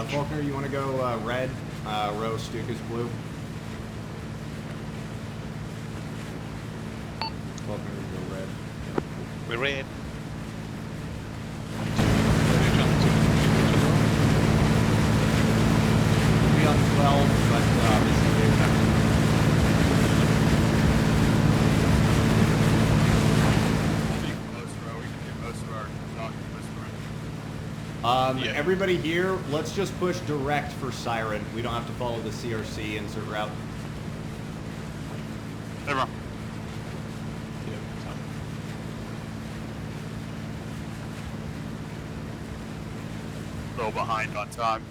Faulkner, you want to go red? Rose, Duke is blue. Faulkner, you go red. We're red. We'll be on 12, but obviously they have to. Everybody here, let's just push direct for Siren. We don't have to follow the CRC insert route. Never. A little behind on time.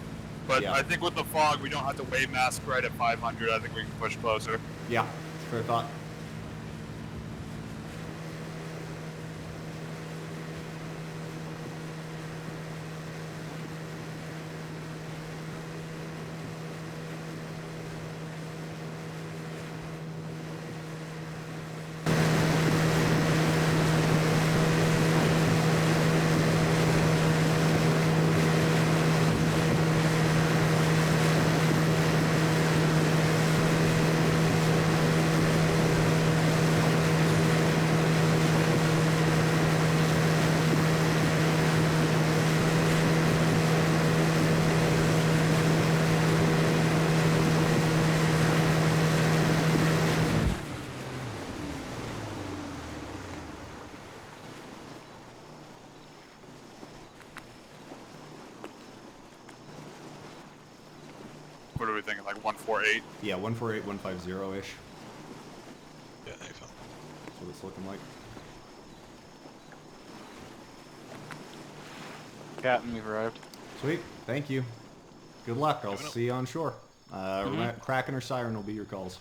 But Yeah. I think with the fog, we don't have to wave mask right at 500. I think we can push closer. Yeah, fair thought. What are we thinking, like 148? Yeah, 148, 150-ish. Yeah, even. That's what it's looking like. Captain, we've arrived. Sweet, thank you. Good luck, I'll see you on shore. Kraken or Siren will be your calls.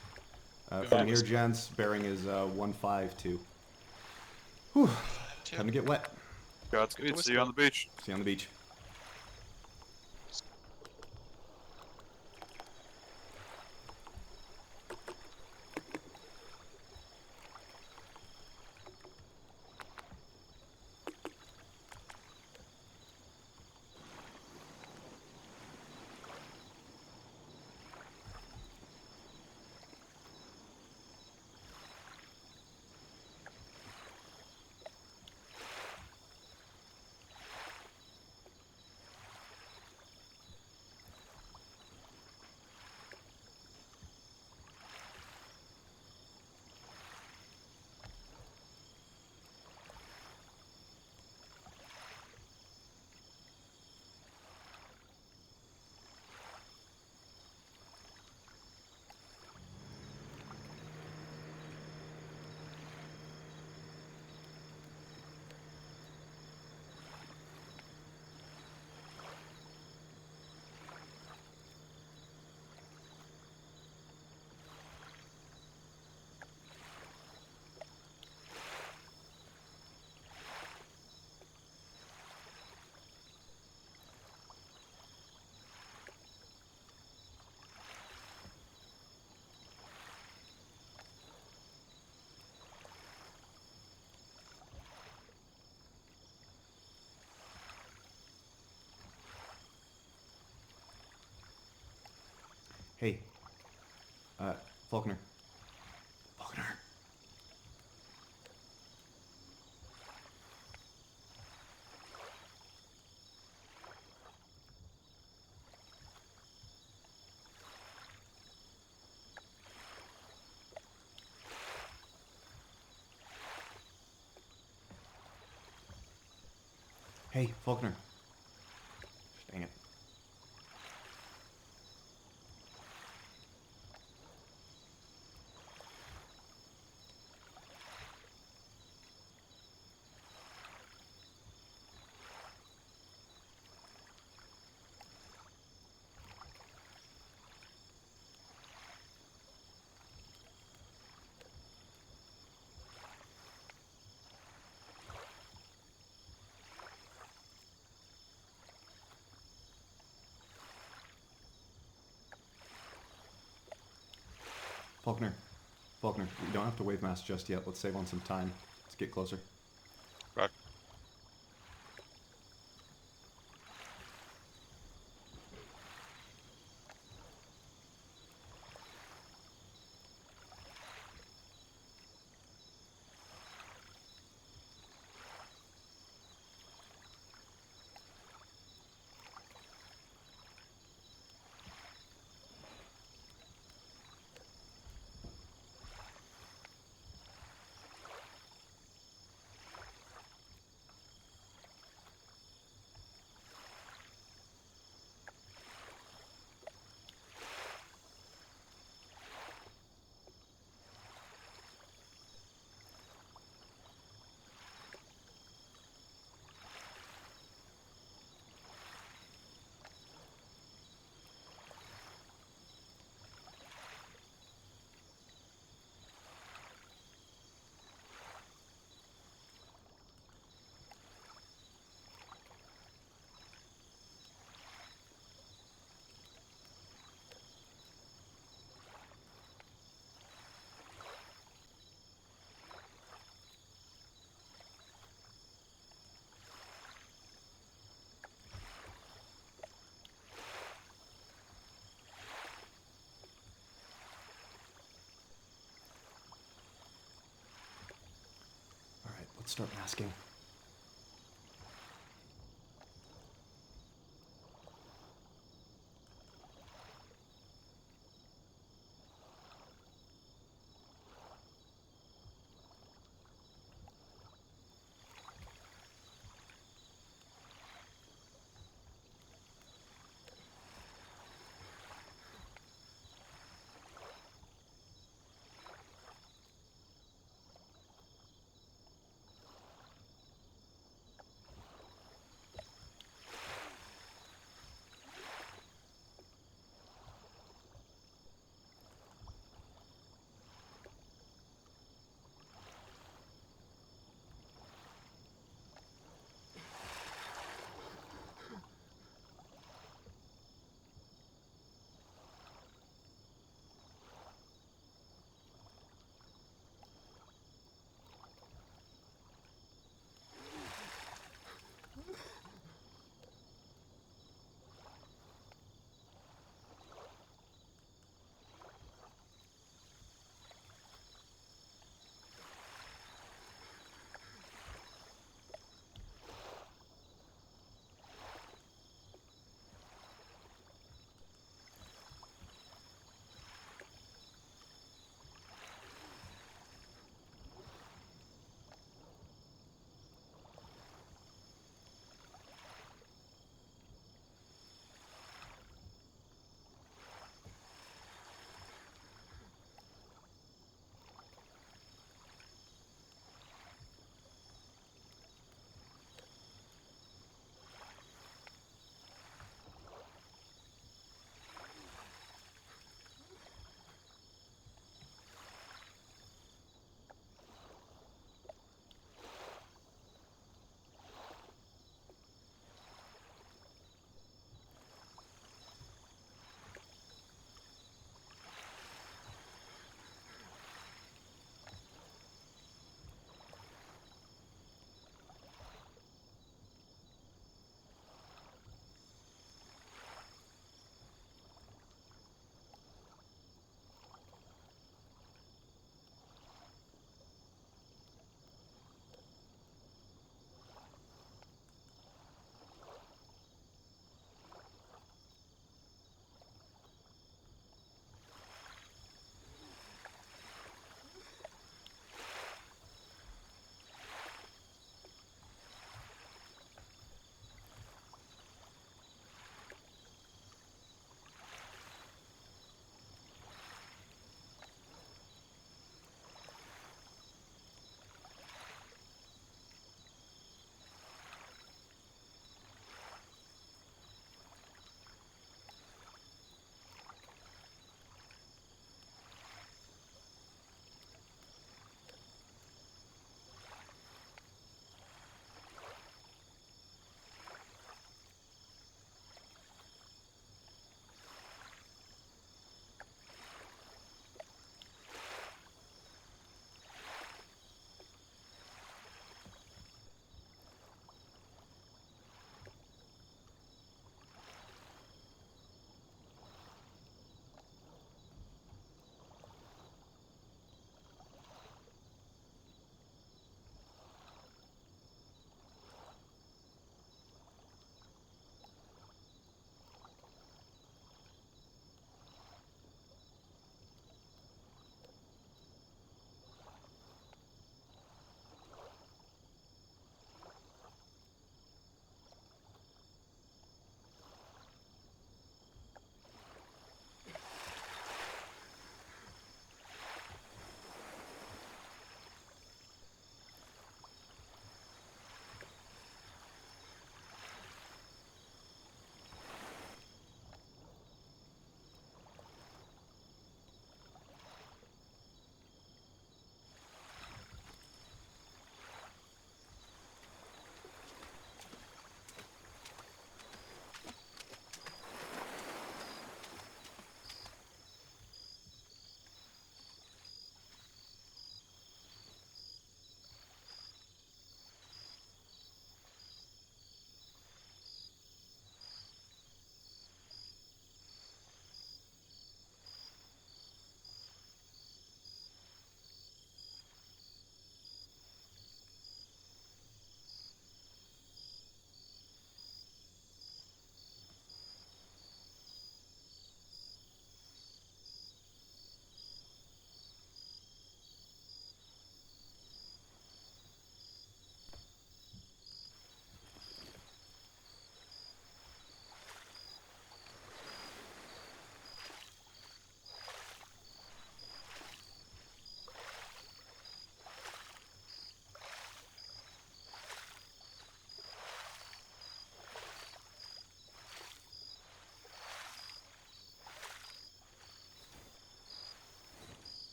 From here, gents, bearing is 152. Whew, time to get wet. Godspeed, see you on the beach. See you on the beach. Hey, Faulkner. Faulkner. Hey, Faulkner. Dang it. Faulkner. Faulkner, you don't have to wave mask just yet. Let's save on some time. Let's get closer. Right. Let's start masking.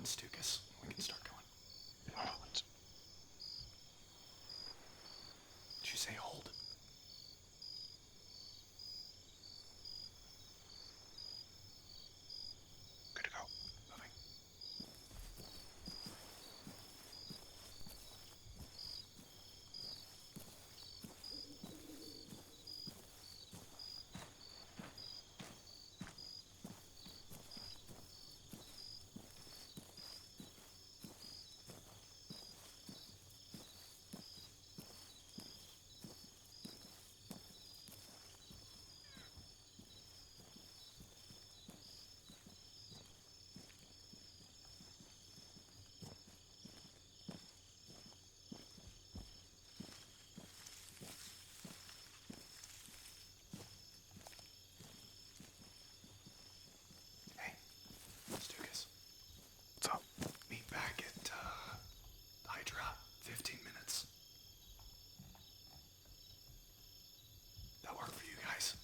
when, Stukas. We can start going. Did you say hold? Good to go. Moving. Hey, Stukas. What's up? Meet back at Hydra. 15 minutes. That work for you guys?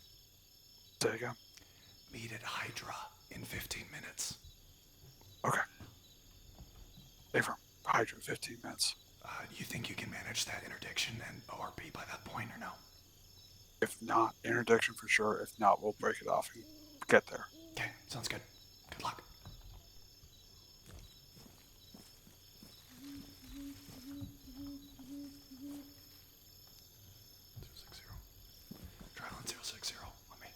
Say again. Meet at Hydra in 15 minutes. Okay. Affirm. Hydra, 15 minutes. You think you can manage that interdiction and ORP by that point, or no? If not, interdiction for sure. If not, we'll break it off and get there. Okay, sounds good. Good luck. Trial on 060 on me.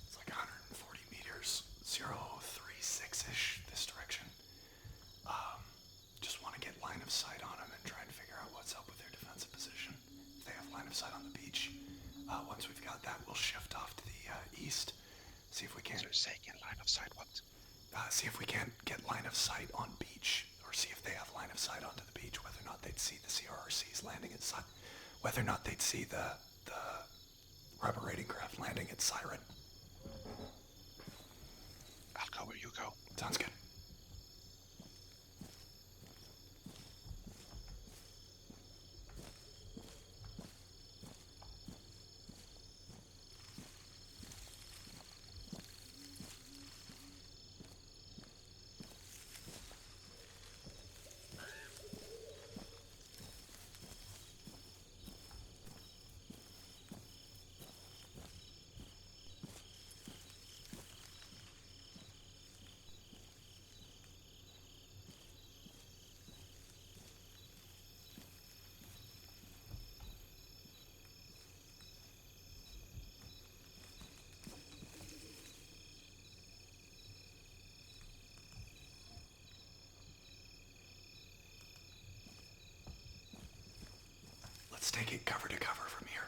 It's like 140 meters, 036-ish this direction. Just want to get line of sight on them and try and figure out what's up with their defensive position. If they have line of sight on the beach. Once we've got that, we'll shift off to the east. See if we can. So saying in line of sight what? See if we can't get line of sight on beach, or see if they have line of sight onto the beach. Whether or not they'd see the CRRCs landing at whether or not they'd see the rubber raiding craft landing at Siren. I'll go where you go. Sounds good. Let's take it cover to cover from here.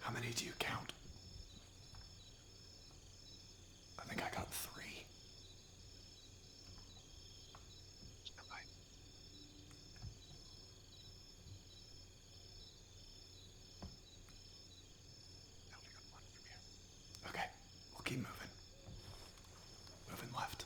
How many do you count? I think I got 3. Stand by. I only got 1 from here. Okay, we'll keep moving. Moving left.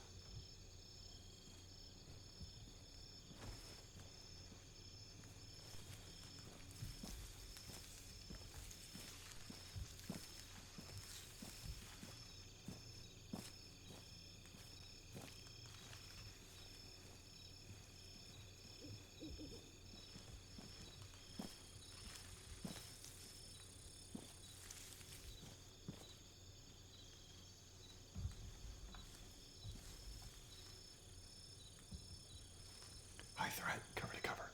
High threat, cover to cover.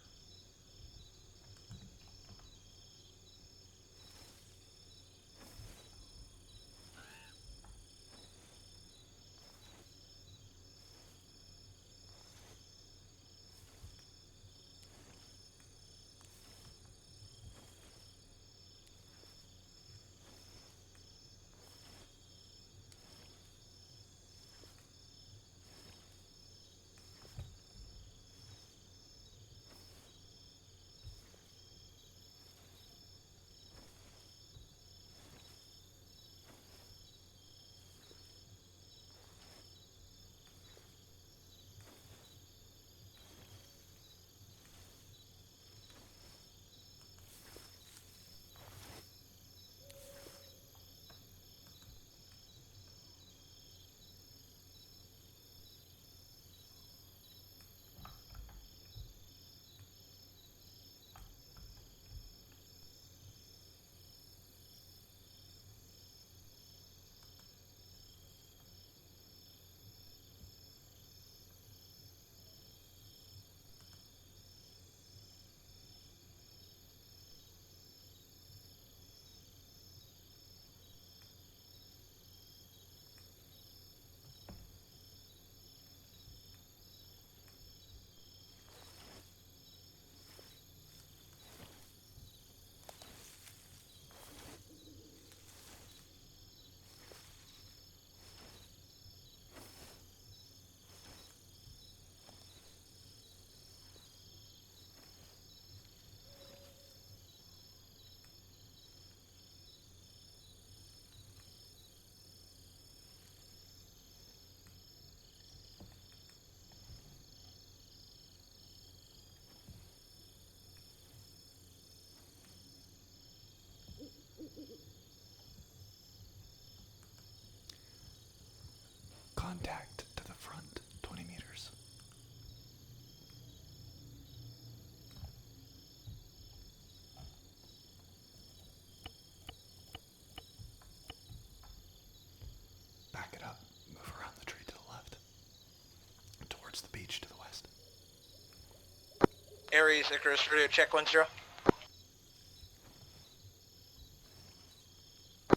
Ares, Icarus, radio check 1-0.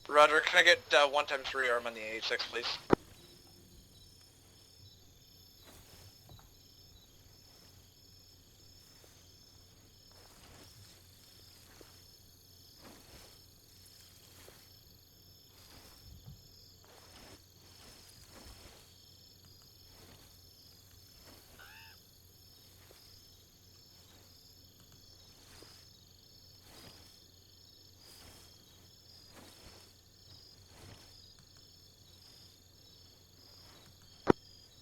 Roger, can I get 1x3 arm on the AH-6, please?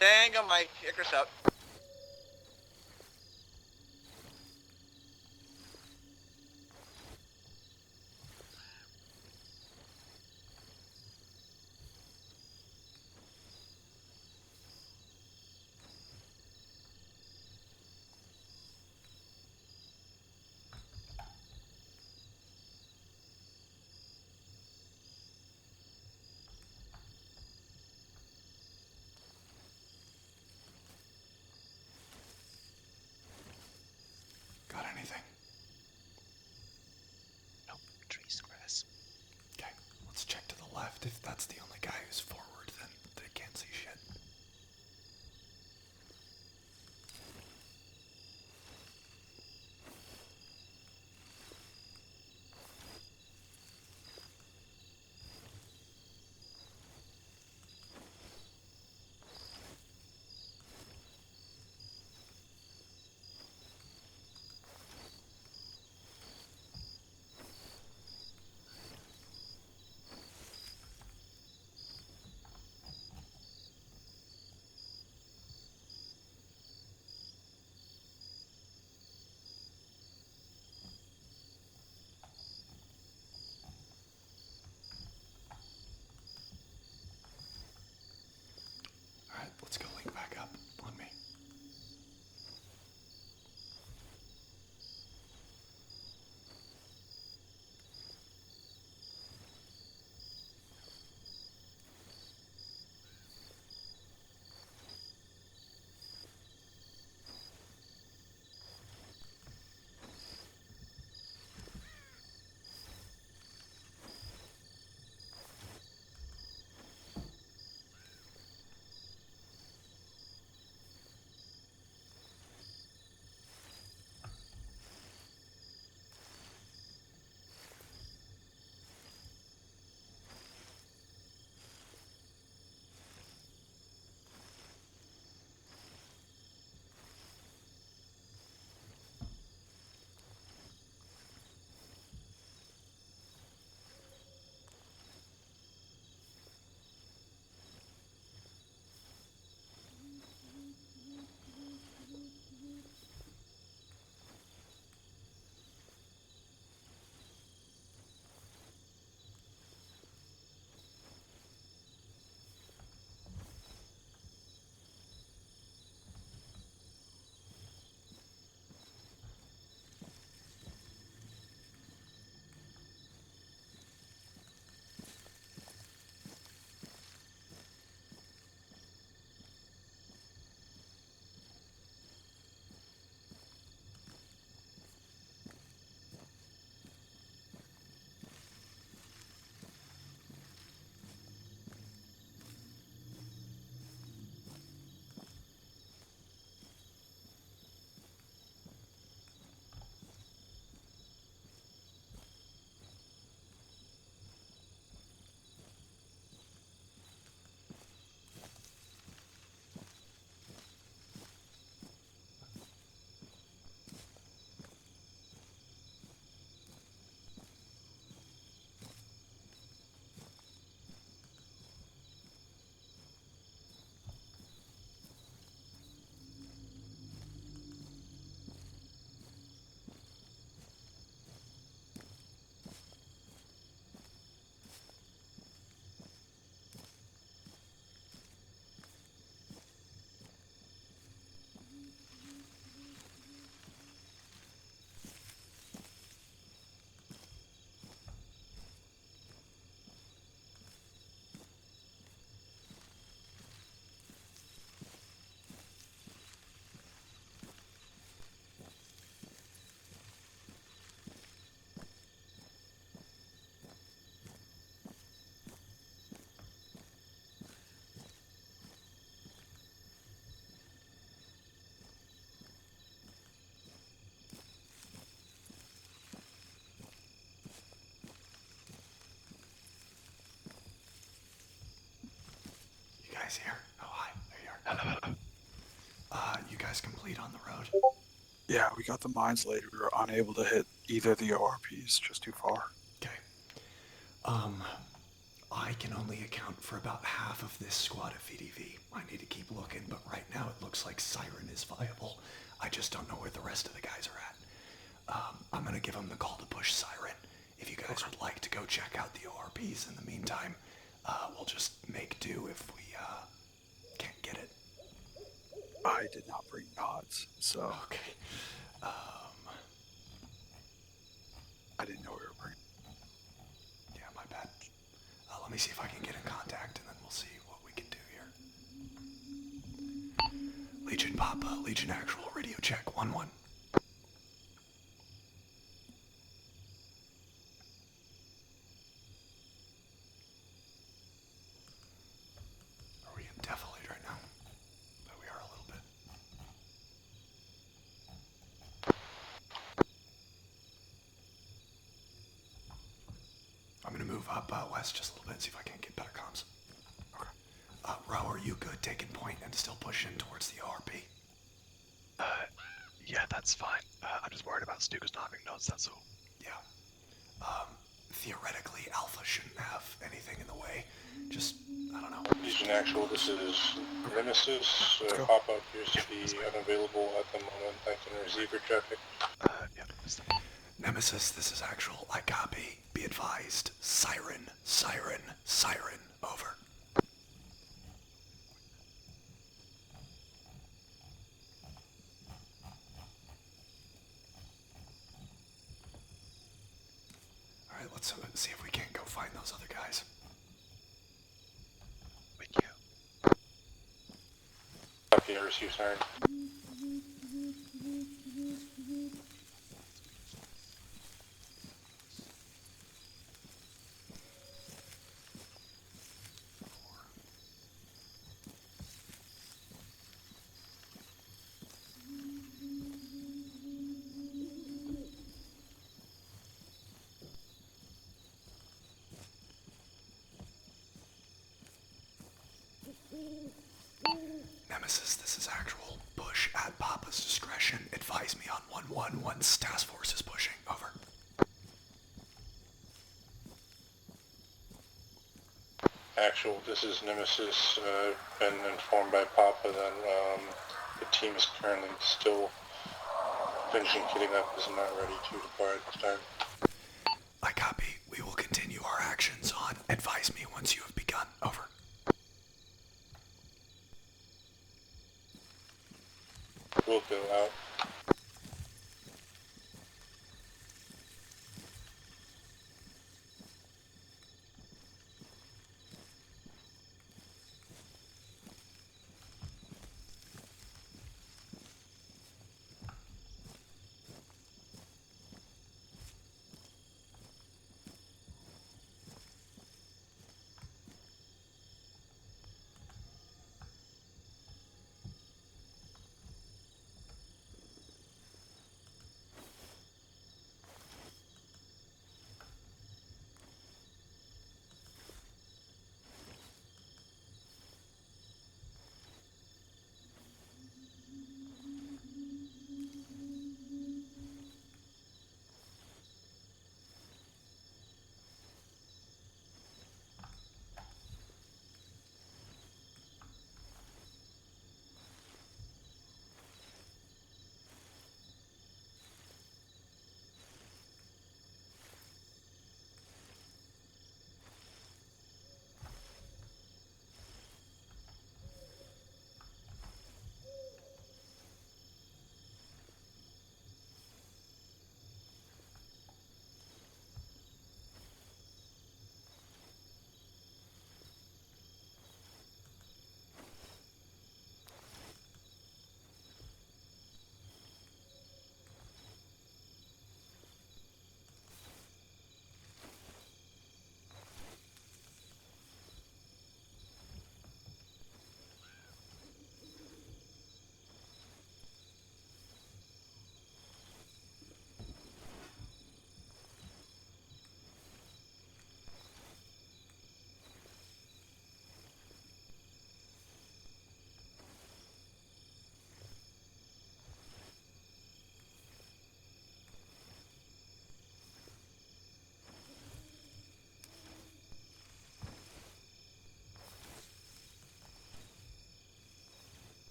Tango Mike, Icarus out. guys here. Oh, hi. There you are. You guys complete on the road? Yeah, we got the mines laid. We were unable to hit either of the ORPs, just too far. Okay. I can only account for about half of this squad of VDV. I need to keep looking, but right now it looks like Siren is viable. I just don't know where the rest of the guys are at. I'm gonna give them the call to push Siren. If you guys would like to go check out the ORPs in the meantime, we'll just make do if we can't get it. I did not bring nods, so Okay. I didn't know we were bringing. Yeah, my bad. Let me see if I can get in contact, and then we'll see what we can do here. Legion Papa, Legion Actual, radio check 1-1. Are we in defilade right now? But we are a little bit. I'm gonna move up west just a little bit, see if I can't get better comms. Okay. Ro, are you good taking point and still pushing towards the ORP? Yeah, that's fine. I'm just worried about Stuka's not having notes, that's all. Yeah. Theoretically, Alpha shouldn't have anything in the way. Just, I don't know. Legion Actual, this is Nemesis. go. Papa appears to be unavailable at the moment. I can receive your traffic. Yeah, that's Nemesis, this is Actual. I copy. Be advised. Siren, Siren, Siren. Over. Alright, let's see if we can't go find those other guys. Thank you. Copy, I receive siren. Nemesis, this is Actual. Push at Papa's discretion. Advise me on 1-1 once task force is pushing. Over. Actual, this is Nemesis. Been informed by Papa that the team is currently still finishing kitting up, is not ready to depart at this time. I copy. We will continue our actions on advise me once you have begun. Over. We'll go out.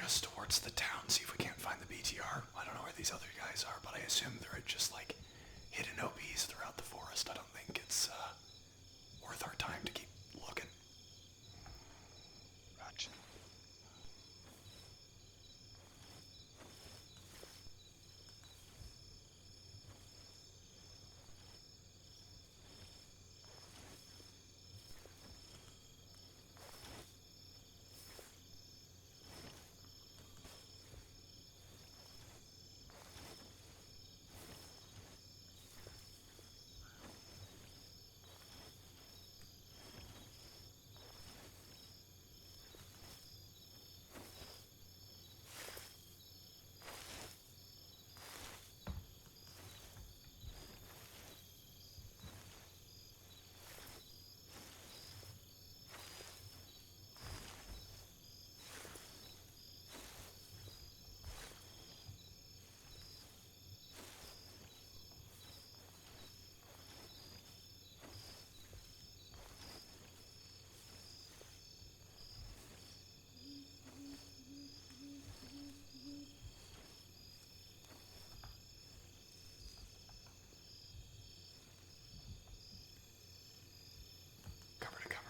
push us towards the town, see if we can't find the BTR. I don't know where these other guys are, but I assume they're just like hidden OPs throughout the forest. I don't think it's worth our time to keep looking. Gotcha. Cover to cover.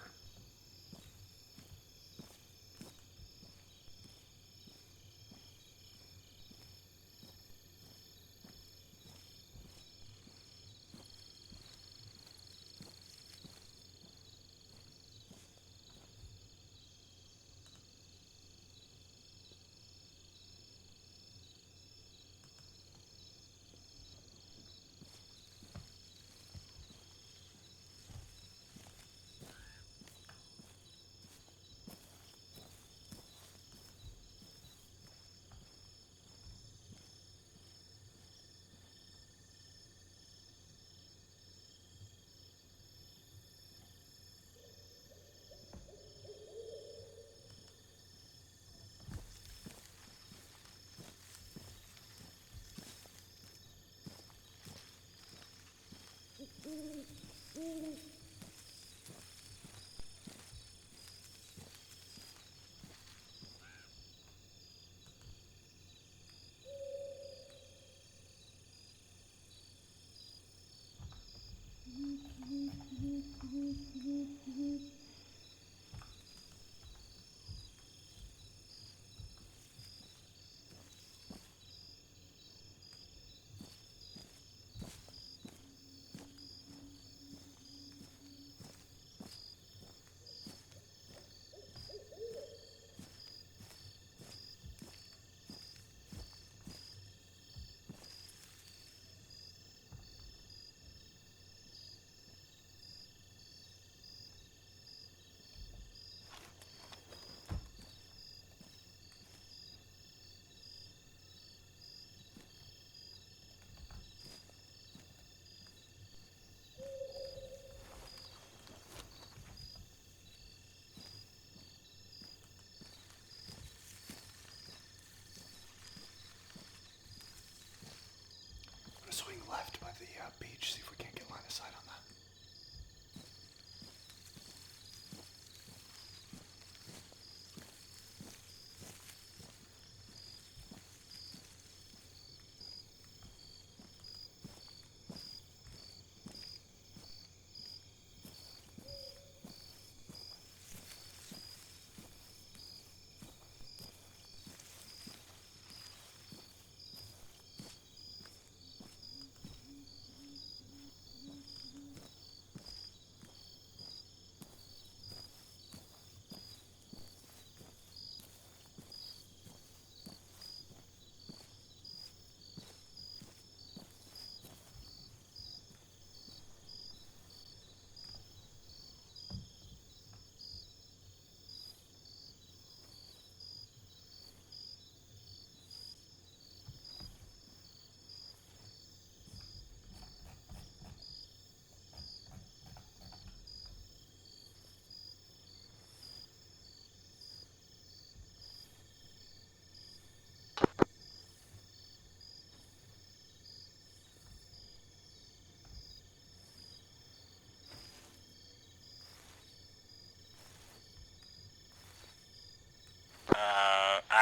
Swing left by the beach, see if we can't get line of sight on that.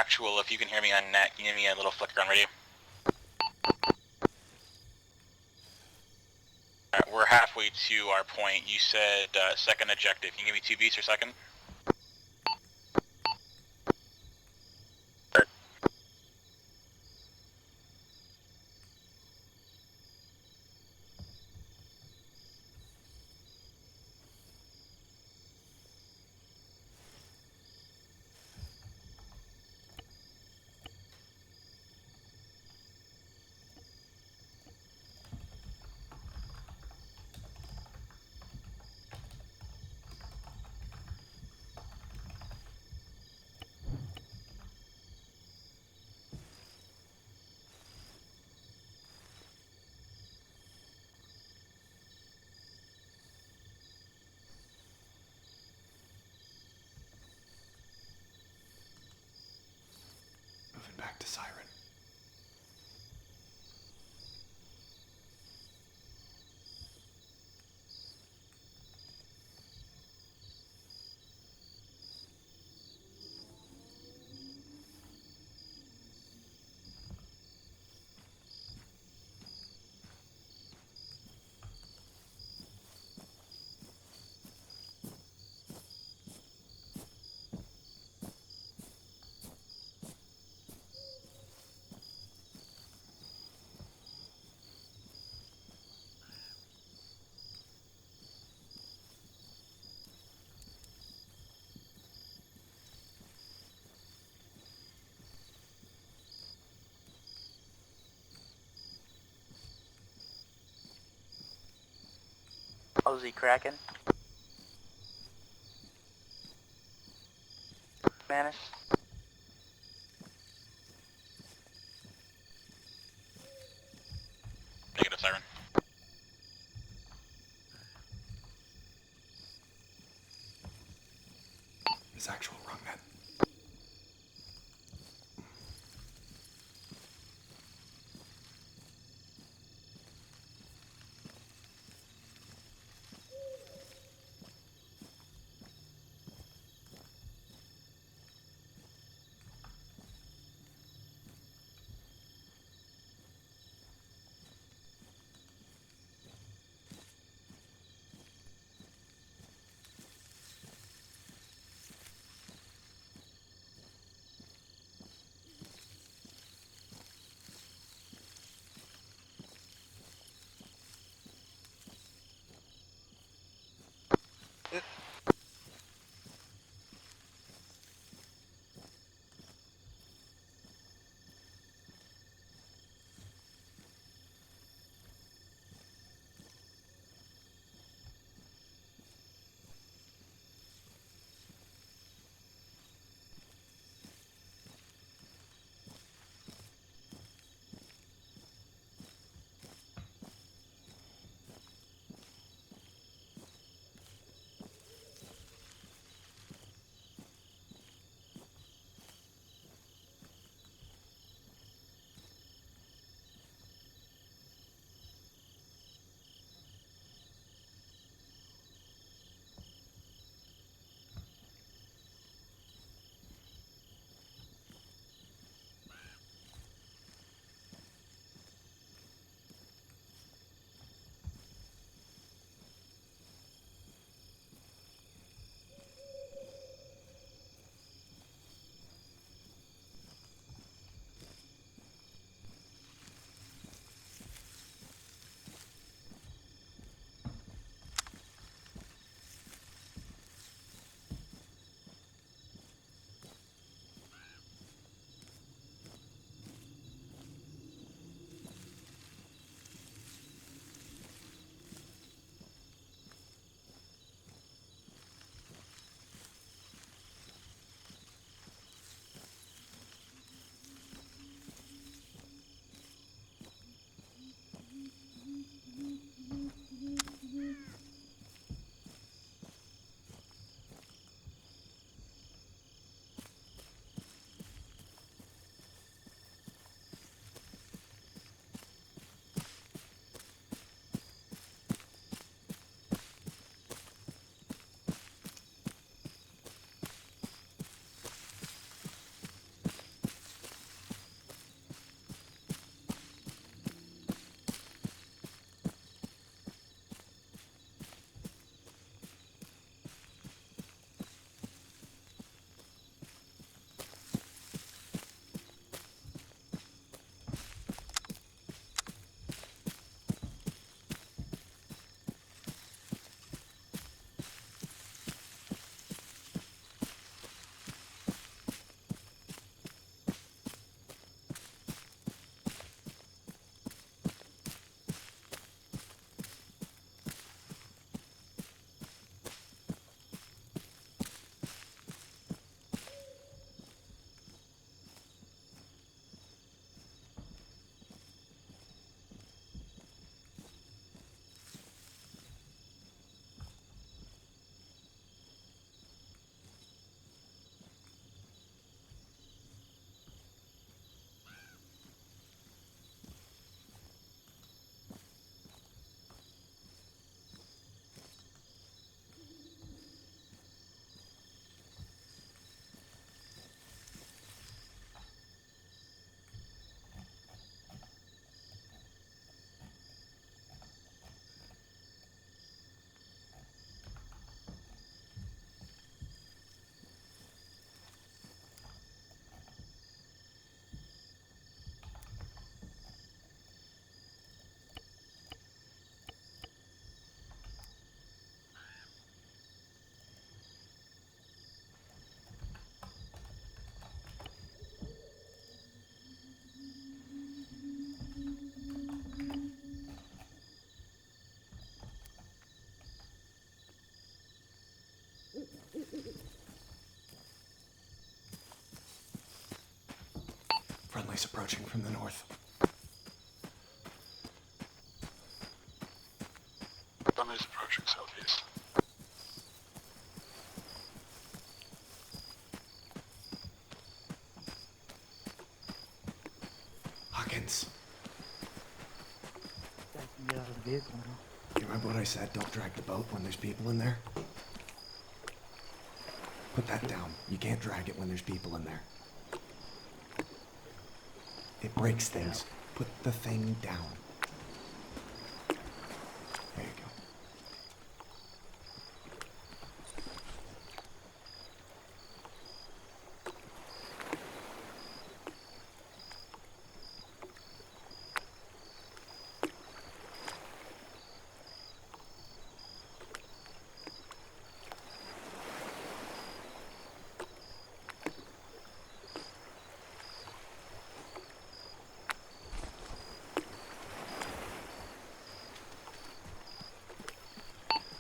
Actual, if you can hear me on net, can you give me a little flicker on radio? Alright, we're halfway to our point. You said second objective. Can you give me 2 beats per second? Moving back to siren. Ozzy Kraken. Spanish. Negative siren. Is actual wrong net. Friendlies approaching from the north. Friendly's approaching southeast. Hawkins, Get out of the vehicle now. you remember what I said? Don't drag the boat when there's people in there? Put that down. You can't drag it when there's people in there. It breaks things. Put the thing down. There you go.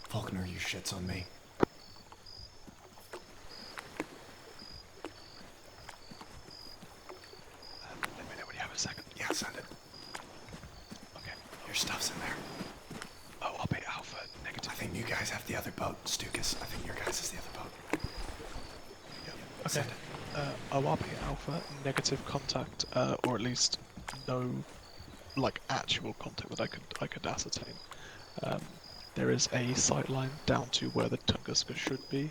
Faulkner, your shit's on me. Let me know when you have a second. Yeah, send it. Okay. Your stuff's in there. Oh, I'll be Alpha negative. I think you guys have the other boat, Stukas. I think your guys is the other boat. Okay. Send it. ORP Alpha negative contact, or at least no, like actual contact that I could ascertain. There is a sight line down to where the Tunguska should be,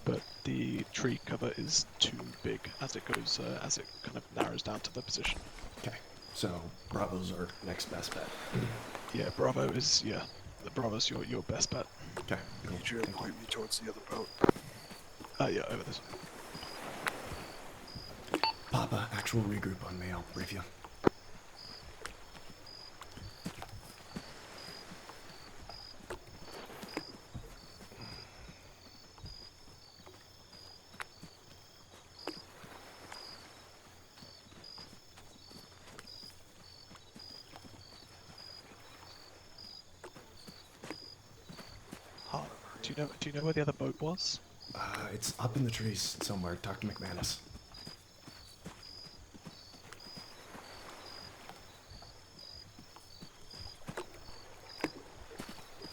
but the tree cover is too big as it goes, as it kind of narrows down to the position. Okay, so Bravo's our next best bet. Yeah, Bravo is, the Bravo's your best bet. Okay, cool. Need you to point me towards the other boat. Yeah, over this way. Papa, actual regroup on me. I'll brief you. Do you know where the other boat was? It's up in the trees somewhere. Talk to McManus.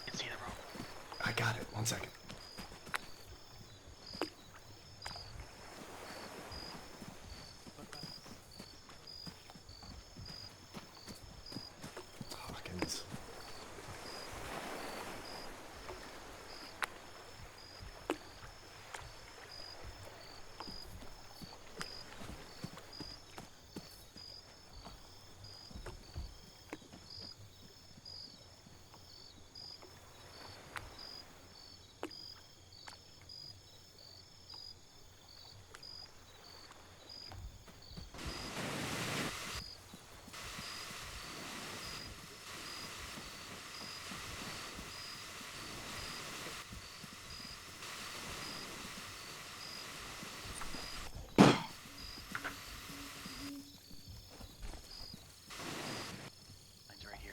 It's either wrong. I got it. 1 second. Hawkins. Mine's right here.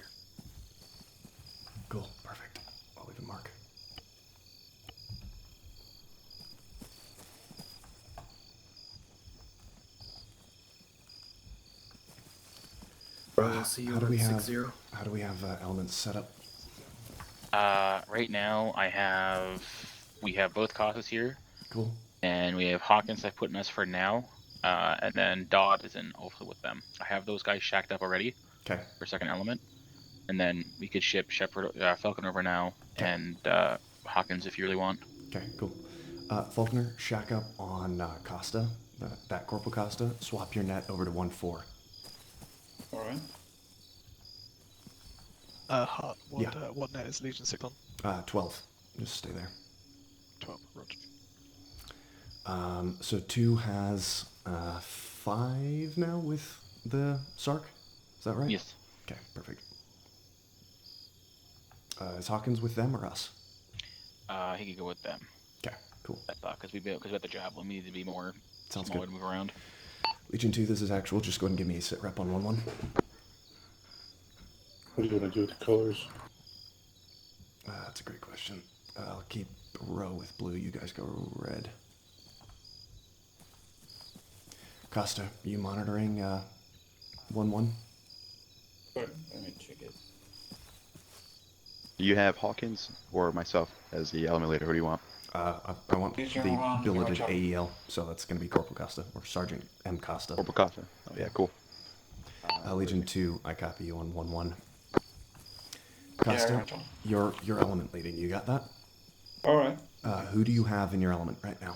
Cool. Perfect. I'll leave a mark. Bravo, see you How do on we have 6-0. How do we have elements set up? Right now we have both Costas here, Cool. and we have Hawkins I've put in us for now, and then Dodd is in also with them. I have those guys shacked up already Okay. for second element, and then we could ship Falcon over now, Okay. and Hawkins if you really want. Okay. Cool. Faulkner, shack up on Costa, that Corporal Costa. Swap your net over to 1-4. Alright. Hart, Yeah. what net is Legion 6 on? 12. Just stay there. 12, roger. So 2 has 5 now with the Sark. Is that right? Yes. Okay, perfect. Is Hawkins with them or us? He could go with them. Okay, cool. Because we got the javelin, we need to be more Sounds smaller good. to move around. Legion 2, this is actual. Just go ahead and give me a sit rep on 1-1. What do you want to do with the colors? That's a great question. I'll keep row with blue. You guys go red. Costa, you monitoring 1-1. Sorry, let me check it. Do you have Hawkins or myself as the element leader? Who do you want? I want Legion the 1, billeted Legion. AEL, so that's going to be Corporal Costa, or Sergeant M. Costa. Corporal Costa. Oh yeah, cool. Legion 2, I copy you on 1-1. Costa, Yeah, right on. your element leading, you got that? Alright. Who do you have in your element right now?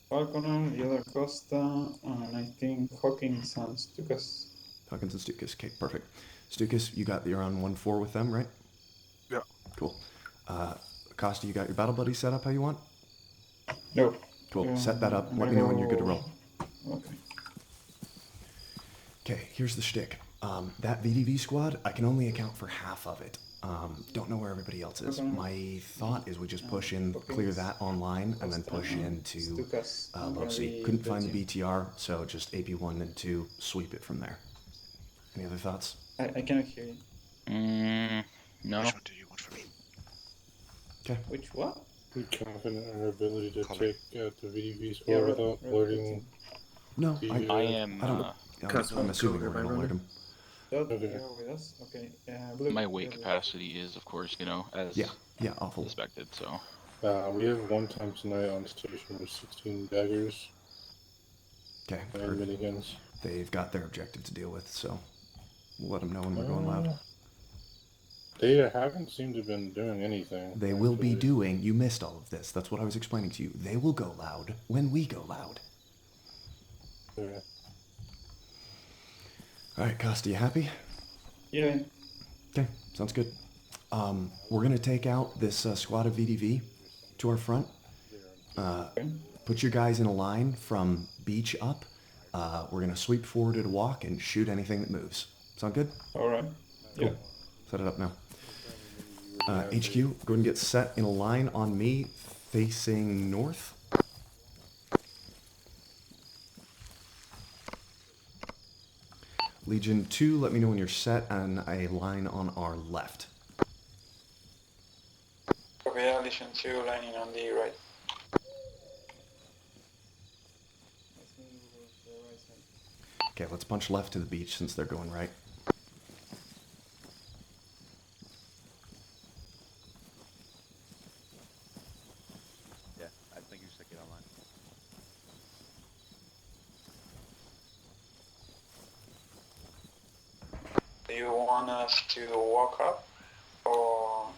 Falconer, Yellow Costa, and I think Hawkins and Stukas. Hawkins and Stukas, okay, perfect. Stukas, you're on 1-4 with them, right? Yeah. Cool. Costa, you got your battle buddy set up how you want? No. Cool, set that up, let me know when you're good to roll. Okay. Okay, here's the shtick. That VDV squad, I can only account for half of it. Don't know where everybody else is. My thought is we just push in, clear that online, and then push into low C. Couldn't find the BTR, so just AP1 and 2, sweep it from there. Any other thoughts? I cannot hear you. No. Which one do you want from me? Okay. Which what? Be confident in our ability to Color. take out the VDV squad Yeah, without red alerting. No, I am. I don't. I'm assuming we're gonna alert him. Dot, Okay. you're with us? Okay. Blue, My you're weight with us. capacity is, of course, as Yeah, awful. suspected. So. We have one time tonight on station with 16 daggers Okay, and miniguns. they've got their objective to deal with, so we'll let them know when we're going loud. They haven't seemed to have been doing anything. They will be doing. You missed all of this. That's what I was explaining to you. They will go loud when we go loud. Okay. All right, Costa, you happy? Yeah. Okay, sounds good. We're gonna take out this squad of VDV to our front. Put your guys in a line from beach up. We're gonna sweep forward at a walk and shoot anything that moves. Sound good? Alright. Cool. Set it up now. HQ, go ahead and get set in a line on me, facing north. Legion 2, let me know when you're set, and a line on our left. Okay, Legion 2 lining on the right. Okay, let's punch left to the beach since they're going right. Yeah, I think you should get online. Do you want us to walk up or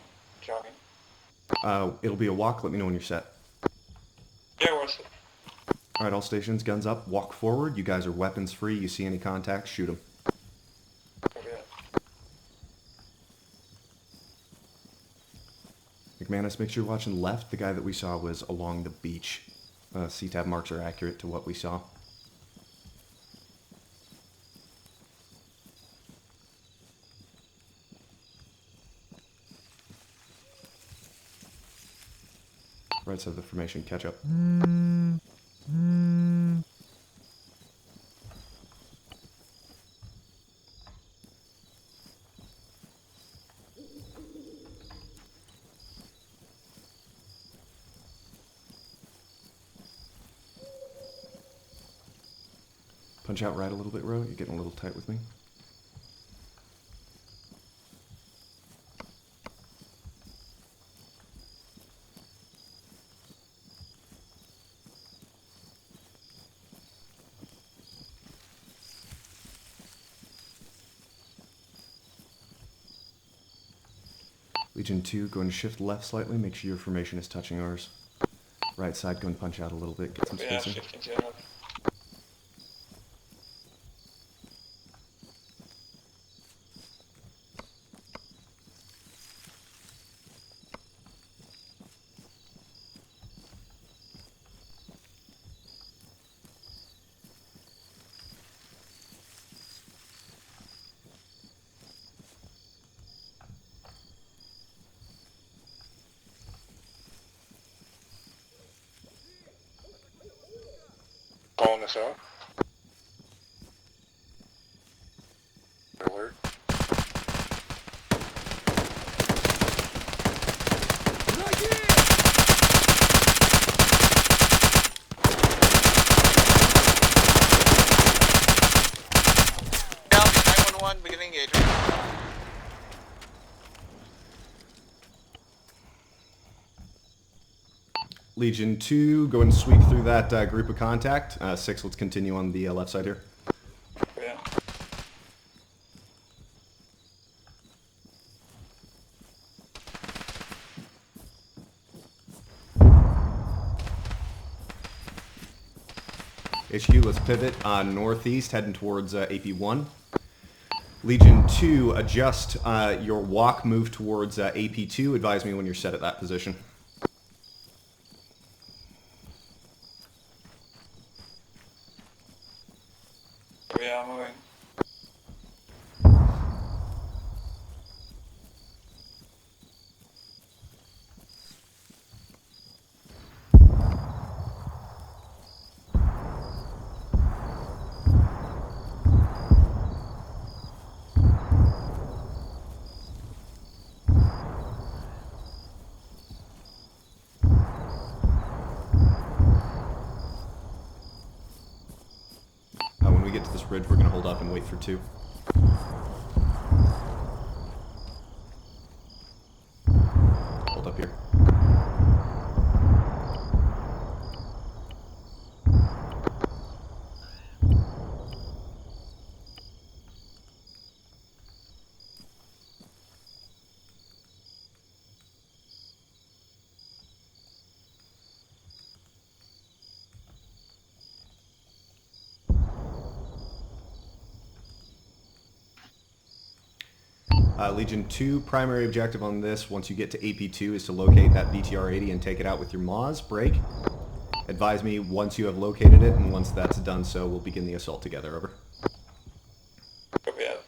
jogging? It'll be a walk, let me know when you're set. Yeah, what's it? Alright, all stations, guns up, walk forward. You guys are weapons free. You see any contacts, shoot them. Okay. McManus, make sure you're watching left. The guy that we saw was along the beach. C-tab marks are accurate to what we saw. Right side of the formation, catch up. Punch out right a little bit, Ro. You're getting a little tight with me. Legion 2, go and shift left slightly. Make sure your formation is touching ours. Right side, go and punch out a little bit. Get some Yeah, spacing. shifting to the left. Calling us out. Alert. Now Legion 2, go and sweep through that group of contact. 6, let's continue on the left side here. Yeah. HQ, let's pivot northeast, heading towards AP1. Legion 2, adjust your walk, move towards AP2. Advise me when you're set at that position. Yeah, I'm moving. When we get to this ridge, we're going to hold up and wait for 2. Hold up here. Legion 2, primary objective on this, once you get to AP2, is to locate that BTR-80 and take it out with your MAS. Break. Advise me once you have located it, and once that's done so, we'll begin the assault together. Over. Copy out.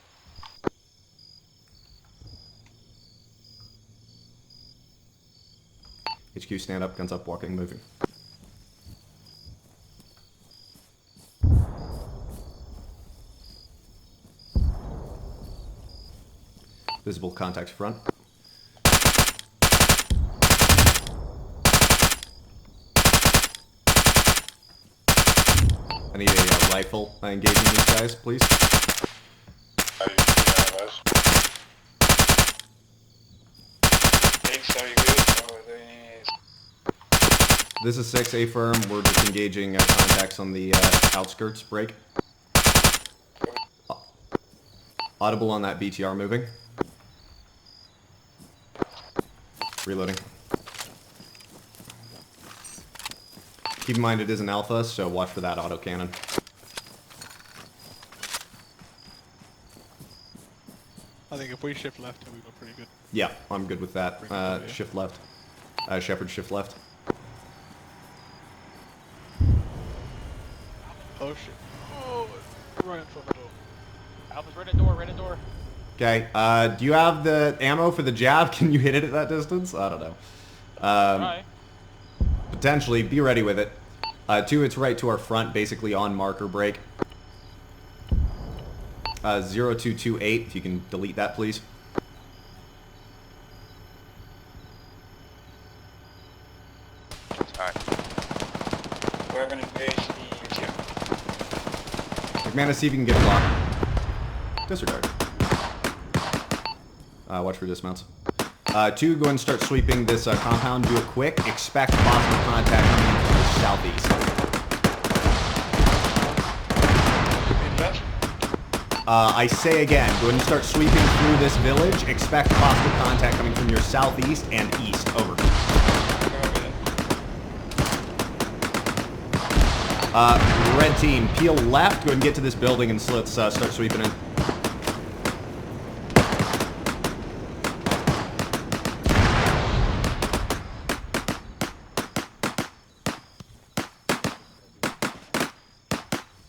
HQ, stand up, guns up, walking, moving. Visible contact front. I need a rifle engaging these guys, please. This is 6, A firm. We're just engaging contacts on the outskirts. Break. Audible on that BTR moving. Reloading. Keep in mind it is an alpha, so watch for that autocannon. I think if we shift left, we go pretty good. Yeah, I'm good with that. Shift left. Shepard, shift left. Oh shit. Oh, right in front of the door. Alpha's right at door, right at door. Okay, do you have the ammo for the jab? Can you hit it at that distance? I don't know. Try. Potentially, be ready with it. 2, it's right to our front, basically on marker break. 0228, if you can delete that, please. Alright. We're going to engage the here. McManus, see if you can get a block. Disregard. Watch for dismounts. 2, go and start sweeping this compound. Do it quick. Expect possible contact coming from the southeast. I say again, go ahead and start sweeping through this village. Expect possible contact coming from your southeast and east. Over. Red team, peel left. Go ahead and get to this building and let's start sweeping in.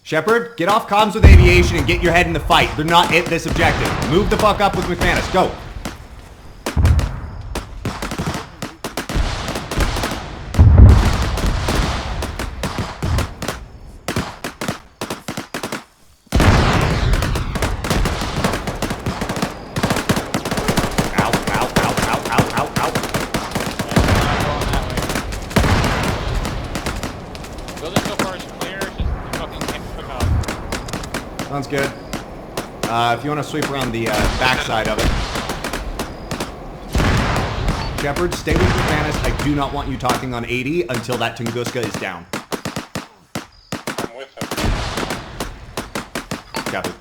Shepard, get off comms with aviation and get your head in the fight. They're not at this objective. Move the fuck up with McManus. Go. Ow, ow, ow, ow, ow, ow, ow. Building so far is clear, just fucking can't pick up. Sounds good. If you want to sweep around the backside of it. Shepard, stay with McManus. I do not want you talking on 80 until that Tunguska is down. I'm with him. Copy.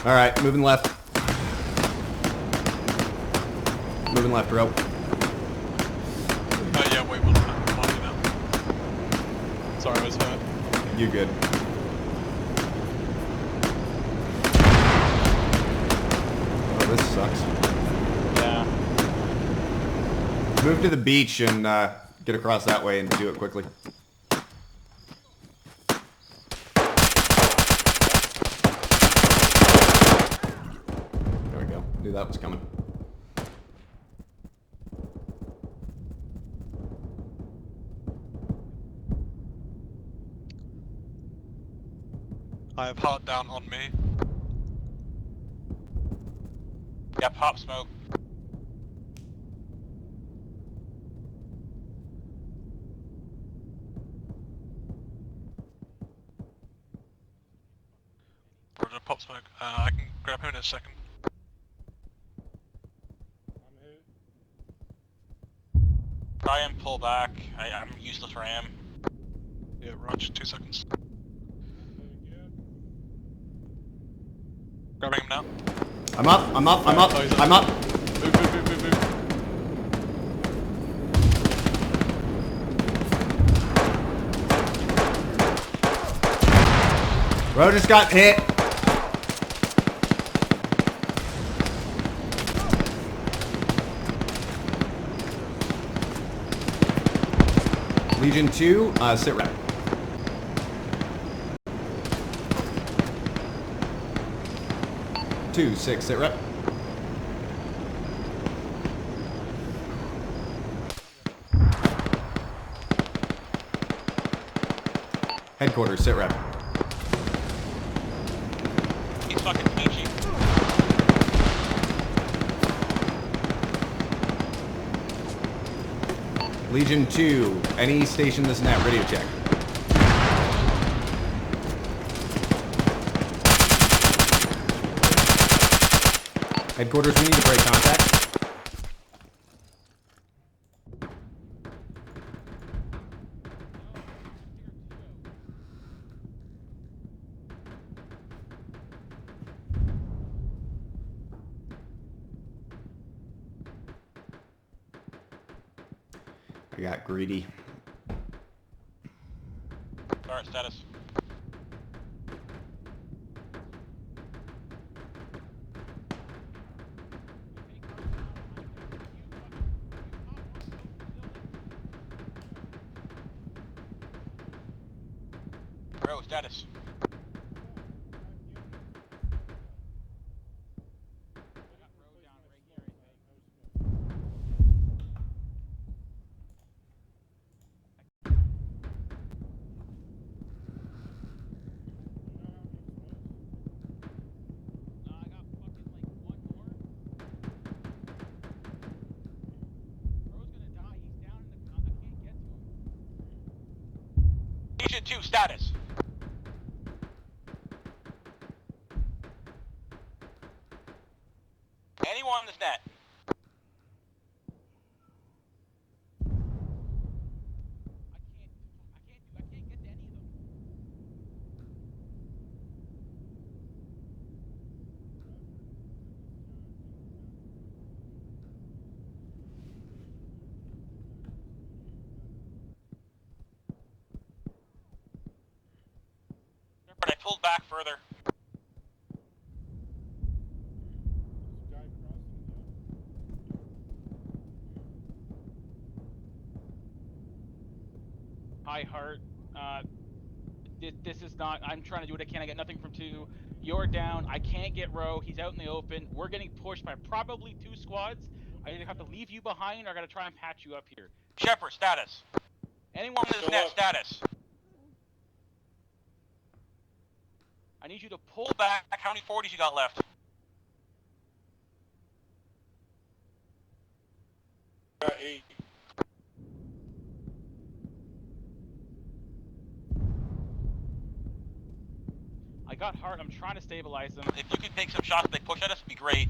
Alright, moving left. Moving left, rope. Yeah, wait, one now. Sorry, I was hurt. You good. Oh, this sucks. Yeah. Move to the beach and get across that way and do it quickly. There we go. Knew that was coming. I have heart down on me. Yeah, pop smoke. Roger, pop smoke. I can grab him in a second. Try and pull back. I'm useless for him. Yeah, Roger, 2 seconds. Grabbing him now. I'm up, I'm up, I'm up, Oh, he's up. I'm up. Move, move, move, move, move. Bro just got hit. Legion 2, sit rep. Two, 6, sit rep. Headquarters, sit rep. He's fucking peachy. Legion 2, any station this net, radio check. Headquarters, we need to break contact. I got greedy. Alright, status. Bro, status. Legion 2, status. Anyone on this net? I can't get to any of them. But I pulled back further. Hi, Hart. This is not. I'm trying to do what I can. I get nothing from 2. You're down. I can't get Roe. He's out in the open. We're getting pushed by probably 2 squads. I either have to leave you behind or I gotta try and patch you up here. Shepard, status. Anyone in this net, status. I need you to pull back. How many 40s you got left? Got 8. got heart. I'm trying to stabilize them. If you could take some shots, they push at us, it'd be great.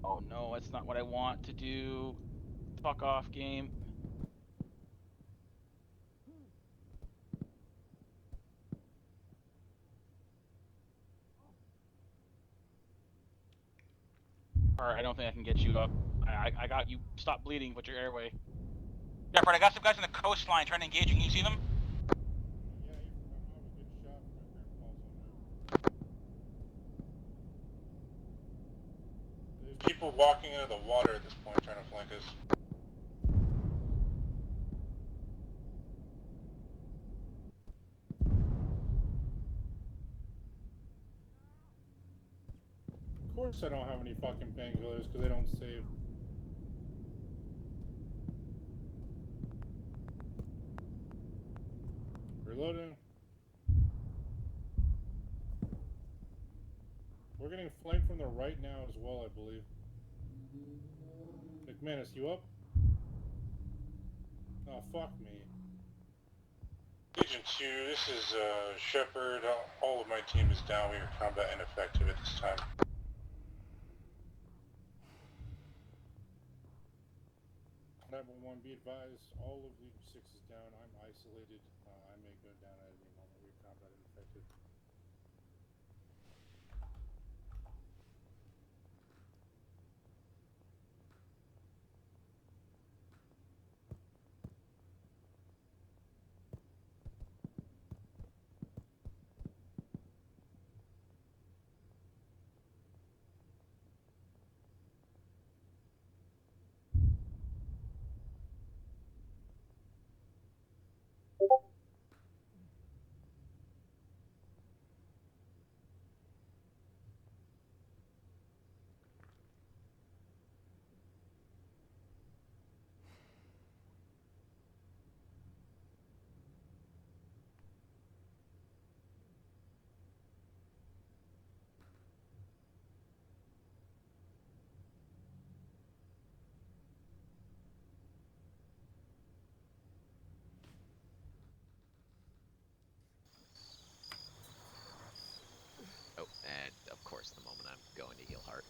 Oh no, that's not what I want to do. Fuck off, game. Alright, I don't think I can get you up. I got you. Stop bleeding. Put your airway. Shepard, I got some guys on the coastline trying to engage you. Can you see them? There's people walking into the water at this point trying to flank us. Of course I don't have any fucking painkillers because they don't save. Reloading. We're getting flanked from the right now as well, I believe. McManus, you up? Oh, fuck me. Agent 2, this is Shepard. All of my team is down. We are combat ineffective at this time. 911, be advised, all of Legion 6 is down. I'm isolated. I may go down at any moment. We are combat ineffective. Oh, and of course, the moment I'm going to heal heart.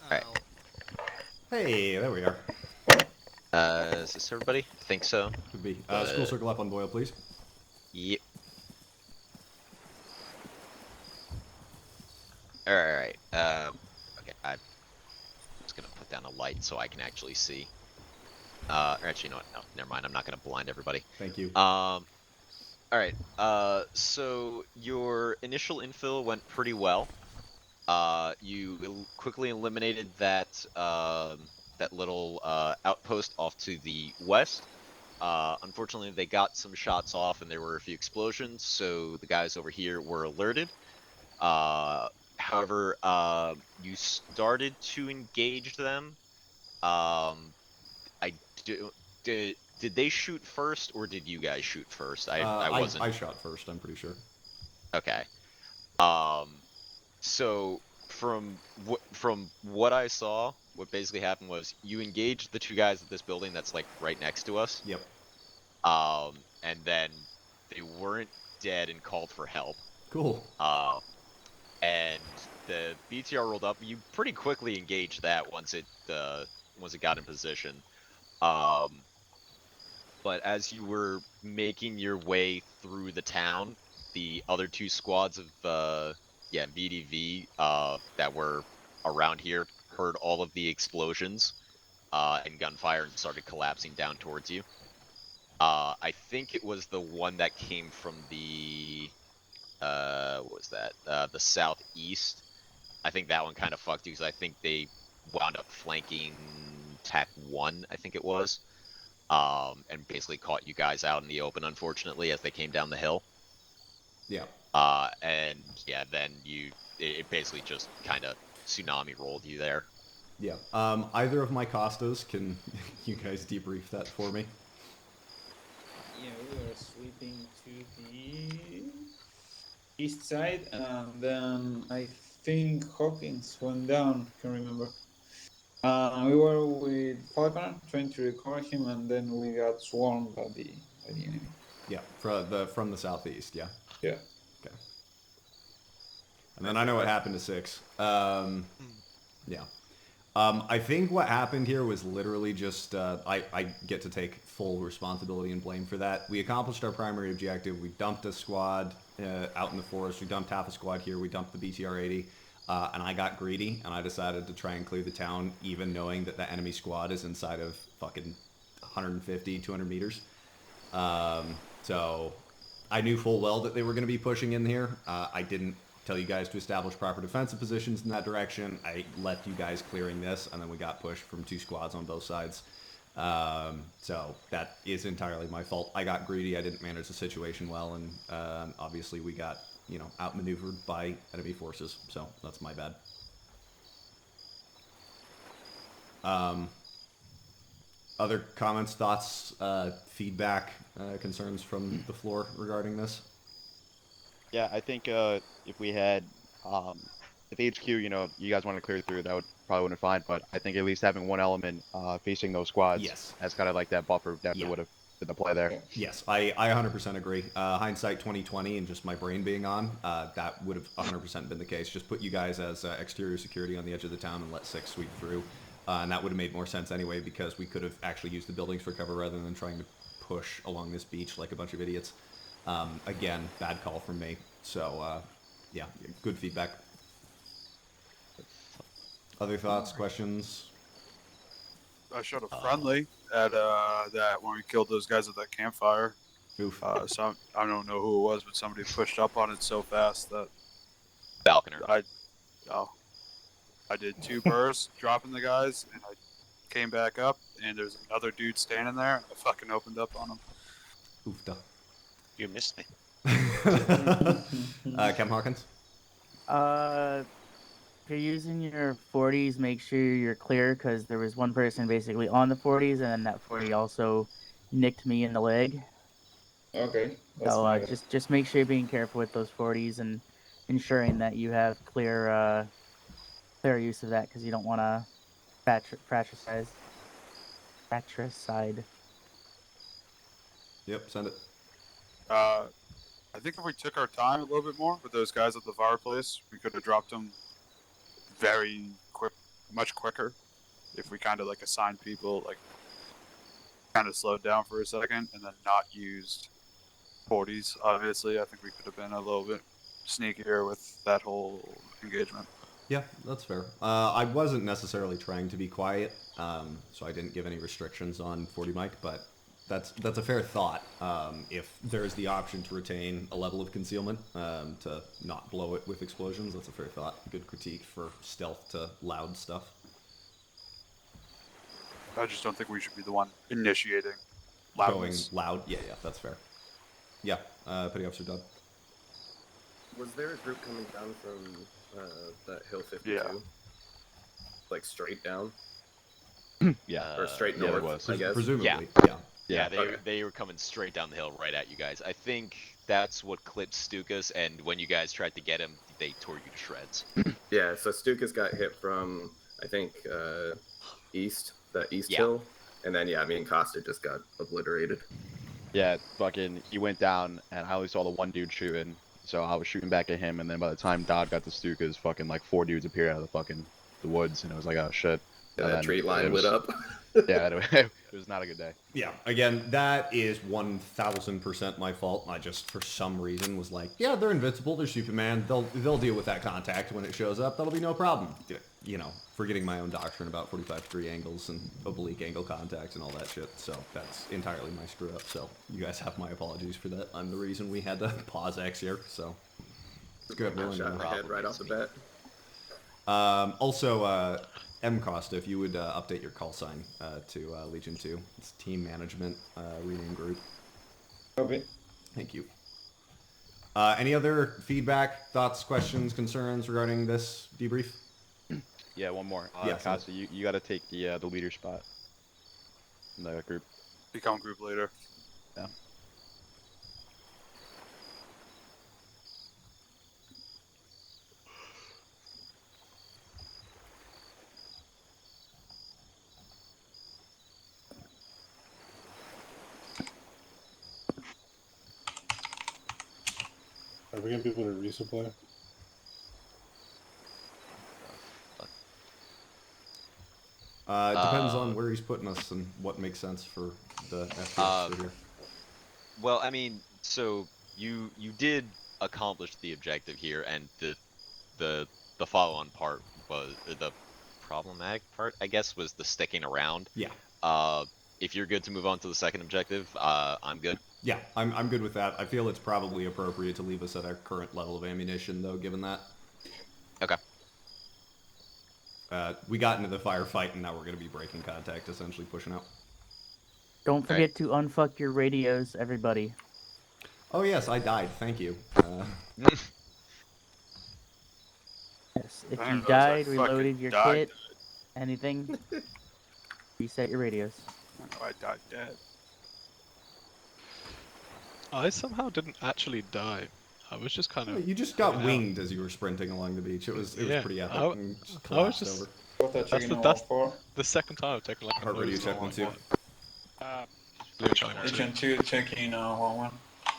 Alright. Hey, there we are. Is this everybody? I think so. Could be. School circle up on Boyle, please. Yep. Alright, okay, I'm just gonna put down a light so I can actually see. Or actually, you know what, no, never mind, I'm not gonna blind everybody. Thank you. Alright, so your initial infill went pretty well. You quickly eliminated that, that little, outpost off to the west. Unfortunately, they got some shots off and there were a few explosions, so the guys over here were alerted. However, you started to engage them. Did they shoot first, or did you guys shoot first? I wasn't. I shot first, I'm pretty sure. Okay. So from what I saw, what basically happened was you engaged the two guys at this building that's like right next to us. Yep. And then they weren't dead and called for help. Cool. And the BTR rolled up. You pretty quickly engaged that once it got in position. But as you were making your way through the town, the other two squads of VDV that were around here heard all of the explosions and gunfire and started collapsing down towards you. I think it was the one that came from the what was that? The southeast. I think that one kind of fucked you because I think they wound up flanking TAC 1, I think it was. And basically caught you guys out in the open, unfortunately, as they came down the hill. Yeah. And yeah, then it basically just kind of tsunami rolled you there. Yeah. Either of my Costas, can you guys debrief that for me? Yeah, we were sweeping to the east side, and then I think Hawkins went down. Can't remember. We were with Falconer trying to recover him, and then we got swarmed by the enemy. Yeah, from the southeast. Yeah. Yeah. Okay. And then I know what happened to 6. Yeah. I think what happened here was literally just, I get to take full responsibility and blame for that. We accomplished our primary objective. We dumped a squad out in the forest. We dumped half a squad here. We dumped the BTR-80. And I got greedy, and I decided to try and clear the town, even knowing that the enemy squad is inside of fucking 150, 200 meters. So I knew full well that they were going to be pushing in here. I didn't tell you guys to establish proper defensive positions in that direction. I left you guys clearing this, and then we got pushed from 2 squads on both sides. So that is entirely my fault. I got greedy. I didn't manage the situation well, and obviously we got, outmaneuvered by enemy forces. So that's my bad. Other comments, thoughts, feedback, concerns from the floor regarding this? Yeah, I think if we had, if HQ, you guys want to clear through, that would probably wouldn't fine. But I think at least having one element facing those squads, yes, as kind of like that buffer, definitely would have been the play there. Yes, I 100% agree. Hindsight 2020 and just my brain being on, that would have 100% been the case. Just put you guys as exterior security on the edge of the town and let 6 sweep through. And that would have made more sense anyway, because we could have actually used the buildings for cover rather than trying to push along this beach like a bunch of idiots. Again, bad call from me. So, yeah, good feedback. Other thoughts, questions? I showed a friendly at that when we killed those guys at that campfire. Oof. So I don't know who it was, but somebody pushed up on it so fast that Falconer. I did 2 bursts, dropping the guys, and I came back up, and there's another dude standing there. I fucking opened up on him. Oofda. You missed me. Cam Hawkins? If you're using your 40s, make sure you're clear, because there was one person basically on the 40s, and then that 40 also nicked me in the leg. Okay. That's So my just make sure you're being careful with those 40s and ensuring that you have clear use of that, because you don't want to fratricide. Yep, send it. I think if we took our time a little bit more with those guys at the fireplace, we could have dropped them very quick, much quicker. If we kind of like assigned people, like kind of slowed down for a second and then not used 40s, obviously, I think we could have been a little bit sneakier with that whole engagement. Yeah, that's fair. I wasn't necessarily trying to be quiet, so I didn't give any restrictions on 40 mic, but that's a fair thought. If there's the option to retain a level of concealment, to not blow it with explosions, that's a fair thought. Good critique for stealth to loud stuff. I just don't think we should be the one initiating loudness. Going loud? Yeah, that's fair. Yeah, Petty Officer Dodd. Was there a group coming down from that hill 52? Yeah. Like straight down? Yeah. Or straight north, there was. I guess? Presumably, Yeah. yeah. They were coming straight down the hill right at you guys. I think that's what clipped Stukas, and when you guys tried to get him, they tore you to shreds. Yeah, so Stukas got hit from, I think, east hill. And then, yeah, me and Costa just got obliterated. Yeah, fucking, he went down, and I only saw the one dude shooting. So I was shooting back at him, and then by the time Dodd got to Stukas, fucking like 4 dudes appeared out of the woods, and it was like, oh shit. Yeah, that tree line lit up. Yeah, it was not a good day. Yeah, again, that is 1000% my fault. I just, for some reason, was like, yeah, they're invincible, they're Superman, they'll deal with that contact when it shows up, that'll be no problem. You know, forgetting my own doctrine about 45-degree angles and oblique angle contact and all that shit, so that's entirely my screw up, so you guys have my apologies for that. I'm the reason we had to pause X here, so it's good. I shot my head right off the bat. Also, M. Costa, if you would update your call sign to Legion 2. It's Team Management rename group. Okay. Thank you. Any other feedback, thoughts, questions, concerns regarding this debrief? Yeah, one more. Yeah, Casa, you got to take the leader spot in the group. Become group leader. Yeah. Are we gonna be able to resupply? It depends on where he's putting us and what makes sense for the FPX through here. Well, I mean, so you did accomplish the objective here, and the follow-on part was the problematic part, I guess, was the sticking around. Yeah. If you're good to move on to the second objective, I'm good. Yeah, I'm good with that. I feel it's probably appropriate to leave us at our current level of ammunition, though, given that. Okay. We got into the firefight, and now we're going to be breaking contact, essentially pushing out. Don't forget to unfuck your radios, everybody. Oh, yes, I died. Thank you. Yes, if you died, reloaded your kit, anything, reset your radios. I died dead. I somehow didn't actually die. I was just kind of. You just got winged as you were sprinting along the beach. It was pretty epic. And just collapsed over. That's the second time I've taken like a Heart radio check 1-2. Agent 2 checking 1-1.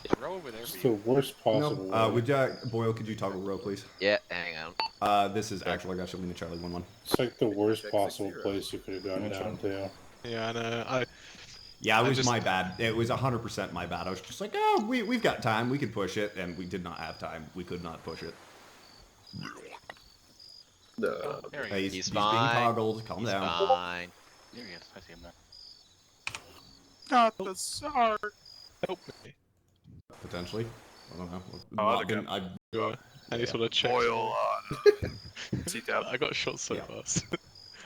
Is Row over there? It's the worst possible. No. Would Boyle, could you toggle row, please? Yeah, hang on. This is actually, I got you, Lena Charlie 1-1. It's like the worst possible place you could have gone down to. Yeah, I know. Yeah, it was my bad. It was 100% my bad. I was just like, oh, we've got time. We can push it. And we did not have time. We could not push it. He's being toggled. Calm down. Fine. There he is. I see him now. Not the Sark. Help me. Potentially. I don't know. Any sort of check. Boil on. I got shot so fast.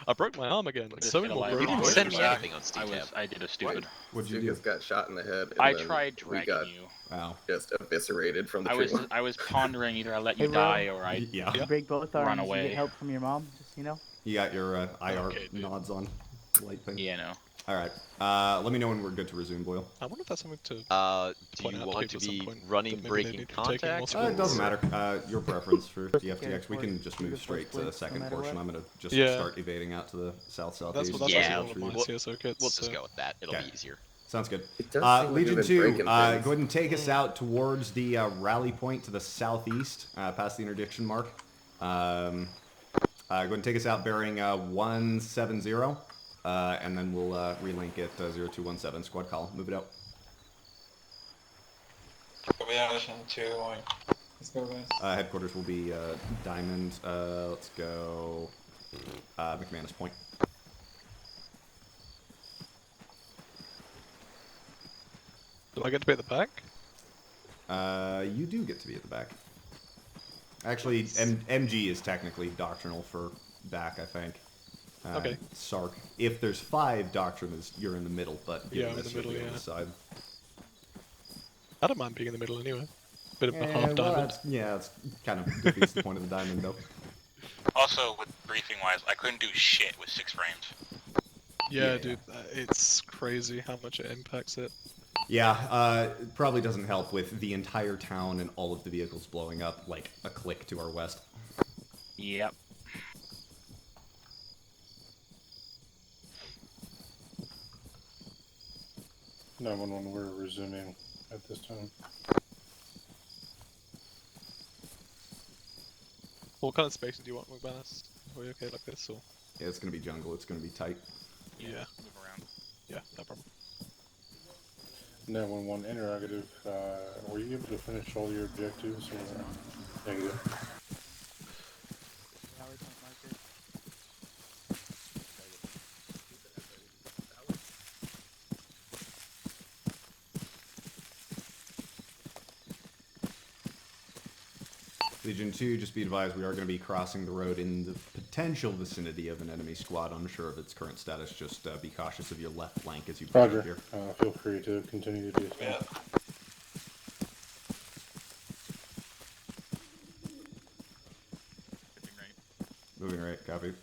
I broke my arm again. So you didn't send me anything on Steve. I did a stupid. What'd you do? Just got shot in the head. I tried dragging you. Wow. Just eviscerated from the tree. I was pondering either I let you die or I You break both arms, run away. you get help from your mom, just you know. You got your IR nods on. Light thing. Yeah, no. Alright. Let me know when we're good to resume, Boyle. I wonder if that's something to. Do you want to be running breaking contact? It doesn't matter. Your preference for the FTX. We can just move straight to the second portion. I'm gonna just start evading out to the south-southeast. Yeah, we'll just go with that. It'll be easier. Sounds good. Legion 2, go ahead and take us out towards the rally point to the southeast, past the interdiction mark. Go ahead and take us out bearing 170. And then we'll relink at 0217 squad call. Move it out. Realism 2. Let's go, guys. Headquarters will be Diamond. Let's go McManus Point. Do I get to be at the back? You do get to be at the back. Actually, MG is technically doctrinal for back, I think. Okay. Sark. If there's 5 doctrine, you're in the middle, but yeah, I'm in the middle. On the side. I don't mind being in the middle anyway. Bit of a half diamond. It's kind of defeats the point of the diamond, though. Also, with briefing-wise, I couldn't do shit with 6 frames. Yeah, dude, it's crazy how much it impacts it. Yeah, it probably doesn't help with the entire town and all of the vehicles blowing up like a click to our west. Yep. No, when we're resuming at this time. What kind of spacing do you want, McManus? Are we okay like this, or? Yeah, it's gonna be jungle. It's gonna be tight. Yeah. Move around. Yeah, no problem. 911 interrogative. Were you able to finish all your objectives or negative? Legion 2, just be advised we are going to be crossing the road in the potential vicinity of an enemy squad. Unsure of its current status. Just be cautious of your left flank as you push up here. Feel free to continue to do so. Yeah. Moving right, copy.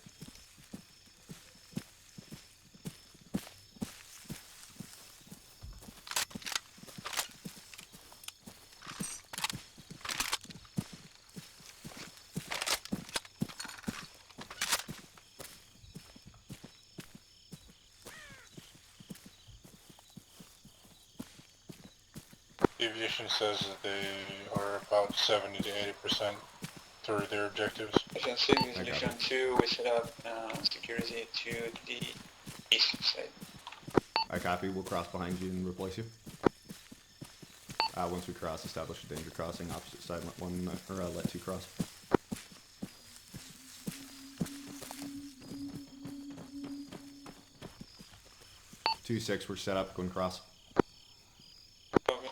Aviation says that they are about 70 to 80% through their objectives. Legion 6 is Legion 2, we set up security to the east side. I copy. We'll cross behind you and replace you. Once we cross, establish a danger crossing. Opposite side, let one or let two cross. Two 6, we're set up. Go and cross. Okay.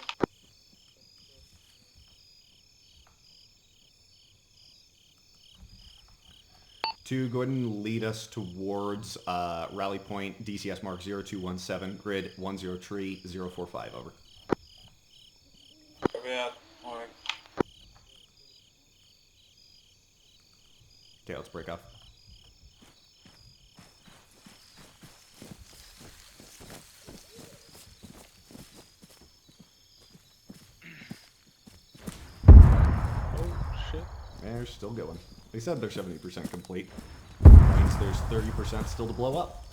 Two, go ahead and lead us towards rally point DCS mark 0217, grid 103045, over. Copy that. Alright. Okay, let's break off. Oh shit. And they're still going. They said they're 70% complete. Means there's 30% still to blow up.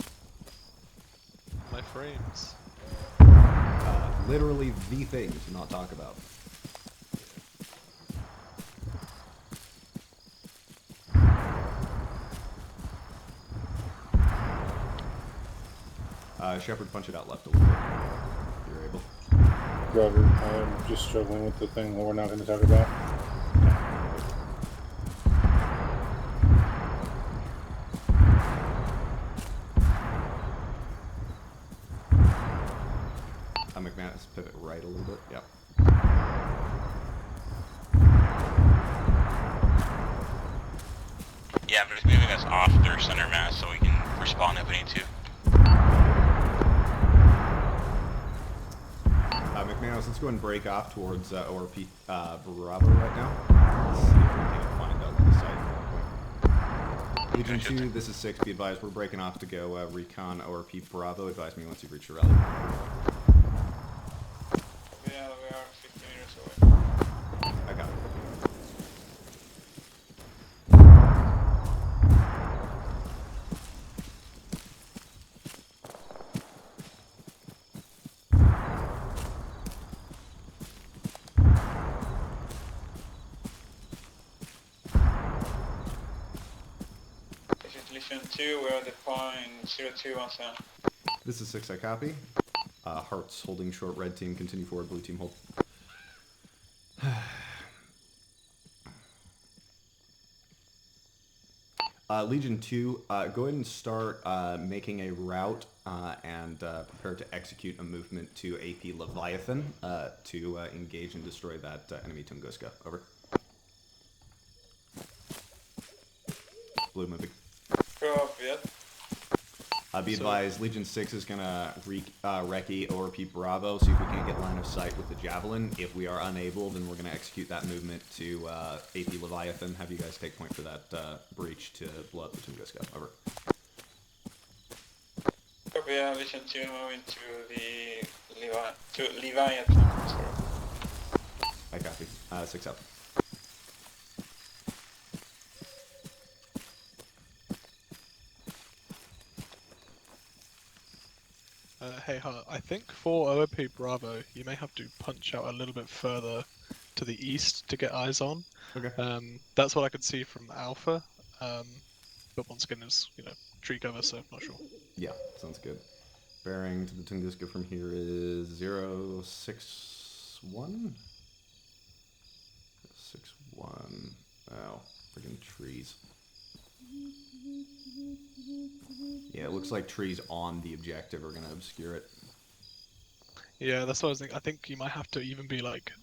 My frames. Literally the thing to not talk about. Shepard, punch it out left a little bit. If you're able. Roger, I'm just struggling with the thing we're not going to talk about. McManus, pivot right a little bit. Yep. Yeah, I'm just moving us off their center mass so we can respawn if we need to. McManus, let's go and break off towards ORP Bravo right now. Let's see if we can find out on the side. Legion 2, this is 6. Be advised, we're breaking off to go recon ORP Bravo. Advise me once you've reached your rally. Yeah, we are 50 meters away. I got it. This is Legion 2, we're at the point 0217. This is 6, I copy. Hearts holding short, red team, continue forward, blue team hold. Legion 2, go ahead and start making a route and prepare to execute a movement to AP Leviathan to engage and destroy that enemy Tunguska. Over. Blue moving. Copy it. Be advised, Legion 6 is going to recce ORP Bravo, see if we can't get line of sight with the Javelin. If we are unable, then we're going to execute that movement to AP Leviathan. Have you guys take point for that breach to blow up the Tunguska. Over. Copy, Legion 2 moving to the Leviathan. Sorry. I copy. 6 up. Hey, Hart, I think for OOP Bravo, you may have to punch out a little bit further to the east to get eyes on. Okay. That's what I could see from Alpha, but once again, it's, tree cover, so not sure. Yeah, sounds good. Bearing to the Tunguska from here is 061? 61. Oh, friggin' trees. Yeah, it looks like trees on the objective are going to obscure it. Yeah, that's what I was thinking. I think you might have to even be like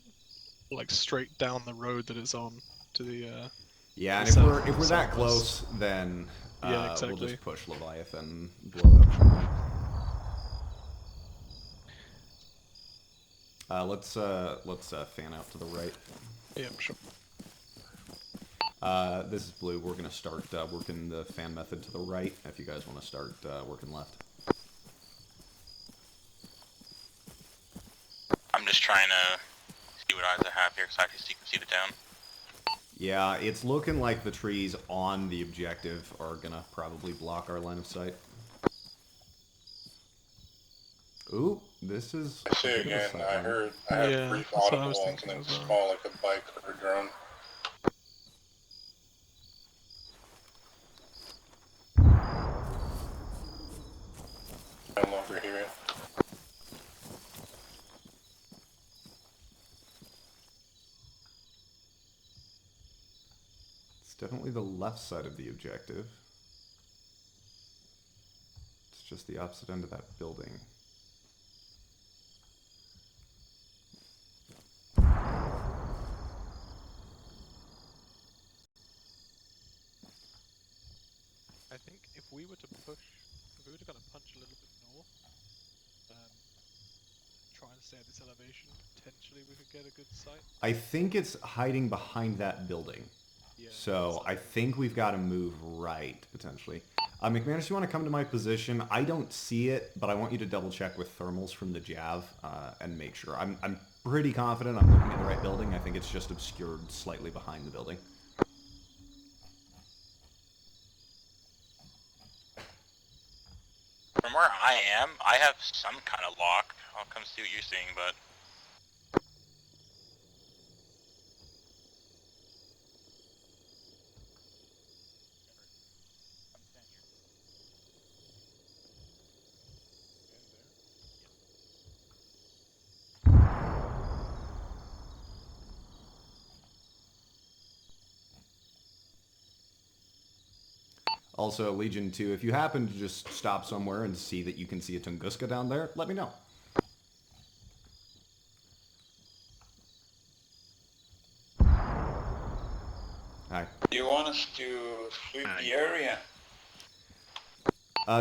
straight down the road that it's on to the. Yeah, and the if we're that close, then yeah, exactly. we'll just push Leviathan, blow it up from there. Let's fan out to the right. Yeah, sure. This is blue. We're gonna start working the fan method to the right. If you guys want to start working left. I'm just trying to see what eyes I have here because I can see the town. Yeah, it's looking like the trees on the objective are gonna probably block our line of sight. Ooh, this is. I say again, I had brief audible and something small like a bike or a drone. No longer hear it. It's definitely the left side of the objective. It's just the opposite end of that building. I think if we were to kind of punch a little bit north, try and stay at this elevation, potentially we could get a good sight. I think it's hiding behind that building. Yeah, so I think we've got to move right, potentially. McManus, you want to come to my position? I don't see it, but I want you to double check with thermals from the Jav and make sure. I'm pretty confident I'm looking at the right building. I think it's just obscured slightly behind the building. From where I am, I have some kind of lock. I'll come see what you're seeing, but... Also, Legion 2, if you happen to just stop somewhere and see that you can see a Tunguska down there, let me know. Hi. Do you want us to sweep the area?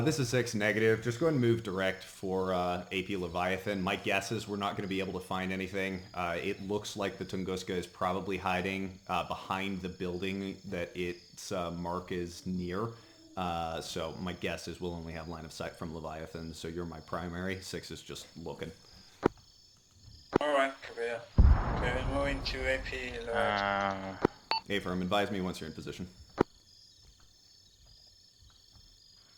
This is 6 negative. Just go ahead and move direct for AP Leviathan. My guess is we're not going to be able to find anything. It looks like the Tunguska is probably hiding behind the building that its mark is near. So my guess is we'll only have line of sight from Leviathan, so you're my primary. 6 is just looking. Alright, Kabir. Okay, we're moving to AP Leviathan. A-firm, advise me once you're in position.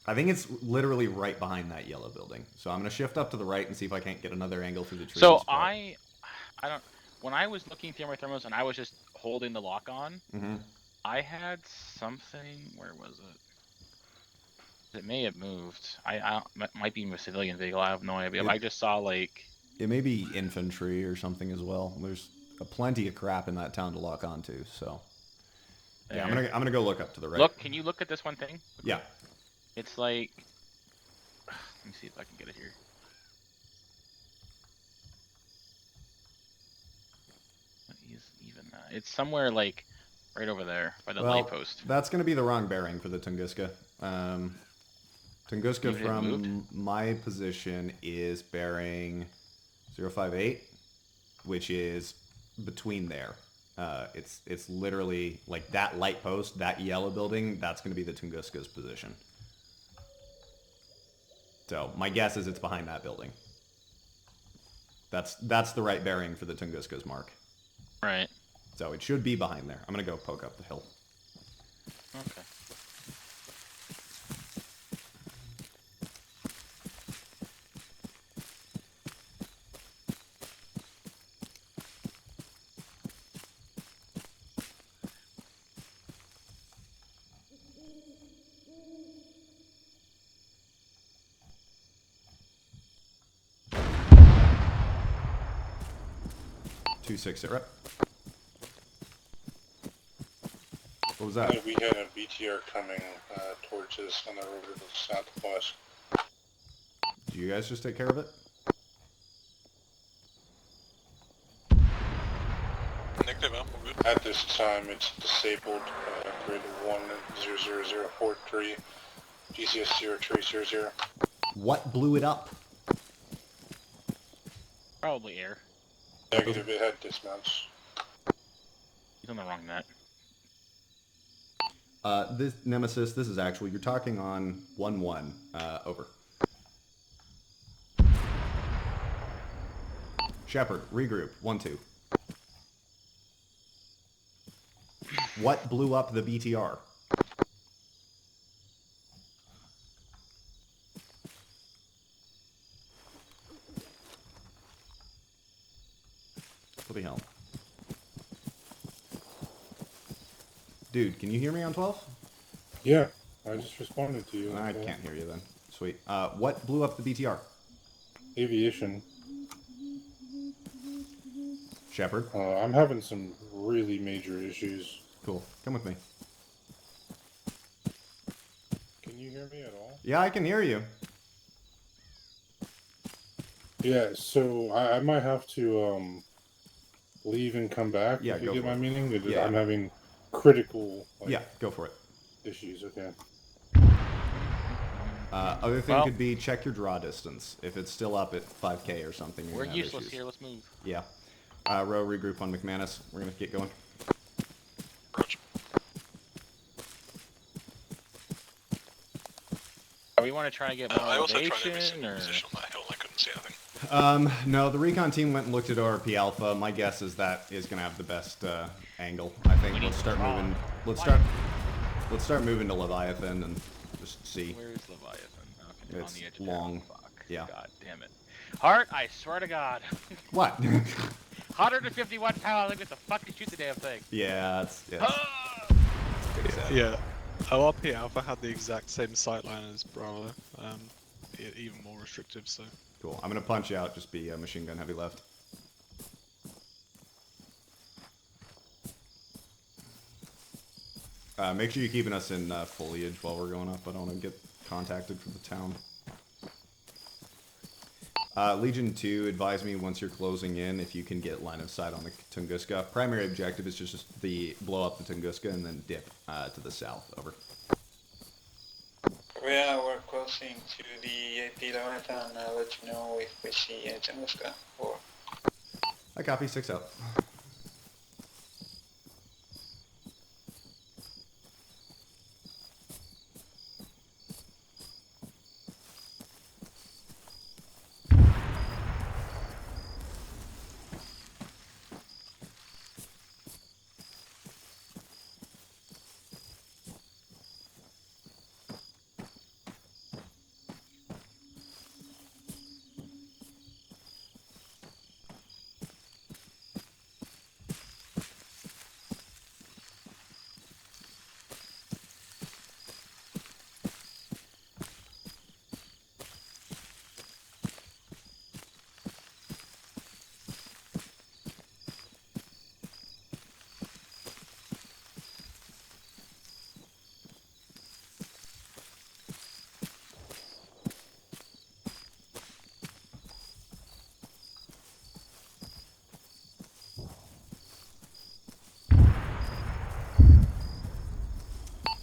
I think it's literally right behind that yellow building. So I'm going to shift up to the right and see if I can't get another angle through the trees. So I don't, when I was looking through my thermals and I was just holding the lock on, I had something, where was it? It may have moved. It might be a civilian vehicle, I have no idea. I just saw like... It may be infantry or something as well. There's plenty of crap in that town to lock onto, so... Yeah, I'm gonna go look up to the right. Look, can you look at this one thing? Yeah. It's like... Let me see if I can get it here. What is even that? It's somewhere like right over there by the light post. That's going to be the wrong bearing for the Tunguska. Tunguska from my position is bearing 058, which is between there. It's literally like that light post, that yellow building, that's going to be the Tunguska's position. So my guess is it's behind that building. That's the right bearing for the Tunguska's mark. Right. So it should be behind there. I'm going to go poke up the hill. Okay. Sit rep. What was that? We had a BTR coming towards us on the road to the southwest. Did you guys just take care of it? Negative, we're good. At this time, it's disabled. Grid 100043, GCS 0300. What blew it up? Probably air. Negative, it had dismounts. He's on the wrong net. This Nemesis, this is actual. You're talking on 1-1. Over. Shepard, regroup. 1-2. What blew up the BTR? Bloody hell. Dude, can you hear me on 12? Yeah, I just responded to you. I can't hear you then. Sweet. What blew up the BTR? Aviation. Shepard? I'm having some really major issues. Cool. Come with me. Can you hear me at all? Yeah, I can hear you. Yeah, so I might have to leave and come back. Yeah, if you go get for my it. meaning. Yeah. I'm having critical. Yeah, go for it. Issues. Okay. Other thing Well- could be check your draw distance. If it's still up at 5K or something, you're We're gonna have useless issues. here. Let's move. Yeah. Row, regroup on McManus. We're gonna get going. We want to try to get more elevation, or... No, the recon team went and looked at ORP Alpha. My guess is that is gonna have the best angle. I think let's start moving. Let's start moving to Leviathan and just see. Where's Leviathan? Okay, It's on the edge of long. town. Fuck. Yeah. God damn it. Hart, I swear to God. What? 151 pounds. Look at the fucking shoot the damn thing. Yeah, it's pretty sad. Yeah, ORP Alpha had the exact same sightline as Bravo, even more restrictive, so... Cool. I'm gonna punch out, just be machine gun heavy left. Make sure you're keeping us in foliage while we're going up. I don't want to get contacted from the town. Legion 2, advise me once you're closing in if you can get line of sight on the Tunguska. Primary objective is just the blow up the Tunguska and then dip to the south. Over. We're closing to the AP limit and I'll let you know if we see any Tunguska. Or... I copy. 6 out.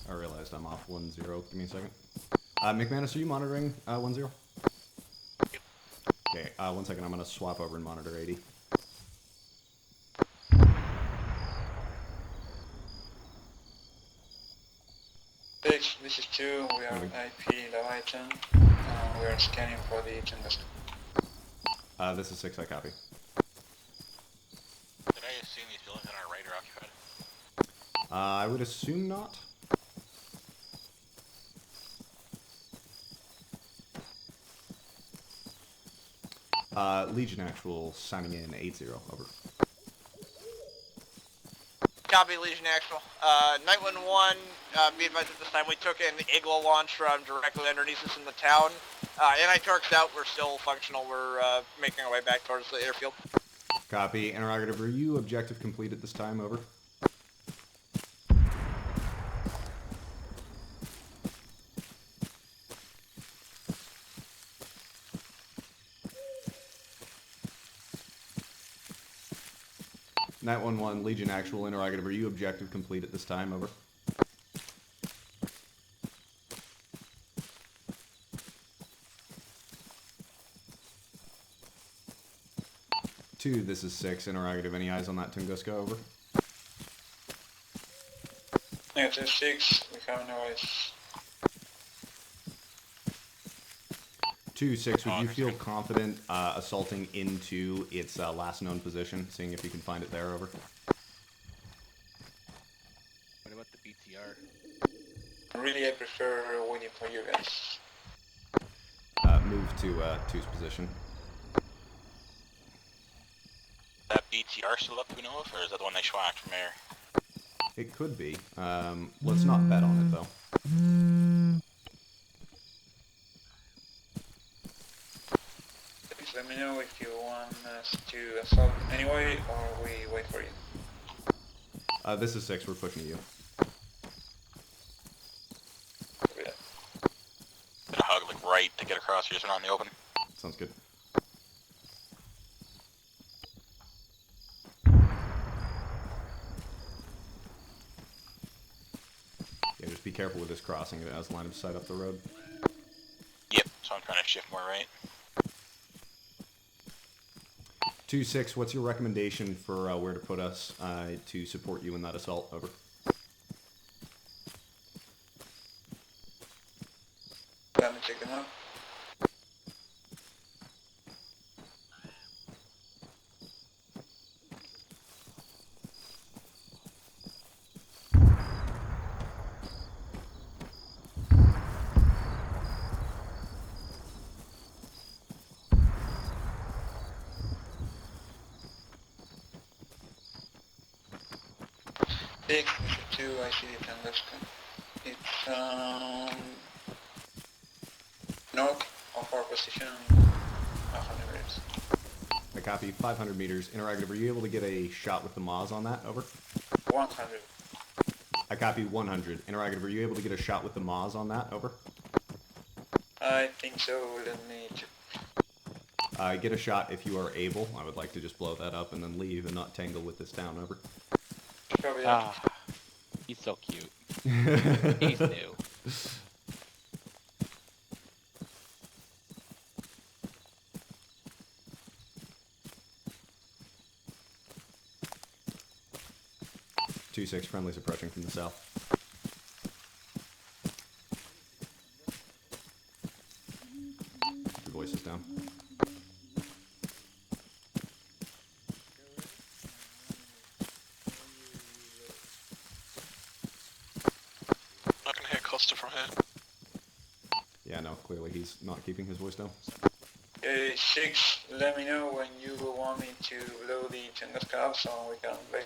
I realized I'm off 1-0. Give me a second. McManus, are you monitoring 1-0? Okay, 1 second. I'm going to swap over and monitor 80. This is 2, we are IP Leviathan, we are scanning for the Tunguska. This is 6, I copy. Did I assume these buildings on our right are occupied? I would assume not. Legion Actual signing in 8-0, over. Copy, Legion Actual. 911, be advised at this time we took an Igloo launch from directly underneath us in the town. Anti-Torque's out, we're still functional, we're making our way back towards the airfield. Copy. Interrogative, are you objective complete at this time, over? Night 1-1, Legion Actual, interrogative, are you objective complete at this time, over? Two, this is 6, interrogative, any eyes on that Tunguska, over? Negative 6, we have no eyes. 2-6, would you feel confident assaulting into its last known position, seeing if you can find it there, over? What about the BTR? Really, I prefer waiting for you guys. Move to 2's position. That BTR still up, do we know of, or is that the one they schwacked from air? It could be. Let's not bet on it, though. Please let me know if you want us to assault anyway, or we wait for you. This is 6. We're pushing to you. Yeah. Gonna hug like right to get across here so we're not in the open. Sounds good. Yeah, just be careful with this crossing. It has line of sight up the road. Yep, so I'm trying to shift more right. 2-6, what's your recommendation for where to put us to support you in that assault? Over. Let me check them out. Six, 2, I see it, and let's go. It's north of our position, 100 meters. I copy. 500 meters. Interrogative, are you able to get a shot with the Maz on that? Over. 100. I copy. 100. Interrogative, are you able to get a shot with the Maz on that? Over. I think so, let me check. Get a shot if you are able. I would like to just blow that up and then leave and not tangle with this town. Over. Ah, he's so cute. He's new. Two 6 friendlies approaching from the south. Your voice is down. Not gonna hit Costa from here. Yeah, no, clearly he's not keeping his voice down. 6, let me know when you will want me to blow the Tunguska up so we can play.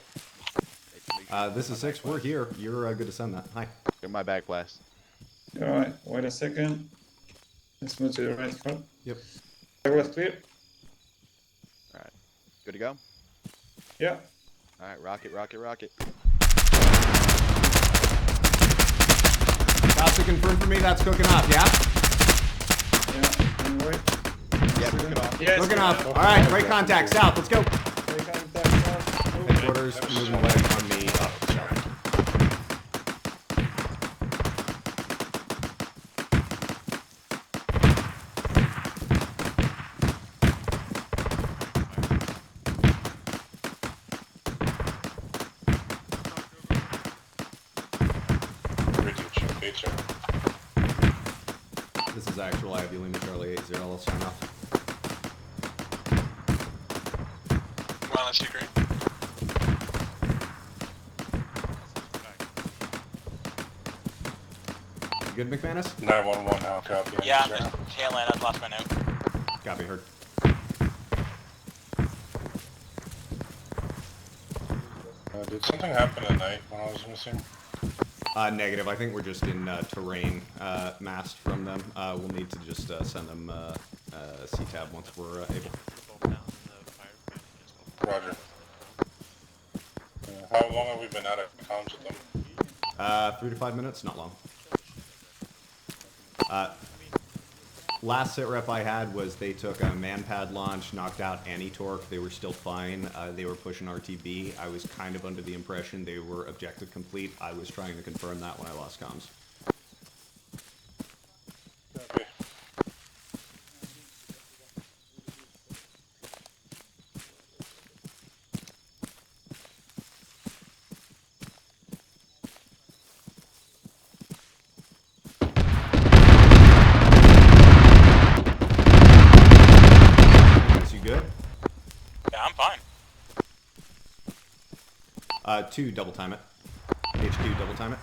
This is 6. We're here. You're good to send that. Hi. Get my back blast. Alright, wait a second. Let's move to the right card. Yep. That was clear? Alright. Good to go? Yeah. Alright, rocket, rocket, rocket. Costa, confirm for me that's cooking off, yeah? Yeah, anyway. Yeah, cooking off. Yes, Cooking off. Alright, great contact. South, let's go. Great contact, south. Move. Headquarters, moving away on me. Up. Sorry. This is actual. I have you Lima Charlie 80. I'll sign off. Come on, that's great. You good, McManus? 911 now, copy. Yeah, I'm just tail end, I've lost my note. Copy, heard. Did something happen at night when I was missing? Negative. I think we're just in terrain masked from them. We'll need to just send them C-tab once we're able. Roger. How long have we been out of comms with them? 3 to 5 minutes, not long. Last sit rep I had was they took a manpad launch, knocked out anti-torque. They were still fine. They were pushing RTB. I was kind of under the impression they were objective complete. I was trying to confirm that when I lost comms. Okay. You good? Yeah, I'm fine. 2, double time it. HQ, double time it.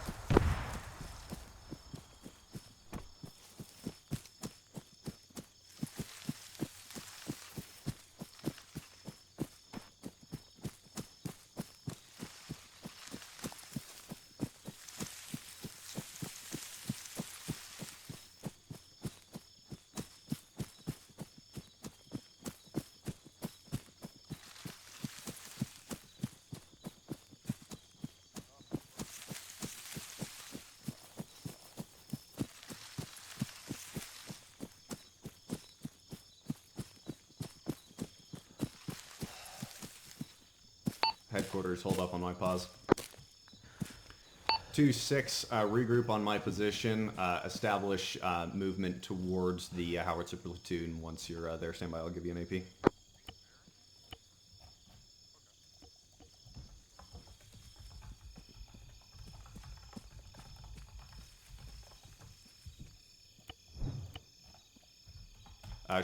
Headquarters, hold up on my pause. 2-6, regroup on my position. Establish movement towards the howitzer platoon. Once you're there, stand by. I'll give you an AP.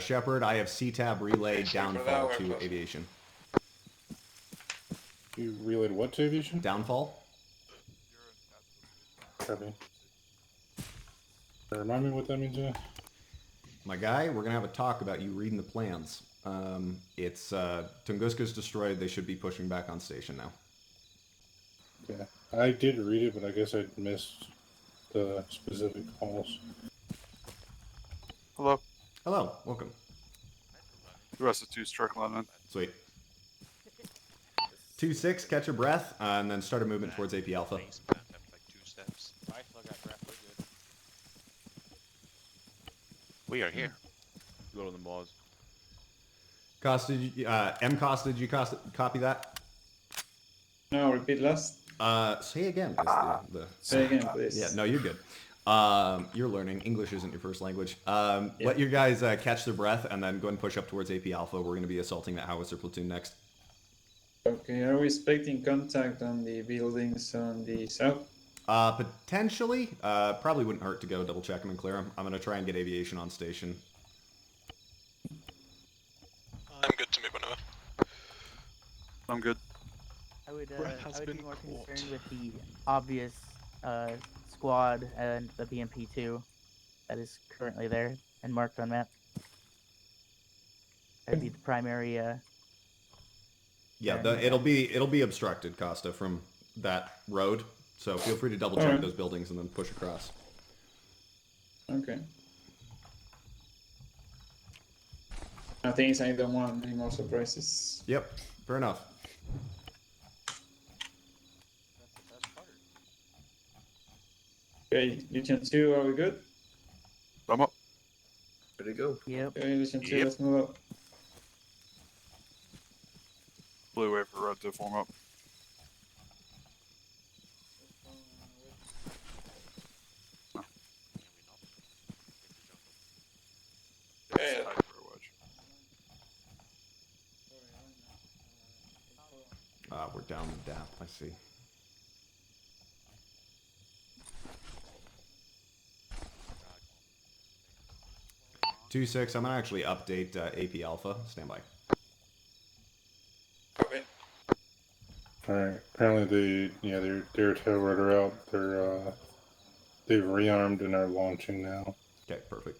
Shepard, I have C-tab relay downfall to aviation. You relayed what to aviation? Downfall. Copy. Remind me what that means, My guy, we're gonna have a talk about you reading the plans. It's Tunguska's destroyed. They should be pushing back on station now. Yeah, I did read it, but I guess I missed the specific calls. Hello. Hello, welcome. The rest of 2's trickling in. Sweet. 2-6, catch your breath, and then start a movement towards AP Alpha. I still got breath. We're good. We are here. Go to the Mars. Costa, Costa, did you copy that? No, repeat last. Say again. Say again, please. Yeah, no, you're good. You're learning. English isn't your first language. Let your guys catch their breath and then go and push up towards AP Alpha. We're going to be assaulting that howitzer platoon next. Okay, are we expecting contact on the buildings on the south? Potentially. Probably wouldn't hurt to go double check them and clear them. I'm going to try and get aviation on station. I'm good to move whenever. I'm good. I would be been more caught. concerned with the obvious squad and the BMP2 that is currently there and marked on map. That'd be the primary. Yeah, it'll be obstructed, Costa, from that road. So feel free to double check those buildings and then push across. Okay. I think I don't want any more surprises. Yep, fair enough. That's the best part. Okay, Legion 2, are we good? I'm up. Ready to go. Yep. Okay, Legion 2, Yep. let's move up. Blue wave for red to form up. Okay. Side for a wedge. We're down the DAP, I see. Two 2-6, I'm gonna actually update AP Alpha. Stand by. Okay. Alright, apparently their tail rotor out. They've rearmed and are launching now. Okay, perfect.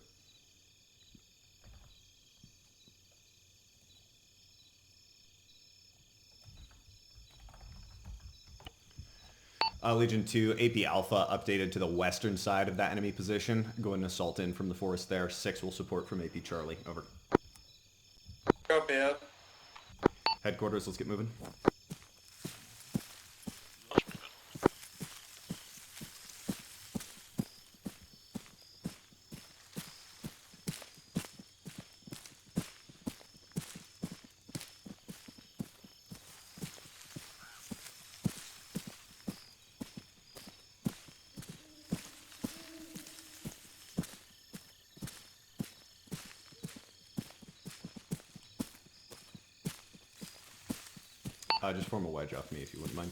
Legion 2, AP Alpha updated to the western side of that enemy position. Go and assault in from the forest there. 6 will support from AP Charlie. Over. Copy out. Headquarters, let's get moving. Just form a wedge off me if you wouldn't mind.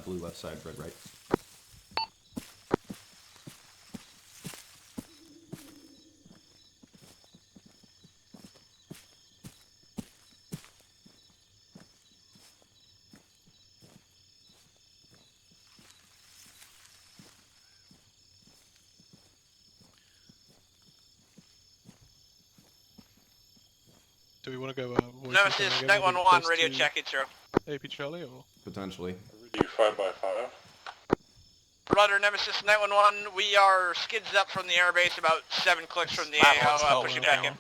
Blue left side, red right. Do we want to go? Nemesis 911, radio check, it's zero. AP Charlie or? Potentially. Do 5x5. Rudder, Nemesis 911, we are skids up from the airbase, about 7 clicks from the AO, pushing back in.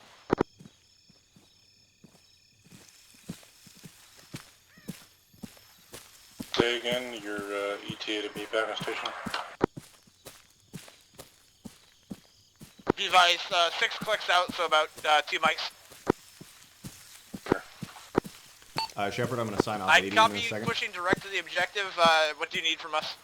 Say again, your ETA to be back on station. Device, 6 clicks out, so about 2 mics. Shepard, I'm going to sign off I 80 in a copy second. pushing direct to the objective. What do you need from us?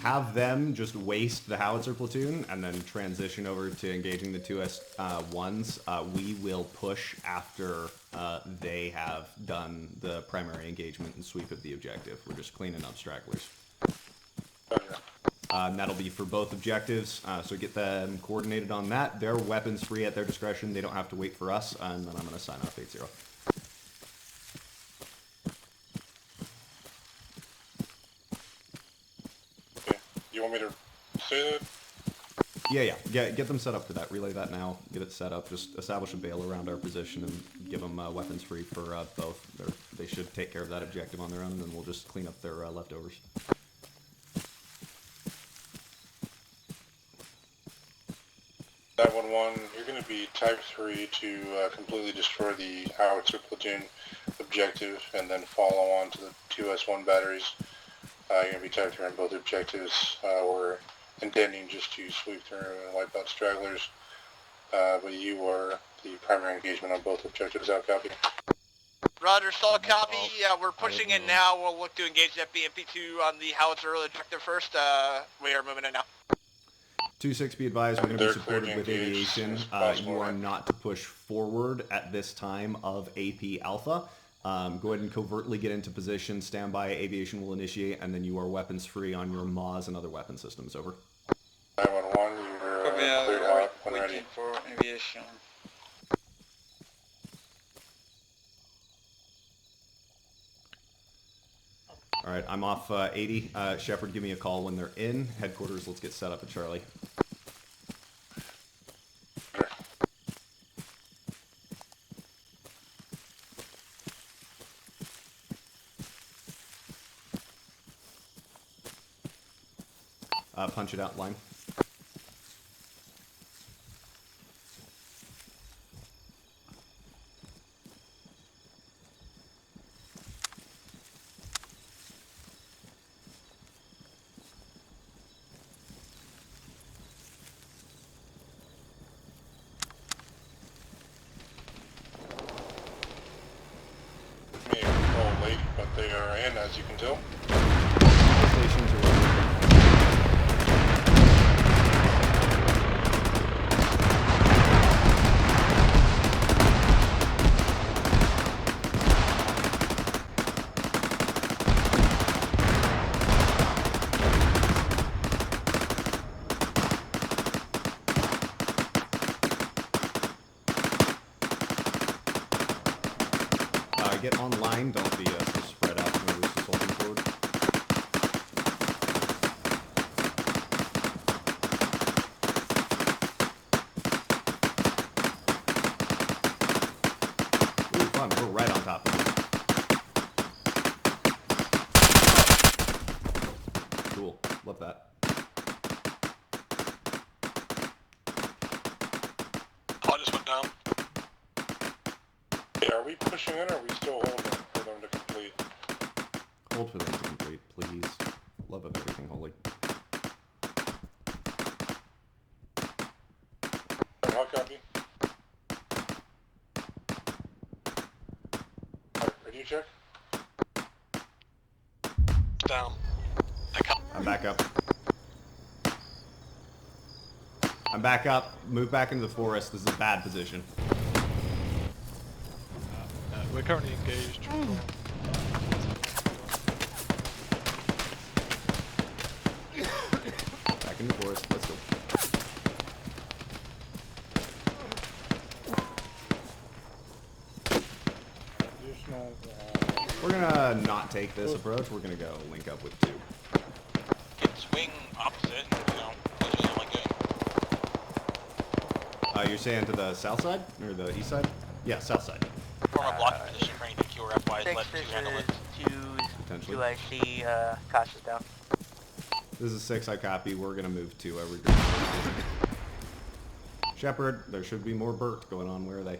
Have them just waste the howitzer platoon and then transition over to engaging the 2S1s. We will push after they have done the primary engagement and sweep of the objective. We're just cleaning up stragglers. And that'll be for both objectives, so get them coordinated on that. They're weapons free at their discretion. They don't have to wait for us, and then I'm going to sign off 8-0. You want me to say that? Yeah. Get them set up for that. Relay that now. Get it set up. Just establish a bail around our position and give them weapons free for both. They should take care of that objective on their own, and then we'll just clean up their leftovers. That 1-1, you're going to be Type 3 to completely destroy the howitzer platoon objective and then follow on to the 2S1 batteries. You're going to be Type 3 on both objectives. We're intending just to sweep through and wipe out stragglers, but you are the primary engagement on both objectives. Out, copy. Roger, solid copy. We're pushing in now. We'll look to engage FB and P2 on the howitzer objective first. We are moving in now. 2-6, be advised, we're going to be supported with aviation. You are not to push forward at this time of AP Alpha. Go ahead and covertly get into position, stand by, aviation will initiate, and then you are weapons free on your MAS and other weapon systems. Over. 911, you're cleared out when ready. For aviation. All right, I'm off 80. Shepard, give me a call when they're in. Headquarters, let's get set up at Charlie. Punch it out line. May be a little late, but they are in, as you can tell. Stations are ready. Get online, don't be so spread out from the loose assaulting forward. Ooh, fun, we're right on top of it. Cool, love that. I just went down. Are we pushing in or are we still holding for them to complete? Hold for them to complete, please. Love of everything holy. How copy? Radio check? Down. I'm back up. I'm back up. Move back into the forest. This is a bad position. We're currently engaged. Back in the forest. Let's go. We're gonna not take this approach. We're gonna go link up with 2. Can swing opposite, which is only good. You're saying to the south side or the east side? Yeah, south side. Form a blocking position for anything QRF-wise, let 2 handle it. Potentially. 2 IC, cautious down. This is 6, I copy. We're gonna move 2 every group. Shepard, there should be more Burt going on. Where are they?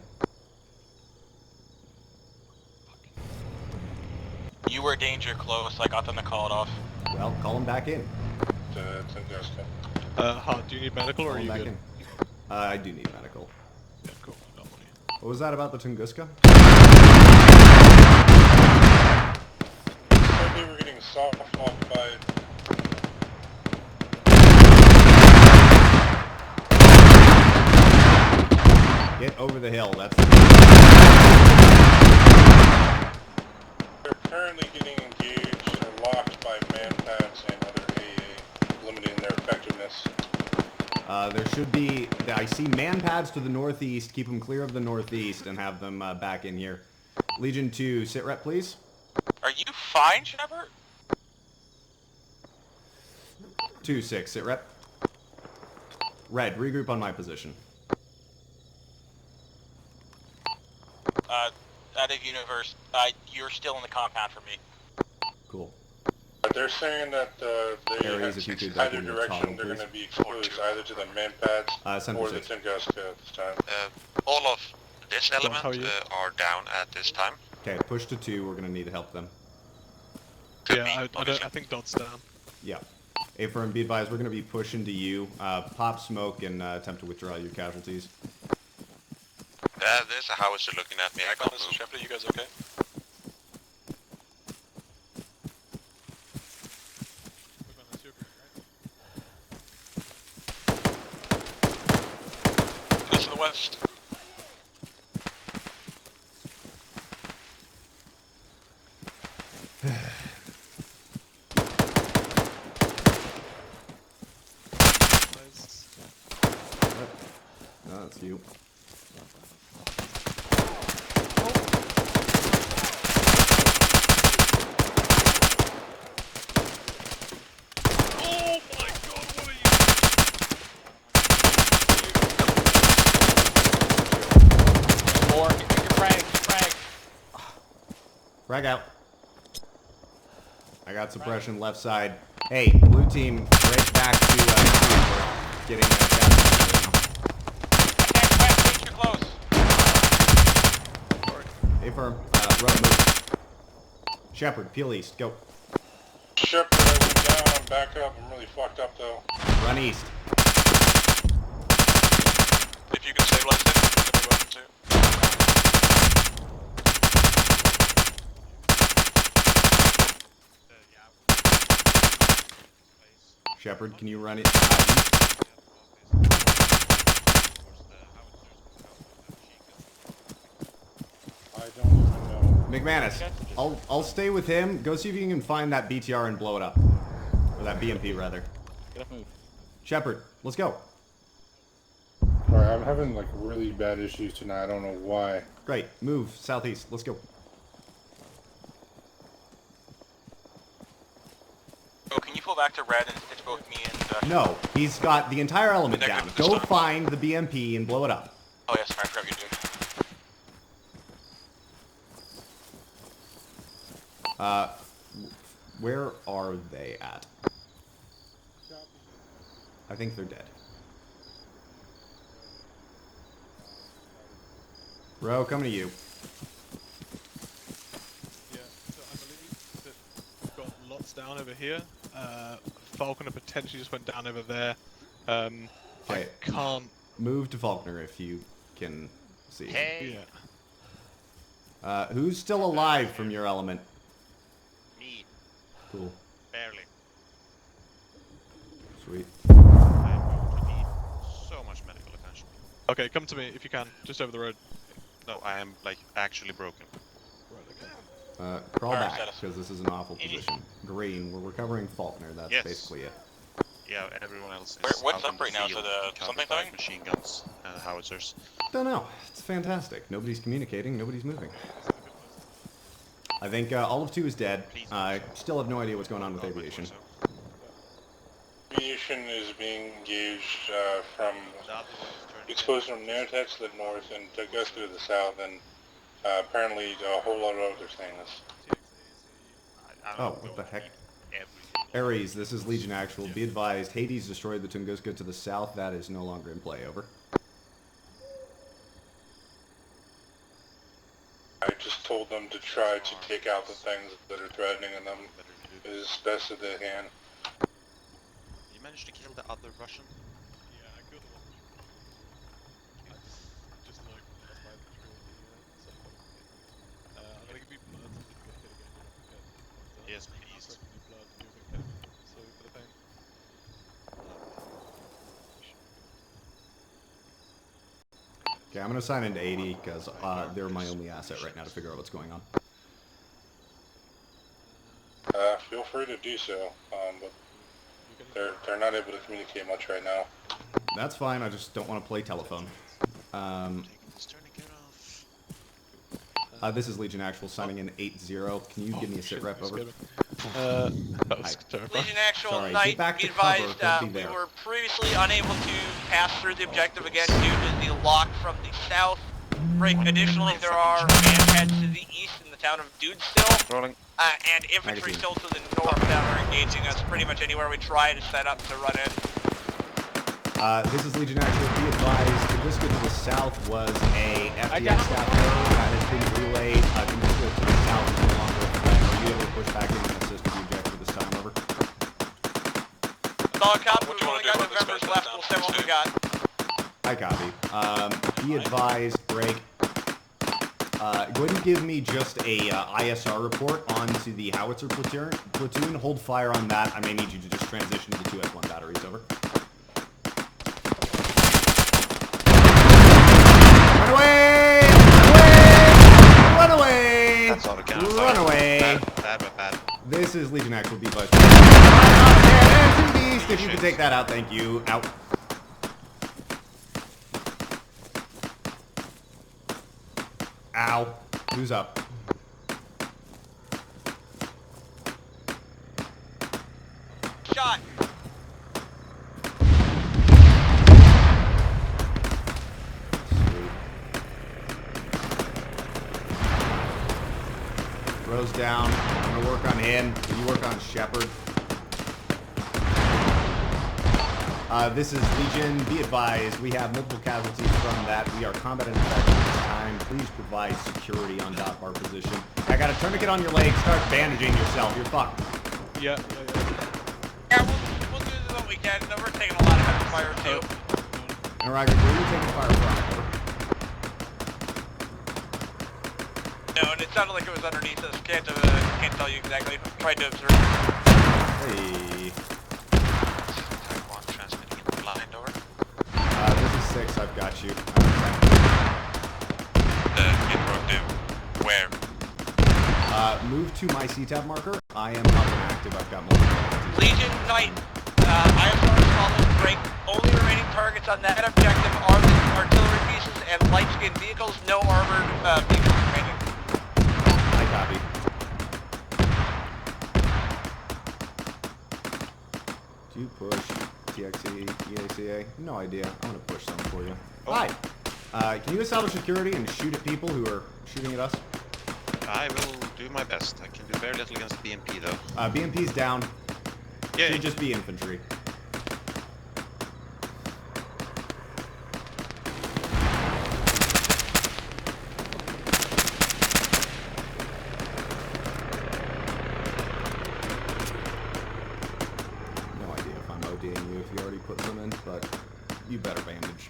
You were danger close, I got them to call it off. Well, call them back in. Tunguska. Hart, do you need medical or are you back good? in. I do need medical. Yeah, cool. What was that about the Tunguska? Maybe we're getting soft off by. Get over the hill. That's. They're currently getting engaged or locked by manpads and other AA, limiting their effectiveness. There should be. I see manpads to the northeast. Keep them clear of the northeast and have them back in here. Legion 2, sit rep, please. Are you fine, Shepard? 2-6, sit rep. Red, regroup on my position. Out of universe, you're still in the compound for me. Cool. They're saying that they Aries, if you have could, either give me a direction toggle, they're please. going to be exposed either to the manpads or the Tunguska at this time. All of this element how are you? are down at this time. Okay, push to 2. We're gonna need to help them. Yeah, I think Dot's down. Yeah. A-firm, be advised, we're gonna be pushing to you. Pop smoke and attempt to withdraw your casualties. There's a howitzer looking at me. I can't move. Shepard, you guys okay? Go to the west. No, that's you. Oh my god, what are you? Or get your frag. Frag out. I got suppression left side. Hey, blue team, right back to getting that You're close. A-firm, row, move. Shepard, peel east, go. Shepard, I went down, I'm back up, I'm really fucked up though. Run east. If you can stabilize him, we're gonna go up too. Shepard, can you run it? I don't even know. McManus, I'll stay with him. Go see if you can find that BTR and blow it up. Or that BMP, rather. Get up, move. Shepard, let's go. Alright, I'm having like really bad issues tonight, I don't know why. Great, move southeast. Let's go. Oh, can you pull back to red and stitch both me and... No, he's got the entire element down. Negative this Go time. find the BMP and blow it up. Oh yes, I forgot what you're doing. Where are they at? I think they're dead. Ro, coming to you. Yeah, so I believe that we've got lots down over here. Falconer potentially just went down over there. I can't move to Faulkner if you can see. Hey. Yeah. Who's still alive from your element? Me. Cool. Barely. Sweet. I'm going to need so much medical attention. Okay, come to me if you can, just over the road. No, I am like actually broken. Right, okay. Crawl Alright, back, because this is an awful position. Green, we're recovering Faulkner, that's Yes. basically it. Yeah, everyone else is What's out up in the right now? Is field, it something countered by thing? machine guns and howitzers. Don't know. It's fantastic. Nobody's communicating, nobody's moving. I think all of 2 is dead. I still have no idea what's going on with aviation. Aviation is being engaged from exposed from Nanotech to the north and Tunguska to the south, and apparently a whole lot of other things. Oh, what the heck? Ares, this is Legion Actual. Be advised, Hades destroyed the Tunguska to the south. That is no longer in play. Over. I just told them to try to take out the things that are threatening them as best as they can. You managed to kill the other Russian? Yeah, I killed the one. Just like that's by the tree. I'm gonna give you blood. Okay, I'm gonna sign into 80 because they're my only asset right now to figure out what's going on. Feel free to do so, but they're not able to communicate much right now. That's fine. I just don't want to play telephone. This is Legion Actual signing in 80. Can you give me a sit rep over? Legion Actual Sorry, Knight, get back be to cover, advised, don't be we there. were previously unable to pass through the objective again due to the lock from the south. Additionally, there are manpads to the east in the town of Dudestill, and infantry still to the north that are engaging us pretty much anywhere we try to set up to run in. This is Legion Actual. Be advised, the Visca to the south was a FDX staff error that has been relayed. The Visca to the south is no longer a threat. Are you able to push back in and assist with the objective this time? Over. Solid copy. We've only got November's left. We'll send what we got. I copy. Be advised, break. Go ahead and give me just a ISR report onto the howitzer platoon. Hold fire on that. I may need you to just transition to the 2S1 batteries. Over. Run away! Run away! That's all the Run away! Bad. This is Legion Actual device. And beast, if you could take that out, thank you. Out. Ow. Who's up? Shot. Rose down. I'm gonna work on him. You work on Shepard. This is Legion. Be advised, we have multiple casualties from that. We are combat infected this time. Please provide security on dot bar position. I got a tourniquet on your leg. Start bandaging yourself. You're fucked. Yeah, we'll do what we can. We're taking a lot of heavy fire too. And Roger, where are you taking fire from? No, and it sounded like it was underneath us. Can't tell you exactly. Tried to observe. Hey. Transmitting in the blind, over. This is 6. I've got you. Interruptive. Where? Move to my CTAB marker. I am up and active. I've got multiple. Legion Knight. ISR followed break. Only remaining targets on that objective are the artillery pieces and light-skinned vehicles. No armored vehicles remaining. I copy. Do you push TXE, EACA? No idea. I'm gonna push some for you. Oh. Hi. Can you establish security and shoot at people who are shooting at us? I will do my best. I can do very little against BMP though. BMP's down. Yeah. Should just be infantry. No idea if I'm ODing you if you already put some in, but you better bandage.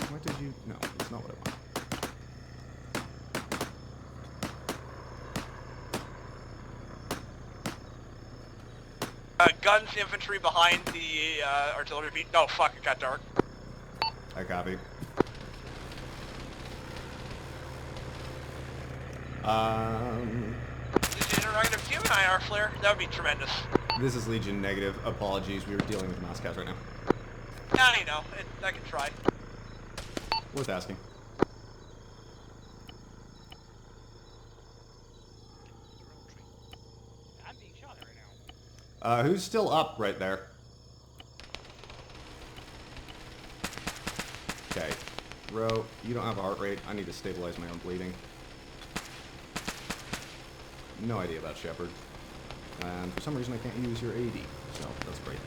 What did you... No, that's not what I want. Guns, infantry behind the artillery piece. No, fuck, it got dark. I copy. Legion Interactive, do you have an IR flare? That would be tremendous. This is Legion negative. Apologies, we were dealing with Moscows right now. I know, I can try. Worth asking. I'm being shot at right now. Who's still up right there? Okay. Ro, you don't have a heart rate. I need to stabilize my own bleeding. No idea about Shepard. And for some reason I can't use your AD, so that's great.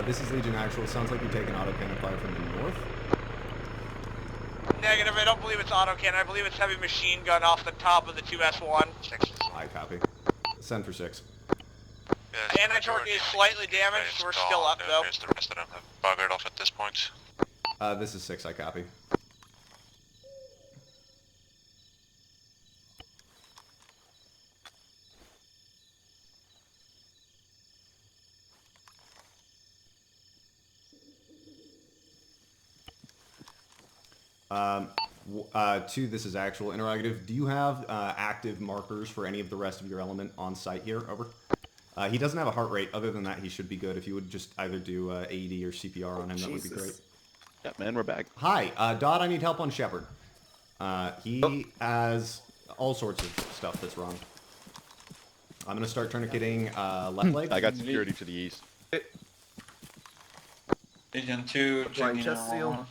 This is Legion Actual. It sounds like you take an autocannon fire from the north. Negative, I don't believe it's autocannon. I believe it's heavy machine gun off the top of the 2S1. I copy. Send for 6. Anti-torque is slightly damaged. We're still up though. The rest of them have buggered off at this point. This is 6, I copy. Two, this is actual. Interrogative, do you have active markers for any of the rest of your element on site here? Over. He doesn't have a heart rate. Other than that, he should be good. If you would just either do AED or CPR on him, that would be great. Yeah, man, we're back. Hi, Dodd, I need help on Shepard. He has all sorts of stuff that's wrong. I'm going to start tourniqueting left leg. I got security to the east. Agent 2, checking chest seal.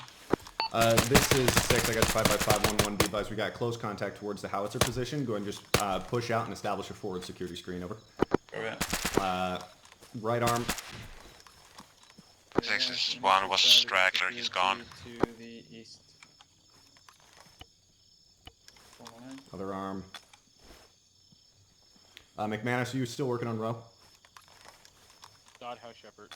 This is 6. I got 5x511. Be advised, we got close contact towards the howitzer position. Go ahead and just push out and establish a forward security screen. Over. Right arm. 6-1 was a straggler. He's gone. To the east. Other arm. McManus, are you still working on Roe? Dodd, how's Shepard?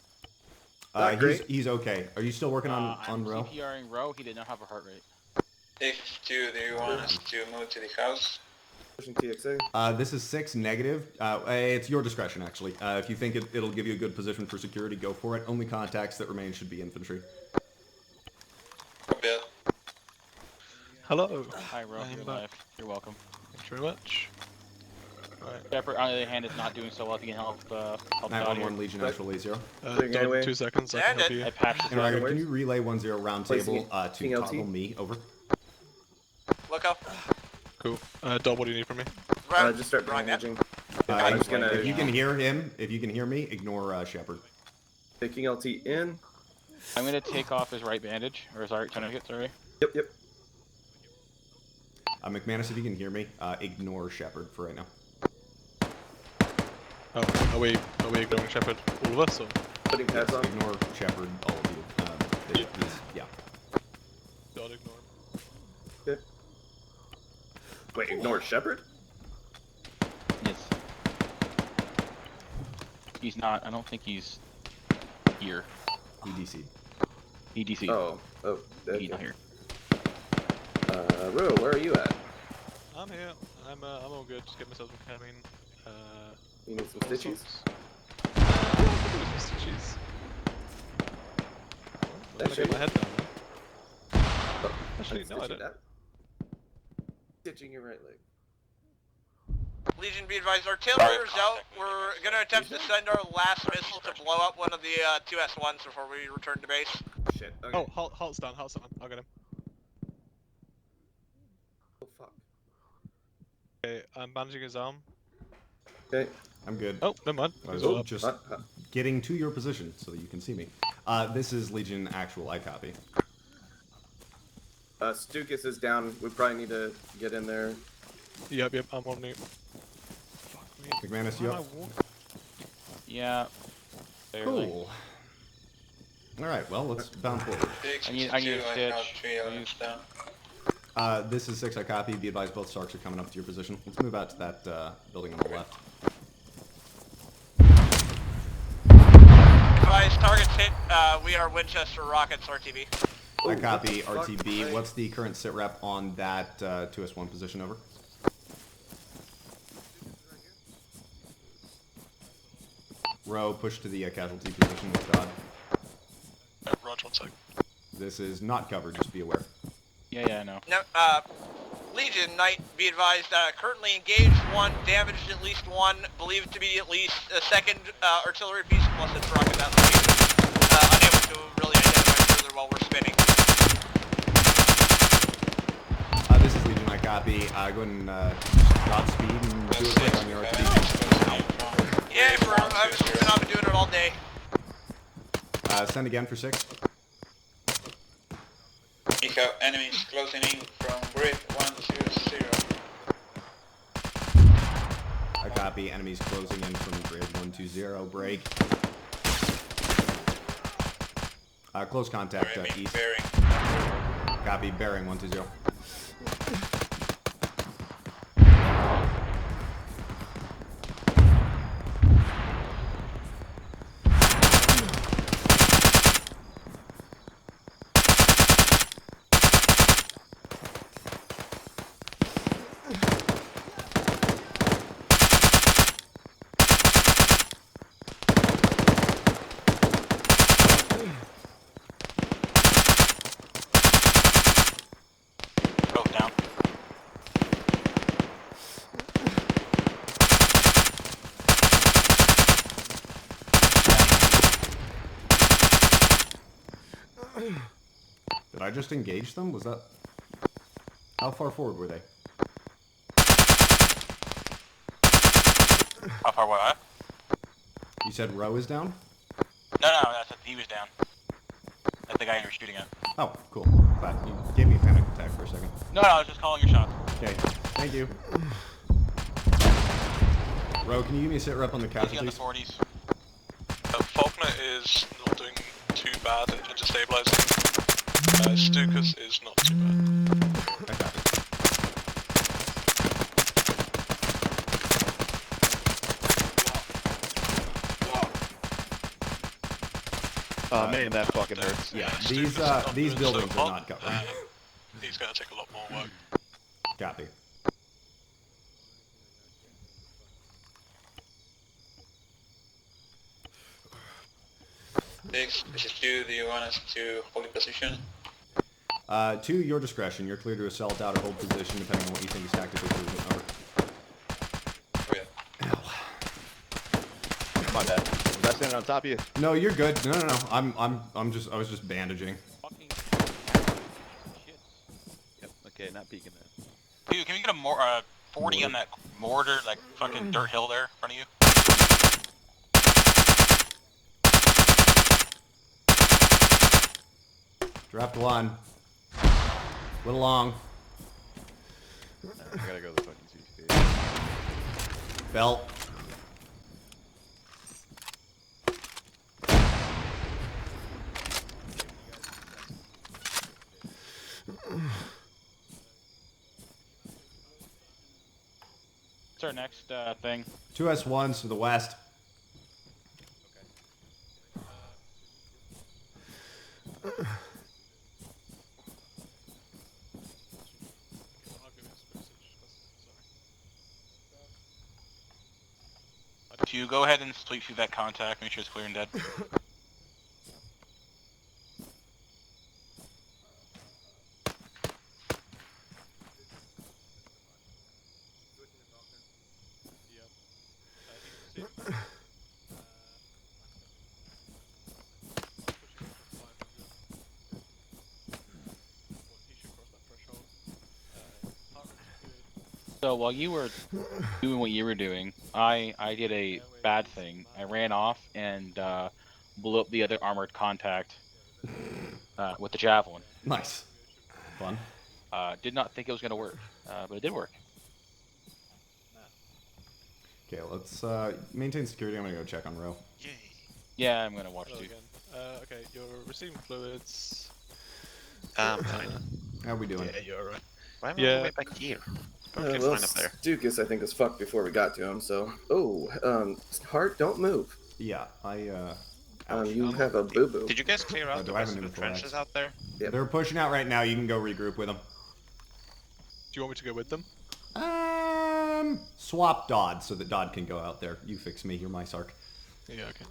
He's okay. Are you still working on Roe? I'm CPRing Roe. He did not have a heart rate. If 2, do you want us to move to the house? This is 6 negative. It's your discretion, actually. If you think it'll give you a good position for security, go for it. Only contacts that remain should be infantry. Bill. Hello. Hi, Roe. You're alive. You're welcome. Thanks very much. Right. Shepard, on the other hand, is not doing so well. If you can help Dodd 911 Legion Actual A0. Dodd, 2 seconds. I can help you. I patched the Interrogator, can you relay 10 round table to toggle me? Over. Look up. Cool. Dodd, what do you need from me? Just start managing. If you can hear him, if you can hear me, ignore Shepard. Taking LT in. I'm gonna take off his right bandage, or his right tourniquet, sorry. Yep. McManus, if you can hear me, ignore Shepard for right now. Oh, are we ignoring Shepard? All of us, or? Putting pads on. Ignore Shepard, all of you. Yeah. Dodd, ignore him. Okay. Wait, ignore Shepard? Yes. He's not. I don't think he's here. EDC. EDC. Oh, okay. He's not here. Ro, where are you at? I'm here. I'm all good. Just get myself a ketamine. You need some stitches? Stitches. That Get my head down. Oh, Actually, no, I don't. Stitching your right leg. Legion, be advised, artillery is out. We're gonna attempt to send our last missile to blow up one of the 2 S1s before we return to base. Shit. Okay. Oh, halt's down. I'll get him. Oh fuck. Okay, I'm bandaging his arm. Okay. I'm good. Oh, never mind. I was just getting to your position so that you can see me. This is Legion Actual. I copy. Stukas is down. We probably need to get in there. Yep, I'm on mute. Fuck me. McManus, you up? Yeah. Barely. Cool. Alright, well, let's bounce forward. I need a stitch. This is 6, I copy. Be advised, both Sarks are coming up to your position. Let's move out to that building on the left. Advised, targets hit. We are Winchester Rockets RTB. I copy RTB. What's the current sit rep on that 2S1 position? Over. Row, push to the casualty position with Dodd. Roger, 1 sec. This is not covered, just be aware. Yeah, I know. No, Legion, Knight, be advised, currently engaged 1, damaged at least 1, believed to be at least a second artillery piece plus its rocket that location. Unable to really identify further while we're spinning. This is Legion, I copy. Go ahead and Godspeed and do a click on your RTB. Yeah, bro, I've been doing it all day. Send again for 6. Echo, enemies closing in from grid 120. I copy. Enemies closing in from grid 120. Break. Close contact east. Bearing. Copy. Bearing 120. Did I just engage them? Was that... How far forward were they? How far away? You said Row is down? No, I said he was down. That's the guy you were shooting at. Oh, cool. Glad you gave me a panic attack for a second. No, I was just calling your shot. Okay, thank you. Row, can you give me a sit rep on the casualties? On the 40s. Faulkner is not doing too bad in terms of stabilizing. Stukas is not too bad. I got it. Oh man, that fucking hurts. Yeah, these buildings are not covered. He's gonna take a lot more work. Copy. This is 2, do you want us to hold a position? To your discretion, you're clear to assault out or hold position depending on what you think is tactically prudent. My bad. Was I standing on top of you? No, you're good. No. I was just bandaging. Yep. Okay, not peeking that. Dude, can we get a 40 on that mortar, like fucking dirt hill there in front of you? Dropped one. Went along. I gotta go to the fucking CCP. Belt. What's our next thing? 2S1s to the west. To go ahead and sleep through that contact, make sure it's clear and dead. So while you were doing what you were doing, I did a bad thing. I ran off and blew up the other armored contact with the javelin. Nice. Fun. Did not think it was going to work, but it did work. Okay, let's maintain security. I'm gonna go check on Row. Yeah, I'm going to watch Hello too. again. Okay, you're receiving fluids. Fine. How we doing? Yeah, you're alright. Why am I way back here? Okay, well, fine up there. Stukas, I think, was fucked before we got to him, so... Oh, Hart, don't move. Yeah, you have a boo-boo. Did you guys clear out do the I have rest a of new the trenches out there? Yep. They're pushing out right now. You can go regroup with them. Do you want me to go with them? Swap Dodd so that Dodd can go out there. You fix me. You're my Sark. Yeah, okay.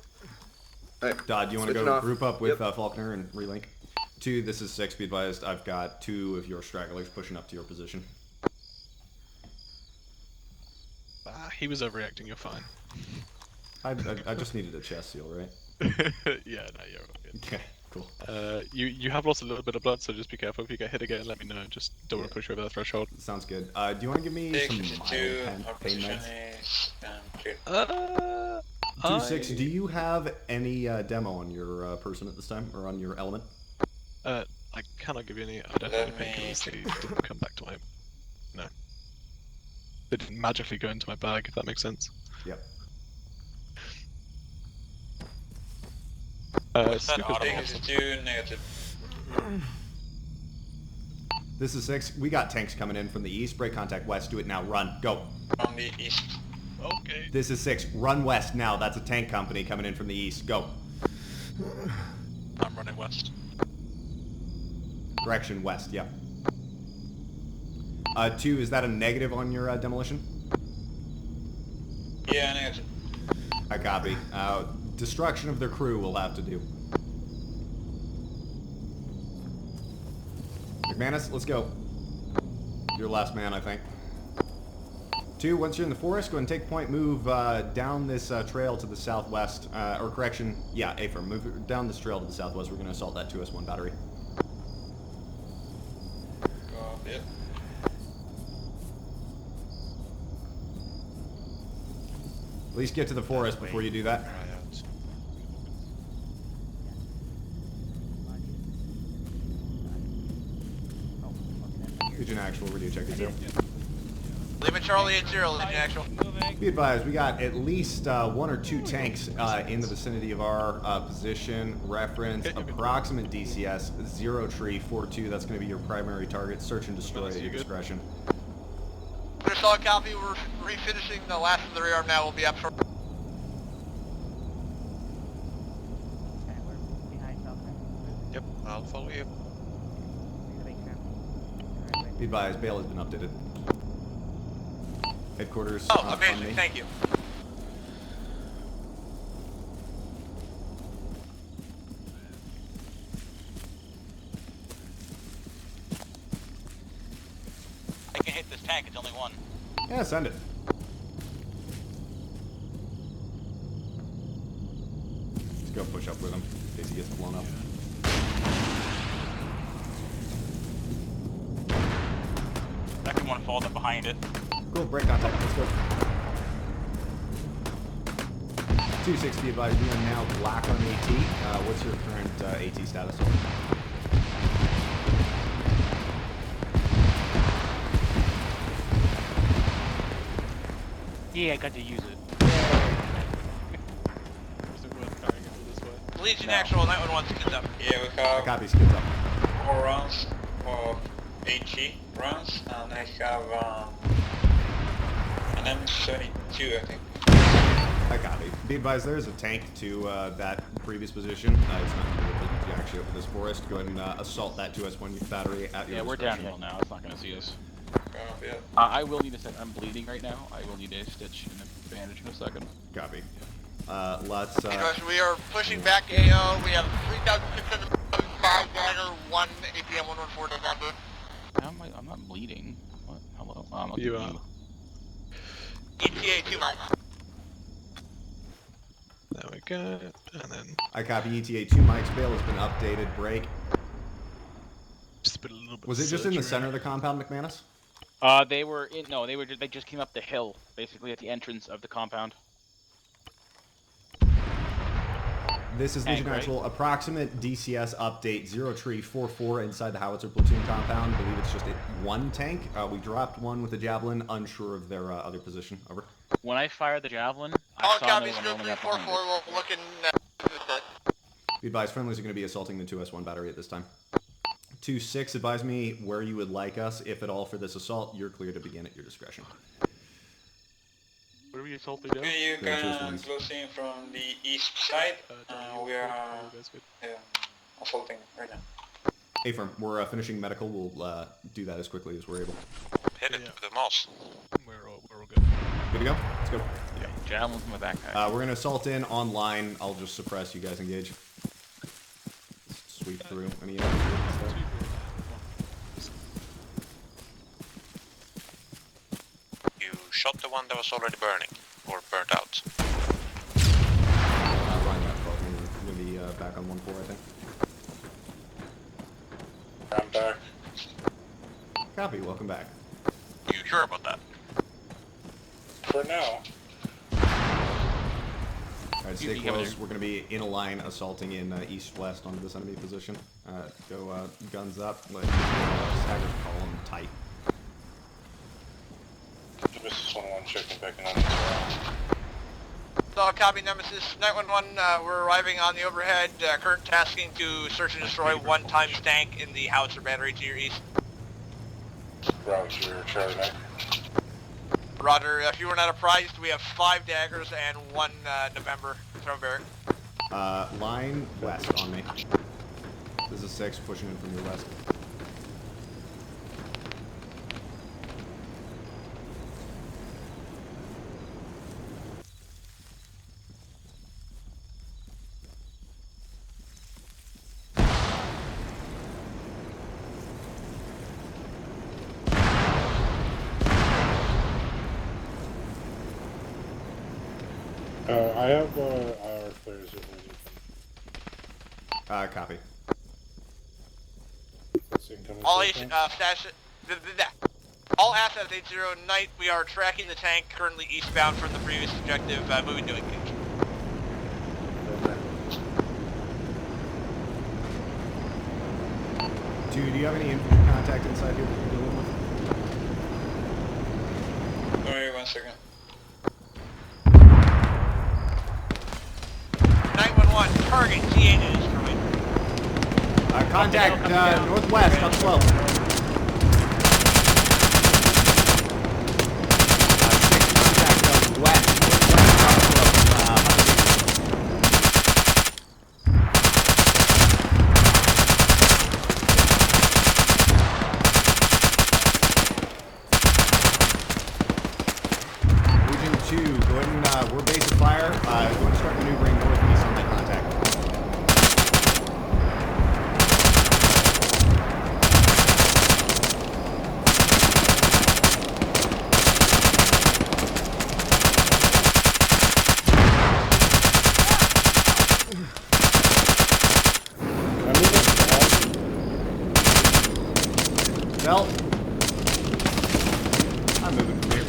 Right. Dodd, you want to Switching go off. group up with Yep. Faulkner and relink? 2, this is 6. Be advised, I've got 2 of your stragglers pushing up to your position. He was overreacting, you're fine. I just needed a chest seal, right? Yeah, no, you're all good. Okay, cool. You have lost a little bit of blood, so just be careful if you get hit again. Let me know. Just don't want to push you over that threshold. Sounds good. Do you want to give me some mild pain meds? Clear. 2-6, do you have any demo on your person at this time, or on your element? I cannot give you any. I don't have any painkillers. They didn't come back to my. No. They didn't magically go into my bag, if that makes sense. Yep. What's that Stukas auto? got This is some. 2, negative. This is 6. We got tanks coming in from the east. Break contact west. Do it now. Run. Go. On the east. Okay. This is 6. Run west now. That's a tank company coming in from the east. Go. I'm running west. Direction west. Yep. 2, is that a negative on your demolition? Yeah, negative. I copy. Destruction of their crew will have to do. McManus, let's go. You're last man, I think. 2, once you're in the forest, go ahead and take point, move down this trail to the southwest, or correction, yeah, A-firm, move down this trail to the southwest. We're going to assault that 2S1 battery. Copy it. At least get to the forest before you do that. Legion Actual, radio check is 0. Leave it Charlie 8-0, Legion Actual. Be advised, we got at least 1 or 2 tanks in the vicinity of our position. Reference, approximate DCS, 0 tree, 4-2. That's going to be your primary target. Search and destroy at your discretion. Under solid copy, we're refinishing the last of the rearm now. We'll be up short. Yep, I'll follow you. Be advised, bail has been updated. Headquarters. Oh, amazing, thank you. I can hit this tank, it's only 1. Yeah, send it. Let's go push up with him in case he gets blown up. Second one falls up behind it. Cool, break contact, let's go. 260 advised, we are now black on AT. What's your current AT status? Yeah, I got to use it. Legion Actual, 911 skids up. Yeah, we have Copy, skids up. 4 rounds of HE rounds, and I have an M72, I think. I copy. Be advised, there's a tank to that previous position. It's not going to be able to jack shit with this forest. Go ahead and assault that 2S1 battery at your we're discretion. downhill now. It's not going to see us. Yeah. I will need a second. I'm bleeding right now. I will need a stitch and a bandage in a second. Copy. Let's. We are pushing back AO. We have 3,605 dagger, 1 APM 114 November. I'm not bleeding. What? Hello? I'm You are. ETA 2 miles. There we go. And then. I copy ETA 2. Mike's bail has been updated. Break. Just a little bit. Was it just in the center of the compound, McManus? They were in. No, they just came up the hill, basically at the entrance of the compound. This is Tank, Legion right? Actual. Approximate DCS update 0 tree 44 inside the howitzer platoon compound. I believe it's just 1 tank. We dropped 1 with a javelin. Unsure of their other position. Over. When I fired the javelin, I All saw copies, no one only got 344. behind it. We're looking. Be advised, friendlies are going to be assaulting the 2S1 battery at this time. 2-6, advise me where you would like us, if at all, for this assault. You're clear to begin at your discretion. What are we assaulting now? Okay, you can close in from the east side. We are assaulting right now. A-firm, we're finishing medical. We'll do that as quickly as we're able. Hit it with the mouse. We're all good. Good to go? Let's go. Yeah, javelin's in my backpack. We're going to assault in online. I'll just suppress you guys engage. Sweep through any stuff. You shot the one that was already burning, or burnt out. Ryan got 12. We're going to be back on 1-4, I think. I'm back. Copy, welcome back. You sure about that? For now. Alright, stay close. We're going to be in a line assaulting in east-west onto this enemy position. Go guns up. Let stagger column tight. Nemesis 1-1 checking back in on this round. Copy, Nemesis 911. We're arriving on the overhead. Current tasking to search and destroy 1 times tank in the howitzer battery to your east. Roger, Charlie Mike. Roger. If you were not apprised, we have 5 daggers and 1 November throw barrack. Line west on me. This is 6 pushing in from your west. I have IR flares if we need them. Copy. That's incoming. All signal. all assets 80 Knight. We are tracking the tank currently eastbound from the previous objective. Moving to engage. Dude, do you have any infantry contact inside here that you're dealing with? Sorry, 1 second. 911, target T8 is destroyed. Contact northwest, up slow. 6 contact west, northwest, up slow. Region 2, go ahead and, we're base of fire. Go ahead and start maneuvering northeast on that contact. Well, I'm moving from here.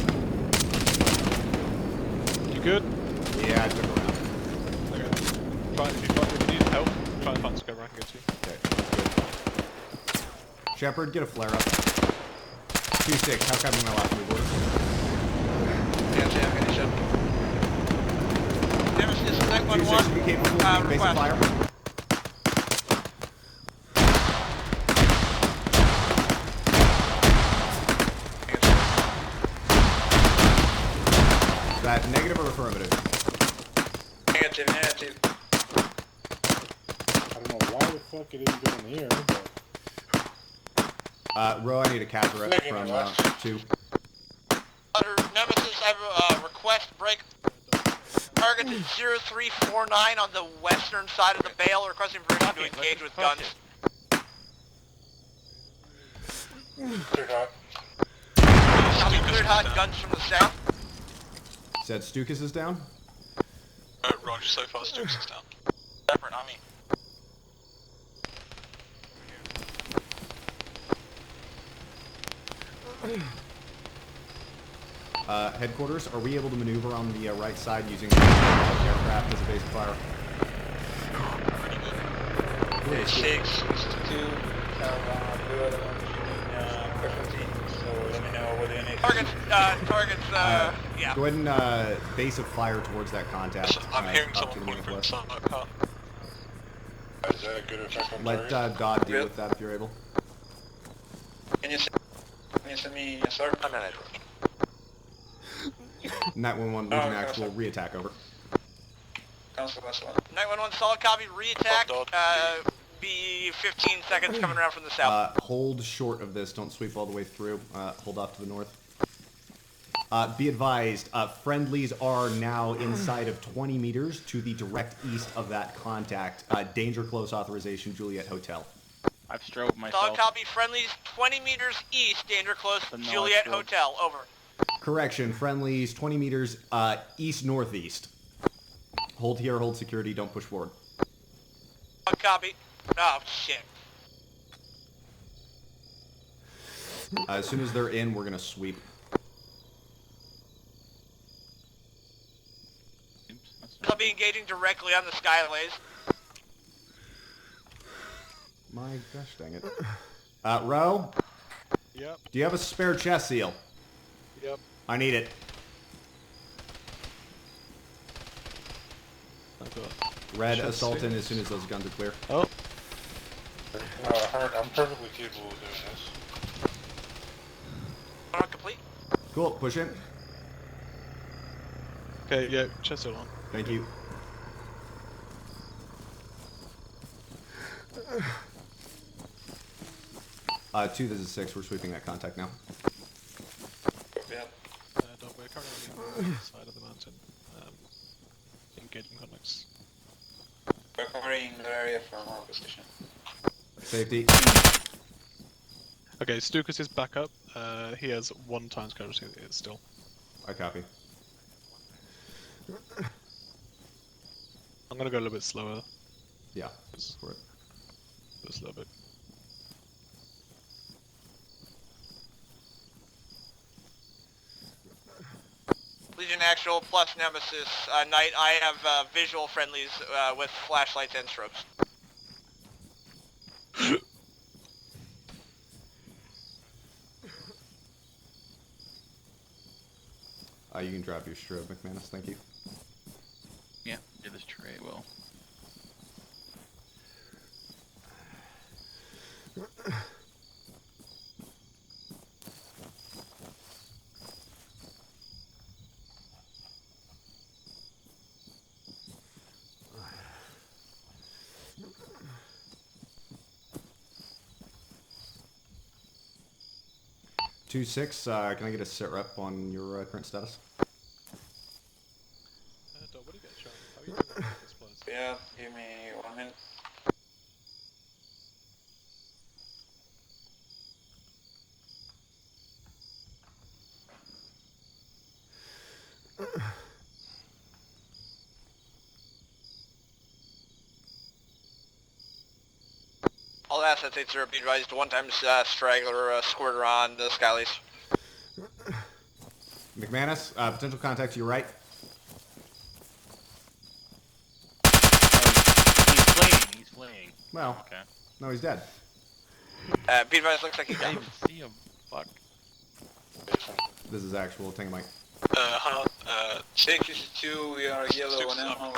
You good? Yeah, I took around. Okay. If you need help, try and find to go around and get you. Okay, good. Shepard, get a flare up. 2-6, how come my last move order? Yeah, finish up. Nemesis 911. 2-6, are you capable of being base of fire? Is that negative or affirmative? Negative, negative. I don't know why the fuck it didn't go in the air, but... Ro, I need a Catherine from 2. Under Nemesis, I have a request break. Target is 0349 on the western side of the bale, requesting permission to engage with guns. Cleared hot. Copy, cleared hot, guns from the south. Said Stukas is down? Roger, so far Stokes is down. Separate on me. Headquarters, are we able to maneuver on the right side using aircraft as a base of fire? 6, 2, perfectly, so let me know what you need. Targets, yeah. Go ahead and base of fire towards that contact. I'm hearing up someone to the calling from northwest. inside my car. Is that a good effect on Let Dodd deal with that if you're able. Can you send me a sir? I'm in it. 911 Legion actual re-attack over. Council last one. 911 solid copy, re-attack. Be 15 seconds coming around from the south. Hold short of this, don't sweep all the way through. Hold off to the north. Be advised, friendlies are now inside of 20 meters to the direct east of that contact. Danger close authorization, Juliet Hotel. I've strobed myself. Solid copy, friendlies 20 meters east, danger close, Juliet Hotel, over. Correction, friendlies 20 meters east-northeast. Hold here, hold security, don't push forward. Solid copy. Oh, shit. As soon as they're in, we're gonna sweep. I'll be engaging directly on the skylays. My gosh dang it. Ro? Yep. Do you have a spare chest seal? Yep. I need it. I've got Red, chest assault in seals. as soon as those guns are clear. Oh. I'm perfectly capable of doing this. Not complete. Cool, push in. Okay, yeah, chest seal on. Thank you. Two, this is 6. We're sweeping that contact now. Yeah. Dog, we're currently on the side of the mountain. Engaging contacts. We're covering the area from our position. Safety. Okay, Stukas is back up. He has 1 times casualty still. I copy. I'm gonna go a little bit slower. Yeah, for it. Just a little bit. Legion Actual plus Nemesis Knight. I have visual friendlies with flashlights and strobes. You can drop your strobe, McManus. Thank you. Yeah, do this tray well. Two 6. Can I get a sit rep on your current status? What do you get, Sean? How are you doing with this place? Yeah, give me 1 minute. All assets 8-0 be advised. 1 straggler squirter on the Skylies. McManus, potential contact to your right. He's fleeing. He's fleeing. Well, okay. No, he's dead. Be advised, looks like he's I down. didn't even see him. Fuck. This is actual. Tango Mike. 662, we are yellow and ammo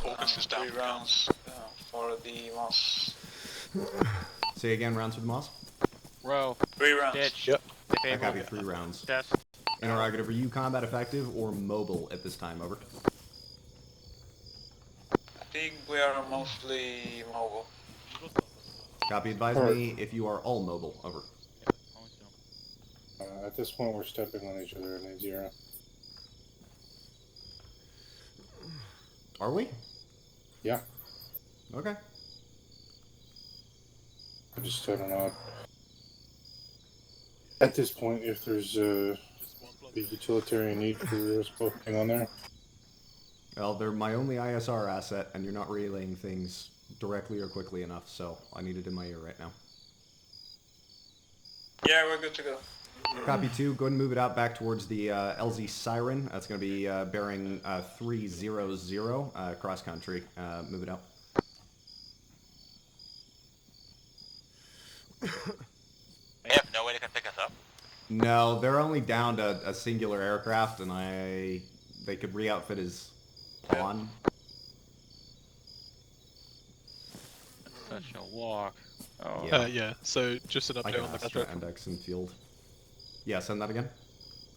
Focus is down. 3 rounds for the moss. Say again, rounds for the Moss? Row. 3 rounds. Ditch. Yep. I copy 3 rounds. Test. Interrogative, are you combat effective or mobile at this time? Over. I think we are mostly mobile. Copy, advise me if you are all mobile. Over. At this point, we're stepping on each other in a 0. Are we? Yeah. Okay. I don't know. At this point, if there's a utilitarian need for us both being on there. Well, they're my only ISR asset, and you're not relaying things directly or quickly enough, so I need it in my ear right now. Yeah, we're good to go. Copy 2, go ahead and move it out back towards the LZ Siren. That's going to be bearing 300 cross country. Move it out. They have no way they can pick us up? No, they're only down to a singular aircraft, and they could re-outfit his pawn. Such a walk. Oh. Yeah, so just an update on the Astra contract. index and field. Yeah, send that again.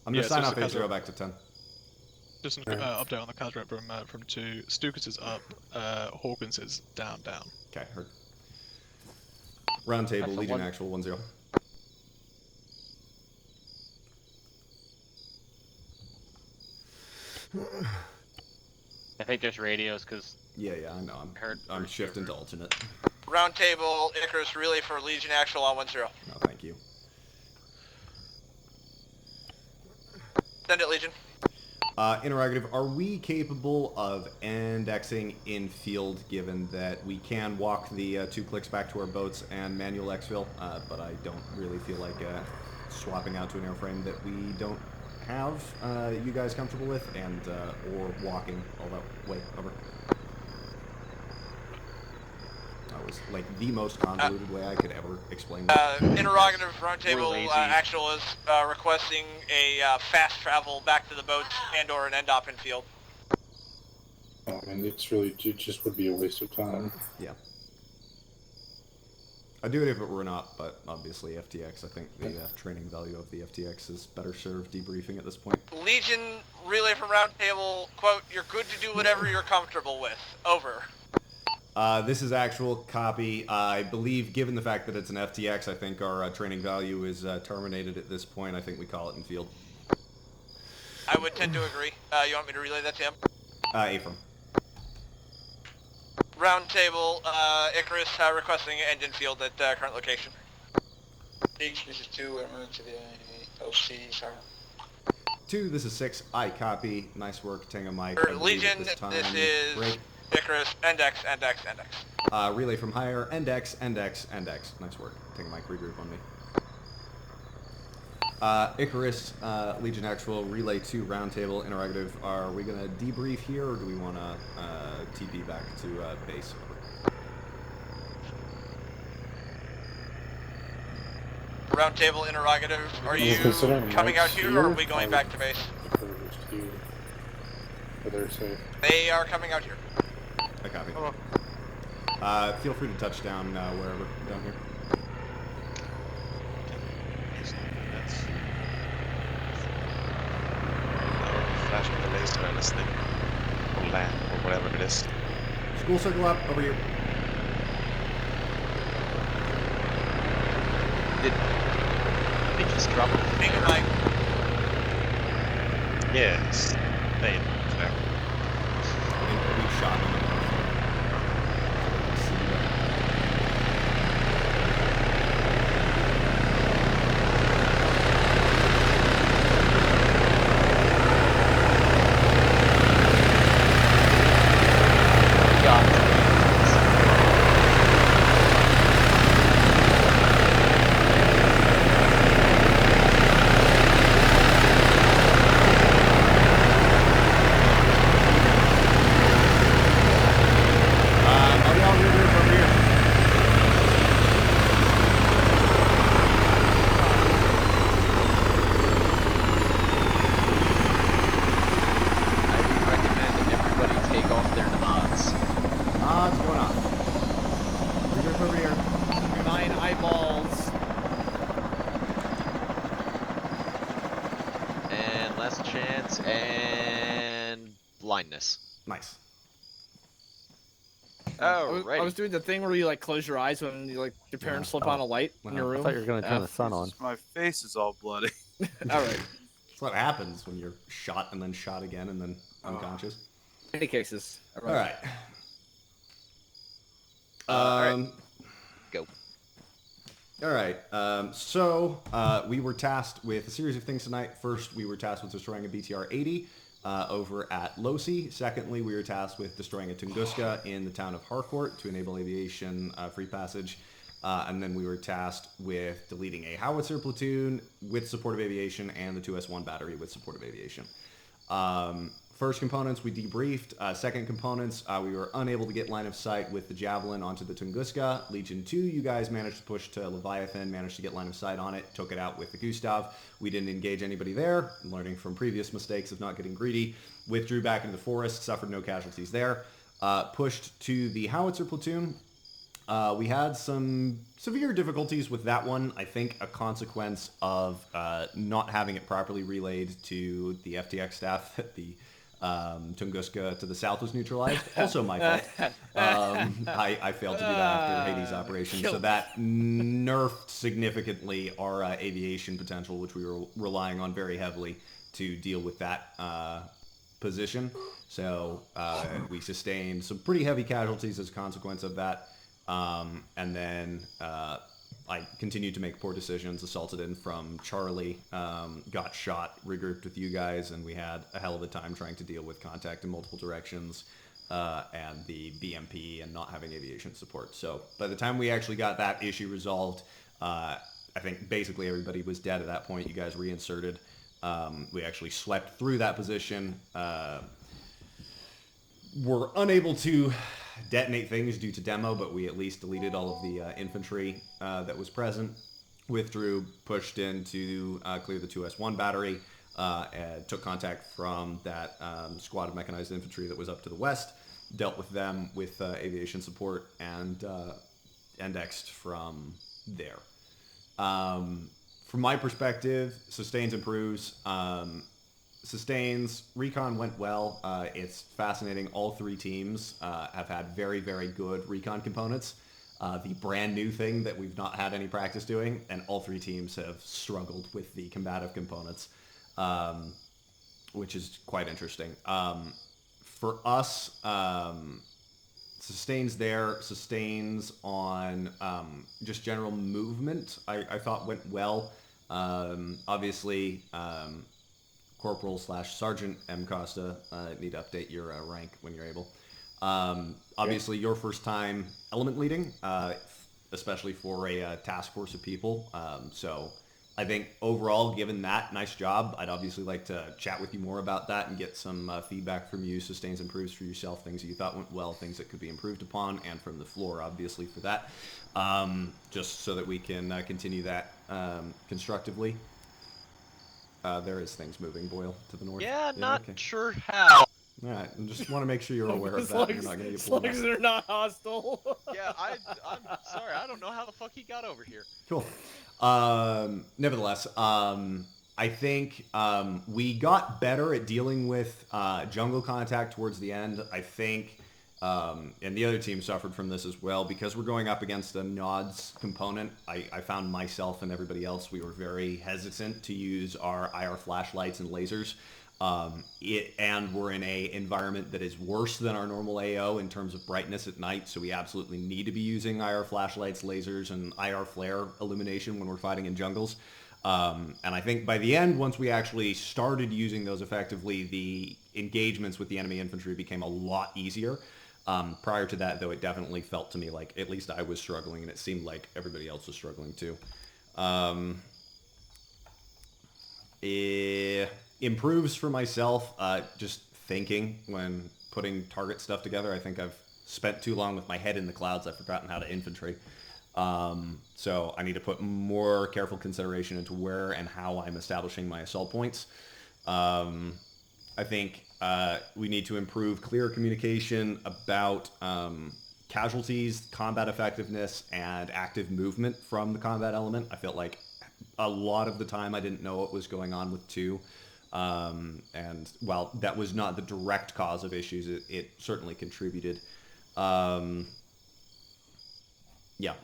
I'm going to Yeah, sign so off it's a 8-0 back to 10. Just an update on the contract from 2. Stukas is up, Hawkins is down. Okay, heard. Round table, That's a Legion one- actual 1-0. I think there's radios because. Yeah, I know. I'm shifting to alternate. Round table, Icarus relay for Legion Actual on 1-0. No, thank you. Send it, Legion. Interrogative, are we capable of indexing in field given that we can walk the 2 clicks back to our boats and manual exfil, but I don't really feel like swapping out to an airframe that we don't have you guys comfortable with, and or walking all that way over. That was like the most convoluted way I could ever explain that. Interrogative roundtable lazy. actual is requesting a fast travel back to the boats and or an end op in field. I mean, it just would be a waste of time. Yeah. I'd do it if it were not, but obviously FTX, I think the training value of the FTX is better served debriefing at this point. Legion relay from roundtable, quote, you're good to do whatever you're comfortable with. Over. This is actual copy. I believe, given the fact that it's an FTX, I think our training value is terminated at this point. I think we call it in field. I would tend to agree. You want me to relay that to him? Afram. Roundtable, Icarus requesting end in field at current location. 6, this is 2, we're moving to the OC, sorry. 2, this is 6. I copy. Nice work, Tango Mike. Legion, this is Icarus, Endex. Relay from higher, Endex. Nice work. Take a mic regroup on me. Icarus, Legion Actual, Relay 2, Roundtable, Interrogative. Are we going to debrief here, or do we want to TP back to base? Roundtable, Interrogative. Are you coming out here, or are we going back to base? They are coming out here. I copy. Feel free to touch down wherever down here. Flashing the laser and this thing. Or land, or whatever it is. School circle up, over here. Did they just drop a finger line? Yes. They exactly. We shot him. Nice. Oh, I was doing the thing where you like close your eyes when you like your parents flip on a light in your room. I thought you were gonna turn the sun on. My face is all bloody. All right. That's what happens when you're shot and then shot again and then unconscious. Any cases. All right. Go. All right. So we were tasked with a series of things tonight. First, we were tasked with destroying a BTR-80 over at Losi. Secondly, we were tasked with destroying a Tunguska in the town of Harcourt to enable aviation free passage. And then we were tasked with deleting a howitzer platoon with supportive aviation and the 2S1 battery with supportive aviation. First components, we debriefed. Second components, we were unable to get line of sight with the Javelin onto the Tunguska. Legion 2, you guys managed to push to Leviathan, managed to get line of sight on it, took it out with the Gustav. We didn't engage anybody there, learning from previous mistakes of not getting greedy. Withdrew back into the forest, suffered no casualties there. Pushed to the howitzer platoon. We had some severe difficulties with that one. I think a consequence of not having it properly relayed to the FTX staff that the Tunguska to the south was neutralized. Also my fault. I failed to do that after Hades' operation. So that nerfed significantly our aviation potential, which we were relying on very heavily to deal with that position. So we sustained some pretty heavy casualties as a consequence of that. And then I continued to make poor decisions, assaulted in from Charlie, got shot, regrouped with you guys, and we had a hell of a time trying to deal with contact in multiple directions and the BMP and not having aviation support. So by the time we actually got that issue resolved, I think basically everybody was dead at that point. You guys reinserted. We actually swept through that position. Were unable to detonate things due to demo, but we at least deleted all of the infantry that was present. Withdrew, pushed in to clear the 2S1 battery, and took contact from that squad of mechanized infantry that was up to the west, dealt with them with aviation support, and indexed from there. From my perspective, sustains, improves. Sustains, recon went well. It's fascinating. All three teams have had very, very good recon components. The brand new thing that we've not had any practice doing, and all three teams have struggled with the combative components, which is quite interesting. For us, sustains there, sustains on just general movement, I thought went well. Obviously, Corporal / Sergeant M. Costa, need to update your rank when you're able. Obviously, your first time element leading, especially for a task force of people. So I think overall, given that, nice job. I'd obviously like to chat with you more about that and get some feedback from you, sustains, improves for yourself, things that you thought went well, things that could be improved upon, and from the floor, obviously, for that. Just so that we can continue that constructively. There is things moving, Boyle, to the north. Yeah, not okay. sure how. All right, I just want to make sure you're aware of As that. long You're not going to get as pulled long as up. they're not hostile. Yeah, I'm sorry. I don't know how the fuck he got over here. Cool. Nevertheless, I think we got better at dealing with jungle contact towards the end. I think, and the other team suffered from this as well, because we're going up against a nods component. I found myself and everybody else, we were very hesitant to use our IR flashlights and lasers. And we're in a environment that is worse than our normal AO in terms of brightness at night, so we absolutely need to be using IR flashlights, lasers, and IR flare illumination when we're fighting in jungles. And I think by the end, once we actually started using those effectively, the engagements with the enemy infantry became a lot easier. Prior to that, though, it definitely felt to me like at least I was struggling, and it seemed like everybody else was struggling too. Improves for myself, just thinking when putting target stuff together. I think I've spent too long with my head in the clouds. I've forgotten how to infantry. So I need to put more careful consideration into where and how I'm establishing my assault points. I think we need to improve clear communication about casualties, combat effectiveness, and active movement from the combat element. I felt like a lot of the time I didn't know what was going on with 2. And while that was not the direct cause of issues, it certainly contributed. Yeah,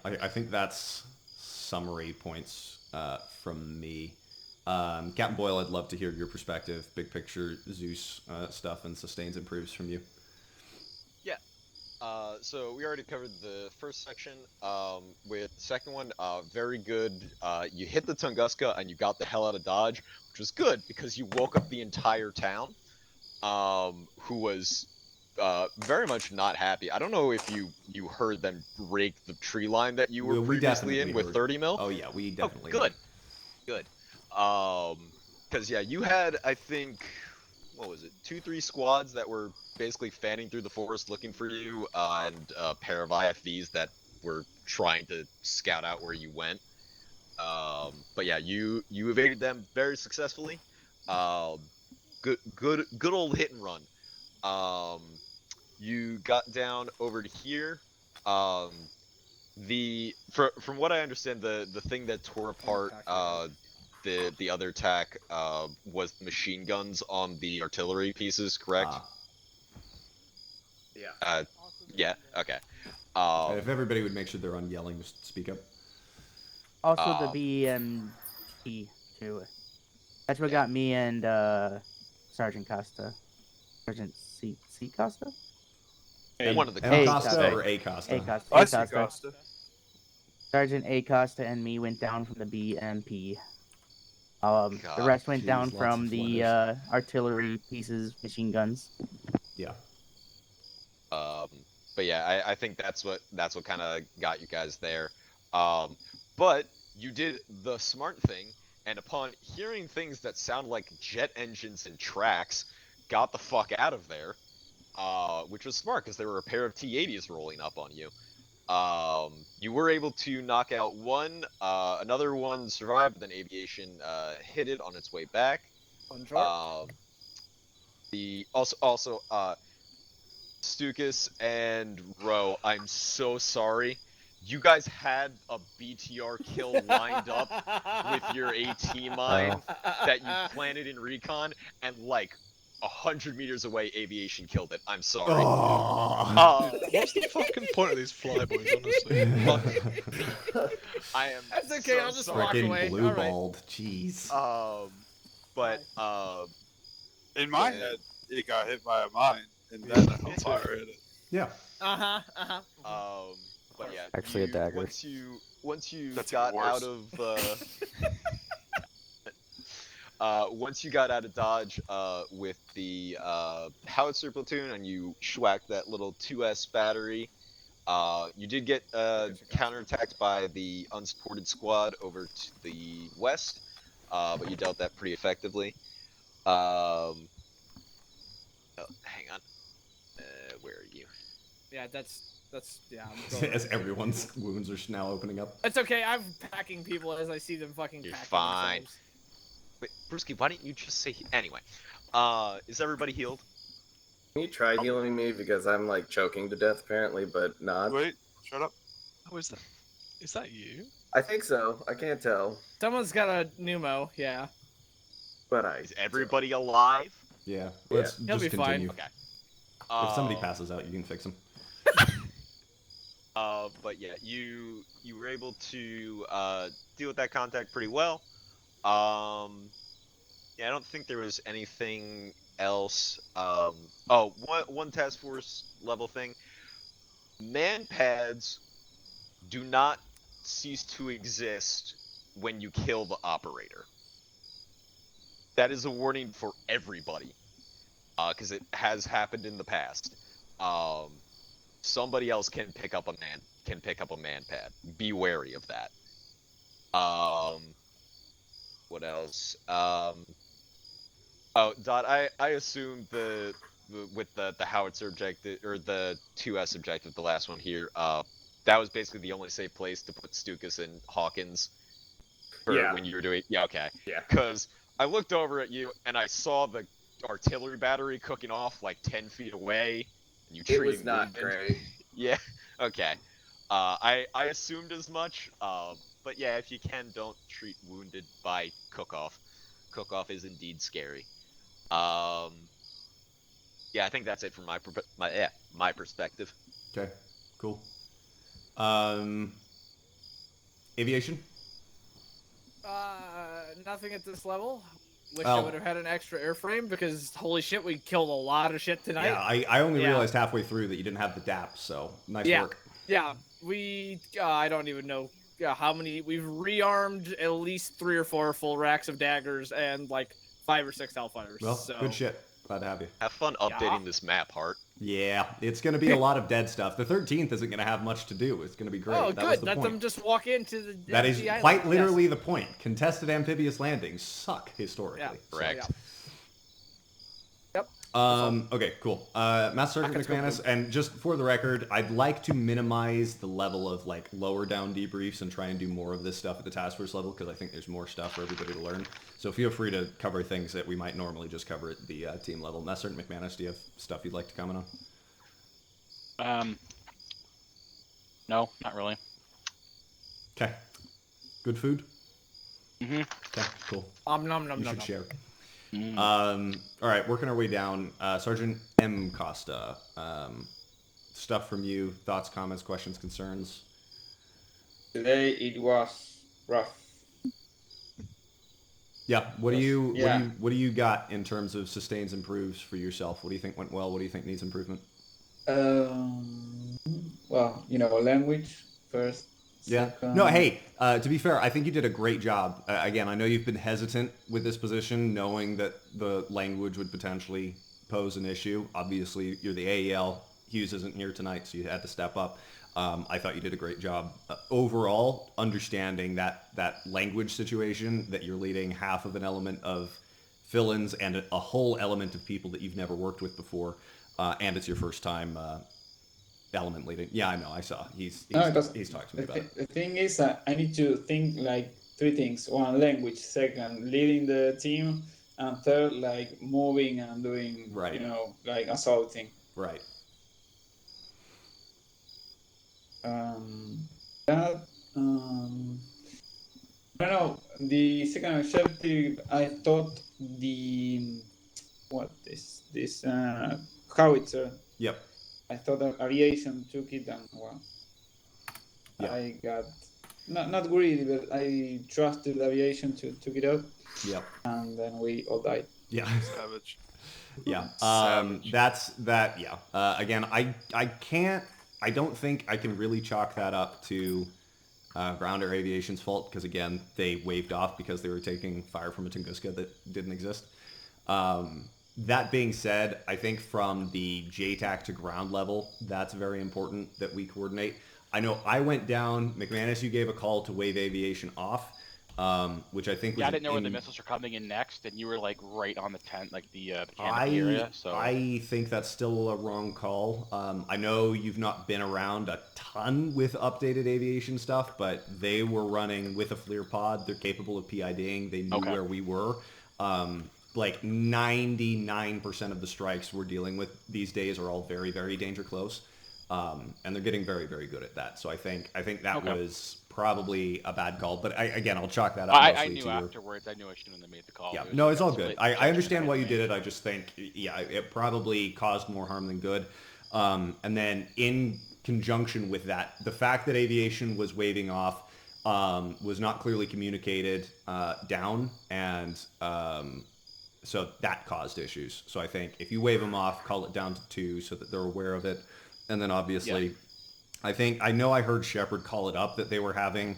I think that's summary points from me. Captain Boyle, I'd love to hear your perspective, big picture Zeus stuff, and sustains improves from you. Yeah. So we already covered the first section. With the second one, very good. You hit the Tunguska and you got the hell out of Dodge, which was good because you woke up the entire town, who was very much not happy. I don't know if you heard them rake the tree line that you were previously in with 30 mil. Oh yeah, we definitely. Oh, good. Because yeah, you had, I think, what was it, 2-3 squads that were basically fanning through the forest looking for you, and a pair of IFVs that were trying to scout out where you went. But yeah, you evaded them very successfully. Good old hit and run. You got down over to here. From what I understand, the thing that tore apart the other attack was the machine guns on the artillery pieces, correct? Yeah. Yeah. Okay. If everybody would make sure they're on yelling, just speak up. Also the BMP too. That's what got me and Sergeant Costa. Sergeant C Costa? One of the M Costa or A Costa? A Costa. Sergeant A Costa and me went down from the BMP. The rest went down from the artillery pieces, machine guns. Yeah. But yeah, I think that's what kind of got you guys there. But you did the smart thing, and upon hearing things that sound like jet engines and tracks, got the fuck out of there. Which was smart because there were a pair of T-80s rolling up on you. You were able to knock out one, another one survived, but then aviation hit it on its way back. Also, Stukas and Ro, I'm so sorry. You guys had a BTR kill lined up with your AT mine that you planted in recon, and like 100 meters away, aviation killed it. I'm sorry. What's the fucking point of these flyboys, honestly? I am. That's okay. I'll just walk away. Blue All right. balled. Jeez. But in my head, it got hit by a mine, and then a hellfire hit it. Yeah. But yeah, Actually, a dagger. Once you got out of Once you got out of dodge with the howitzer platoon and you schwacked that little 2S battery, you did get counterattacked by the unsupported squad over to the west, but you dealt that pretty effectively. Oh, hang on. Where are you? Yeah, that's yeah. I'm going As everyone's wounds are now opening up. It's okay. I'm packing people as I see them fucking You're packing fine. themselves. Wait, Brewski, why didn't you just say... Anyway. Is everybody healed? Can you try healing me because I'm like choking to death apparently, but not. Wait, shut up. Oh, is that you? I think so. I can't tell. Someone's got a pneumo, yeah. But Is everybody alive? Yeah. Let's He'll just be continue. fine. Okay. If somebody passes out, you can fix them. But yeah, you were able to deal with that contact pretty well. Yeah, I don't think there was anything else. Oh, one task force level thing. Man pads do not cease to exist when you kill the operator. That is a warning for everybody, because it has happened in the past. Somebody else can pick up a man pad. Be wary of that. What else? Oh, Dot, I assume with the howitzer objective or the 2S objective, the last one here, that was basically the only safe place to put Stukas and Hawkins for when you were doing. Yeah, okay. Yeah. Because I looked over at you and I saw the artillery battery cooking off like 10 feet away. And you It treating was not wounded. great. Yeah. Okay. I assumed as much. But yeah, if you can, don't treat wounded by cook-off. Cook-off is indeed scary. Yeah, I think that's it from my perspective. Okay, cool. Aviation? Nothing at this level. Wish I would have had an extra airframe because holy shit, we killed a lot of shit tonight. Yeah, I only realized halfway through that you didn't have the DAP, so nice work. Yeah, we, I don't even know how many, we've rearmed at least 3 or 4 full racks of daggers and like 5 or 6 Hellfighters. Well, so. good shit. Glad to have you. Have fun updating this map, Hart. Yeah, it's going to be a lot of dead stuff. The 13th isn't going to have much to do. It's going to be great. Oh, that good. was the Let point. them just walk into the That is island. quite literally the point. Contested amphibious landings suck historically. Yeah. Correct. So, Yep. Okay, cool. Master Sergeant McManus, and just for the record, I'd like to minimize the level of like lower down debriefs and try and do more of this stuff at the task force level because I think there's more stuff for everybody to learn. So feel free to cover things that we might normally just cover at the team level. Master Sergeant McManus, do you have stuff you'd like to comment on? No, not really. Okay. Good food? Mm-hmm. Okay, cool. Nom You should nom. share. All right, working our way down. Sergeant M. Costa. Stuff from you. Thoughts, comments, questions, concerns? Today it was rough. Yeah. What do you got in terms of sustains, improves for yourself? What do you think went well? What do you think needs improvement? Well, language first. Yeah. Second. No, hey, to be fair, I think you did a great job. Again, I know you've been hesitant with this position, knowing that the language would potentially pose an issue. Obviously, you're the AEL. Hughes isn't here tonight, so you had to step up. I thought you did a great job. Overall, understanding that language situation, that you're leading half of an element of fill-ins and a whole element of people that you've never worked with before, and it's your first time element leading. Yeah, I know. I saw. He's talked to me about it. The thing is, I need to think like 3 things. 1, language. 2nd, leading the team. And 3rd, like moving and doing, like assaulting. Right. I don't know. The second objective, I thought this howitzer. Yep. I thought that aviation took it, and Yeah. I got not greedy, but I trusted aviation to took it out. Yep. And then we all died. Yeah. Savage. Yeah. Savage. That's that. Yeah. Again, I don't think I can really chalk that up to Ground or aviation's fault because, again, they waved off because they were taking fire from a Tunguska that didn't exist. That being said, I think from the JTAC to ground level, that's very important that we coordinate. I know I went down. McManus, you gave a call to wave aviation off, which I think was Yeah, I didn't know where the missiles were coming in next, and you were like right on the tent, like the canopy area. So I think that's still a wrong call. I know you've not been around a ton with updated aviation stuff, but they were running with a FLIR pod. They're capable of PIDing. They knew where we were. Like 99% of the strikes we're dealing with these days are all very, very danger close. And they're getting very, very good at that. So I think that was probably a bad call. But I'll chalk that up mostly I knew to afterwards. I knew I shouldn't have made the call. Yeah, no, it's all good. I understand why you did it. I just think, yeah, it probably caused more harm than good. And then in conjunction with that, the fact that aviation was waving off was not clearly communicated down, and so that caused issues. So I think if you wave them off, call it down to 2 so that they're aware of it. And then obviously, I know I heard Shepard call it up that they were having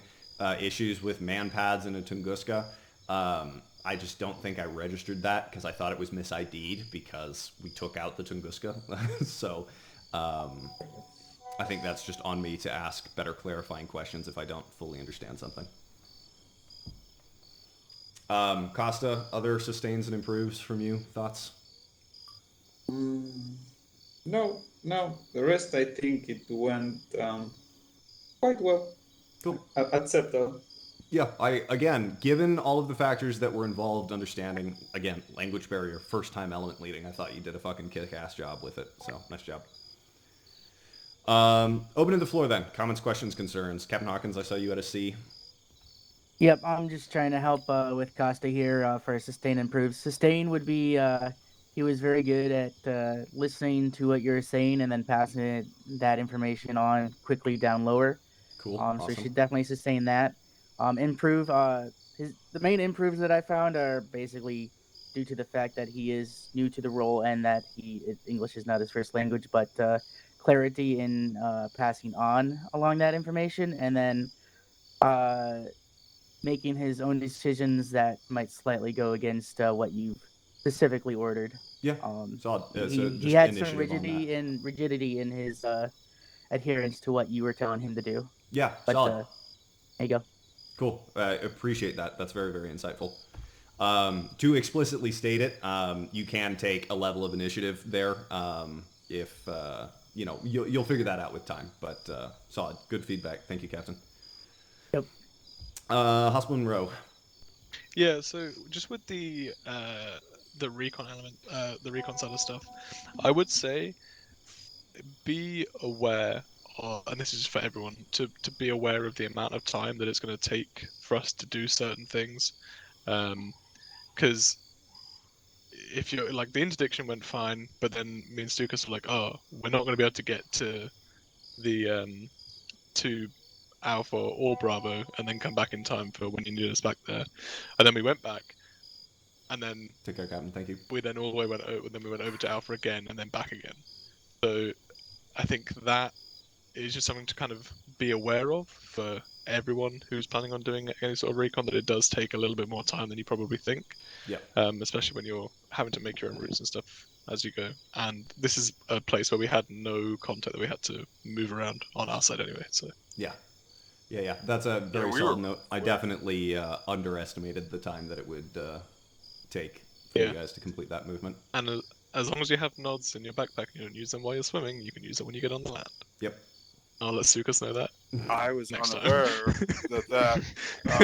issues with man pads in a Tunguska. I just don't think I registered that because I thought it was mis-ID'd because we took out the Tunguska. So I think that's just on me to ask better clarifying questions if I don't fully understand something. Costa, other sustains and improves from you? Thoughts? No. The rest, I think it went quite well. Cool. Acceptable. Yeah, again, given all of the factors that were involved, understanding, again, language barrier, first time element leading, I thought you did a fucking kick-ass job with it. So, nice job. Opening the floor then. Comments, questions, concerns. Captain Hawkins, I saw you at a C. Yep, I'm just trying to help with Costa here for sustain improve. Sustain would be he was very good at listening to what you're saying and then passing that information on quickly down lower. Cool. So Awesome. you should definitely sustain that. Improve. The main improves that I found are basically due to the fact that he is new to the role and that English is not his first language, but clarity in passing on along that information, and then making his own decisions that might slightly go against what you've specifically ordered. Yeah, solid. He had some rigidity in his adherence to what you were telling him to do. Yeah, but, solid. There you go. Cool. Appreciate that. That's very, very insightful. To explicitly state it, you can take a level of initiative there if, you'll figure that out with time. But solid. Good feedback. Thank you, Captain. Yep. Hospital Monroe. Yeah, so just with the recon element, the recon side of stuff, I would say be aware, and this is for everyone, to be aware of the amount of time that it's going to take for us to do certain things. Because if you're like, the interdiction went fine, but then me and Stukas were like, oh, we're not going to be able to get to the to Alpha or Bravo and then come back in time for when you need us back there. And then we went back, and then take care, Captain. Thank you. We then all the way went over, then we went over to Alpha again, and then back again. So I think that is just something to kind of be aware of for everyone who's planning on doing any sort of recon, that it does take a little bit more time than you probably think. Yeah. Especially when you're having to make your own routes and stuff as you go. And this is a place where we had no contact that we had to move around on our side anyway. So yeah. That's a very solid note. I definitely underestimated the time that it would take for you guys to complete that movement. And as long as you have nods in your backpack and you don't use them while you're swimming, you can use it when you get on the land. Yep. I'll let Sukas know that. I was unaware that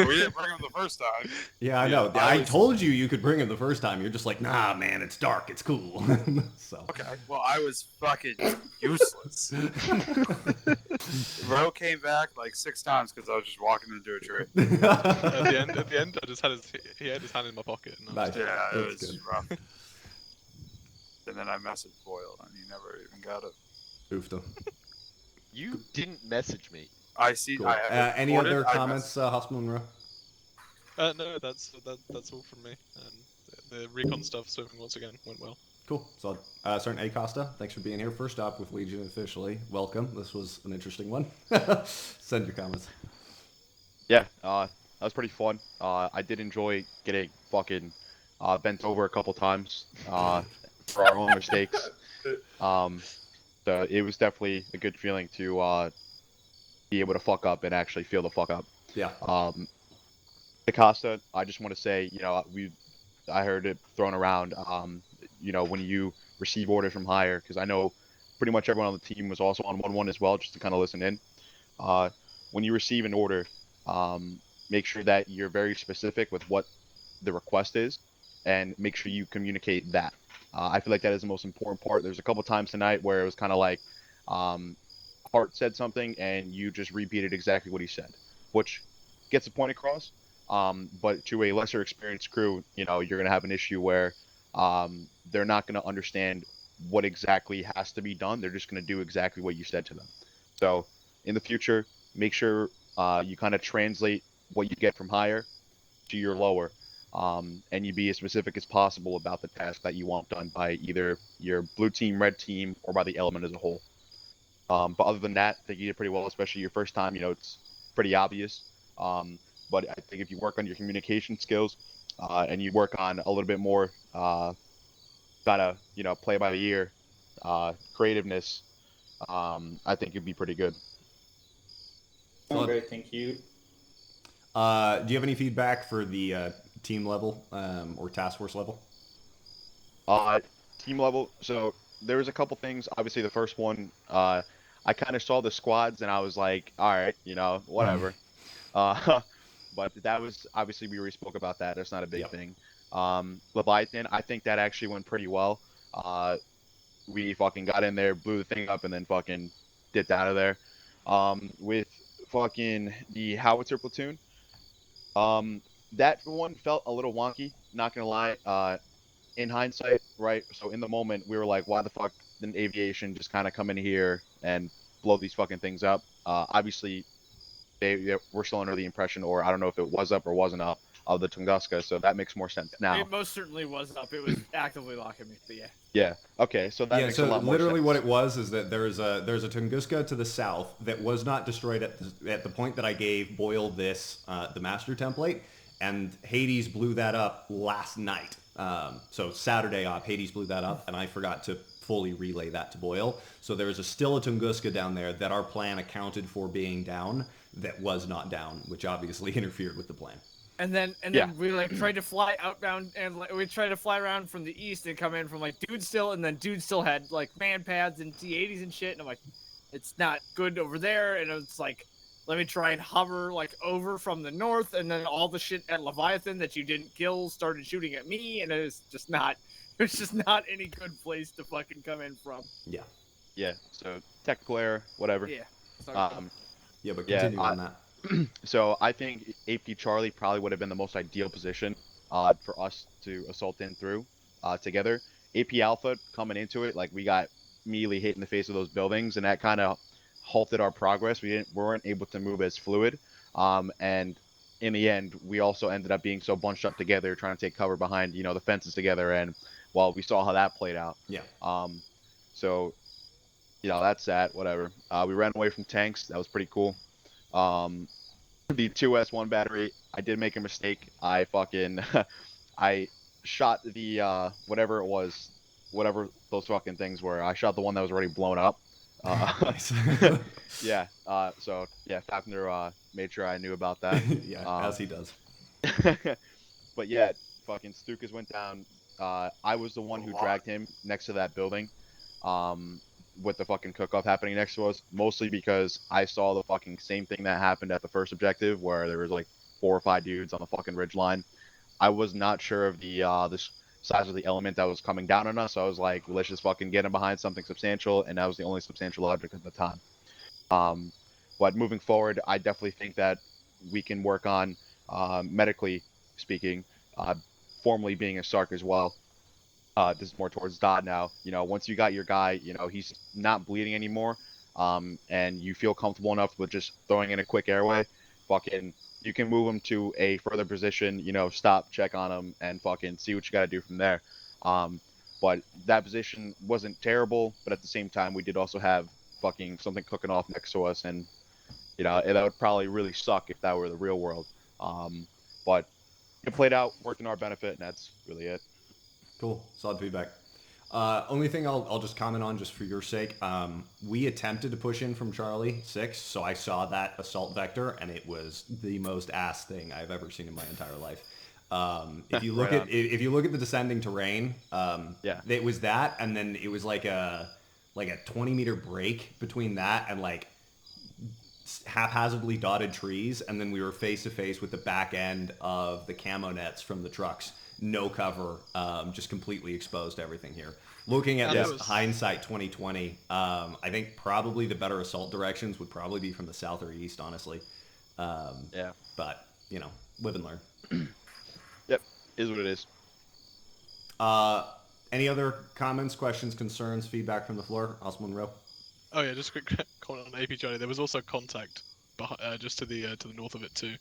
we didn't bring him the first time. Yeah, I know. I told you could bring him the first time. You're just like, nah, man, it's dark. It's cool. So. Okay. Well, I was fucking useless. Bro came back like 6 times because I was just walking into a tree. At the end, I just had he had his hand in my pocket. And nice. Yeah, it was good. Rough. And then I messaged Boyle, and he never even got it. Oofed him. You didn't message me. I see. Cool. Any other comments, Hospital Monroe? No, that's all from me. The recon stuff, swimming once again, went well. Cool. So, Sergeant A. Costa, thanks for being here. First up with Legion officially. Welcome. This was an interesting one. Send your comments. Yeah, that was pretty fun. I did enjoy getting fucking bent over a couple times for our own mistakes. So it was definitely a good feeling to be able to fuck up and actually feel the fuck up. Yeah. Acosta, I just want to say, I heard it thrown around, when you receive orders from higher, because I know pretty much everyone on the team was also on 1-1 as well, just to kind of listen in. When you receive an order, make sure that you're very specific with what the request is, and make sure you communicate that. I feel like that is the most important part. There's a couple times tonight where it was kind of like Hart said something and you just repeated exactly what he said, which gets the point across. But to a lesser experienced crew, you're going to have an issue where they're not going to understand what exactly has to be done. They're just going to do exactly what you said to them. So in the future, make sure you kind of translate what you get from higher to your lower, and you be as specific as possible about the task that you want done by either your blue team, red team, or by the element as a whole. But other than that, I think you did pretty well, especially your first time. It's pretty obvious. But I think if you work on your communication skills and you work on a little bit more kind of, play by the ear, creativeness, I think you'd be pretty good. Okay, thank you. Do you have any feedback for the team level or task force level? Team level. So there was a couple things. Obviously, the first one, I kind of saw the squads and I was like, all right, whatever. But that was obviously we already spoke about that. That's not a big thing. Leviathan, I think that actually went pretty well. We fucking got in there, blew the thing up, and then fucking dipped out of there. With fucking the howitzer platoon, that one felt a little wonky. Not gonna lie. In hindsight, right? So in the moment, we were like, why the fuck didn't aviation just kind of come in here and blow these fucking things up? Obviously, they were still under the impression, or I don't know if it was up or wasn't up, of the Tunguska, so that makes more sense now. It most certainly was up. It was actively locking me, but yeah. Yeah. Okay. So that makes a lot more sense. Literally, what it was is that there's a Tunguska to the south that was not destroyed at the point that I gave Boyle the master template, and Hades blew that up last night. So Saturday op, Hades blew that up, and I forgot to fully relay that to Boyle. So there was still a Tunguska down there that our plan accounted for being down that was not down, which obviously interfered with the plan. And then we tried to fly outbound, and we tried to fly around from the east and come in from Dude Still, and then Dude Still had man pads and T-80s and shit, and I'm like, it's not good over there, and it's like, let me try and hover over from the north, and then all the shit at Leviathan that you didn't kill started shooting at me, and it's just not any good place to fucking come in from. Yeah. Yeah. So technical error, whatever. Yeah. But continue on that. So I think AP Charlie probably would have been the most ideal position for us to assault in through together. AP Alpha coming into it, we got immediately hit in the face of those buildings, and that kind of halted our progress. We weren't able to move as fluid, and in the end, we also ended up being so bunched up together, trying to take cover behind the fences together, and we saw how that played out. Yeah. So that's that. Whatever. We ran away from tanks. That was pretty cool. The 2S1 battery, I did make a mistake. I I shot the whatever it was, whatever those fucking things were. I shot the one that was already blown up. Nice. Yeah. So yeah, Fafner made sure I knew about that. Yeah, as he does. But yeah, fucking Stukas went down. I was the one who dragged him next to that building. With the fucking cook-off happening next to us, mostly because I saw the fucking same thing that happened at the first objective, where there was 4 or 5 dudes on the fucking ridge line. I was not sure of the size of the element that was coming down on us, so I was like, let's just fucking get him behind something substantial, and that was the only substantial object at the time. But moving forward, I definitely think that we can work on, medically speaking, formally being a SARC as well. This is more towards Dodd now. Once you got your guy, he's not bleeding anymore, and you feel comfortable enough with just throwing in a quick airway, you can move him to a further position, stop, check on him, and fucking see what you got to do from there. But that position wasn't terrible, but at the same time, we did also have fucking something cooking off next to us, and You know, that would probably really suck if that were the real world. But it played out, worked in our benefit, and that's really it. Cool. Solid feedback. Only thing I'll just comment on, just for your sake, we attempted to push in from Charlie 6, so I saw that assault vector, and it was the most ass thing I've ever seen in my entire life. If you look Right at if you look at the descending terrain, Yeah. it was that, and then it was like a 20-meter break between that and like haphazardly dotted trees, and then we were face to face with the back end of the camo nets from the trucks. No cover, just completely exposed to everything here. Looking at this hindsight 2020, I think probably the better assault directions would probably be from the south or east, honestly. Yeah. But, you know, live and learn. Yep, is what it is. Any other comments, questions, concerns, feedback from the floor? Osman Monroe? Oh yeah, just a quick comment on AP Charlie. There was also contact just to the north of it too.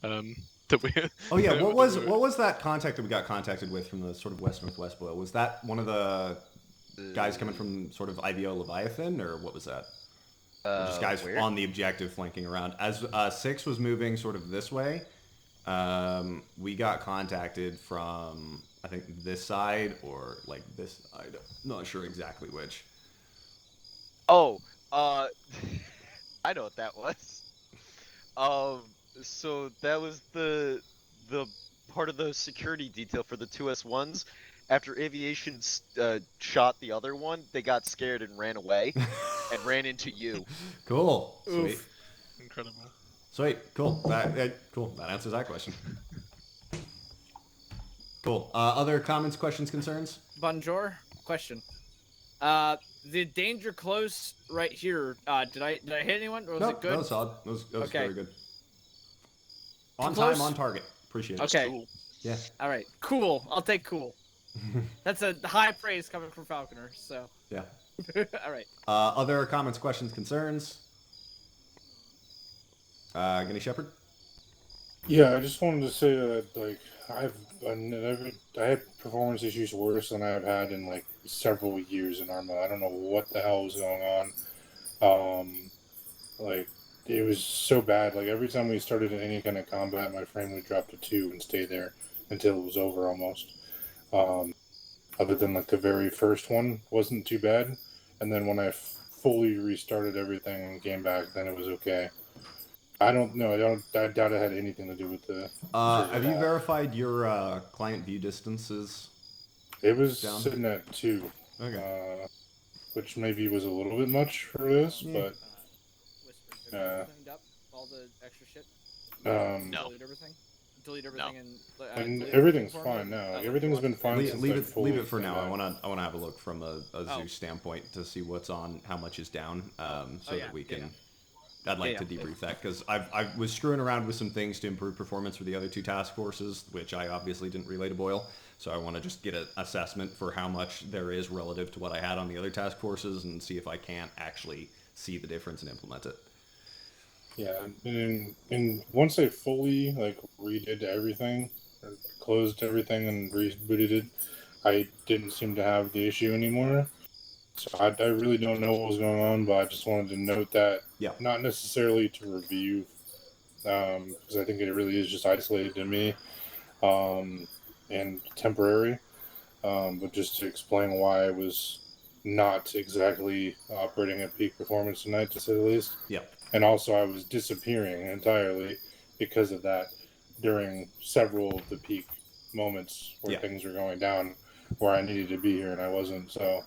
That we. Oh yeah, what was that contact that we got contacted with from the sort of west-northwest below? Was that one of the guys coming from sort of IVO Leviathan, or what was that? Or just guys where? on the objective flanking around. As 6 was moving sort of this way, we got contacted from, I think, this side or like this side. Not sure exactly which. Oh, I know what that was. So that was the part of the security detail for the 2S1s. After aviation shot the other one, they got scared and ran away, and ran into you. Cool. Sweet. Oof. Incredible. Sweet. Cool. Cool. That answers that question. Cool. Other comments, questions, concerns? Bonjour. Question. The danger close right here. Did I hit anyone? Or was it good? That was solid. That was okay. very good. On Close? time, on target. Appreciate it. Okay. Cool. Yeah. All right. Cool. I'll take cool. That's a high praise coming from Falconer. So. Yeah. All right. Other comments, questions, concerns? Gunny Shepherd? Yeah, I just wanted to say that like I had performance issues worse than I've had in like several years in Arma. I don't know what the hell was going on. Like it was so bad. Like every time we started in any kind of combat, my frame would drop to 2 and stay there until it was over almost. Other than like the very first one wasn't too bad, and then when I fully restarted everything and came back, then it was okay. I don't know. I doubt it had anything to do with the. Have you verified your client view distances? It was down? sitting at 2. Okay. Which maybe was a little bit much for this, but. Cleaned up all the extra shit. No. Delete everything. Delete everything and everything's fine now. Like, everything's been fine since leave I it for now. out. I wanna have a look from a Zeus standpoint to see what's on, how much is down, so that we can. I'd like to debrief that because I was screwing around with some things to improve performance for the other 2 task forces, which I obviously didn't relay to Boyle. So I want to just get an assessment for how much there is relative to what I had on the other task forces and see if I can't actually see the difference and implement it. Yeah, and once I fully like redid everything, or closed everything and rebooted it, I didn't seem to have the issue anymore. So I really don't know what was going on, but I just wanted to note that. Yeah. Not necessarily to review, because I think it really is just isolated to me, and temporary, but just to explain why I was not exactly operating at peak performance tonight, to say the least. Yeah. And also I was disappearing entirely because of that during several of the peak moments where things were going down, where I needed to be here and I wasn't, so...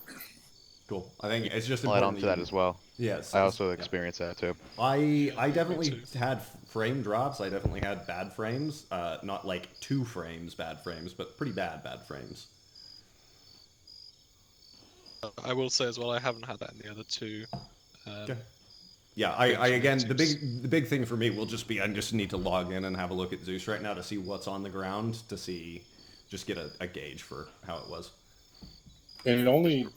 Cool. I think it's just I'll add important on to that as well. Yes. I also experienced that too. I definitely had frame drops. I definitely had bad frames. Not like 2 frames, bad frames, but pretty bad frames. I will say as well, I haven't had that in the other 2. Okay. Yeah, I again, the big thing for me will just be I just need to log in and have a look at Zeus right now to see what's on the ground, to see, just get a gauge for how it was. And it only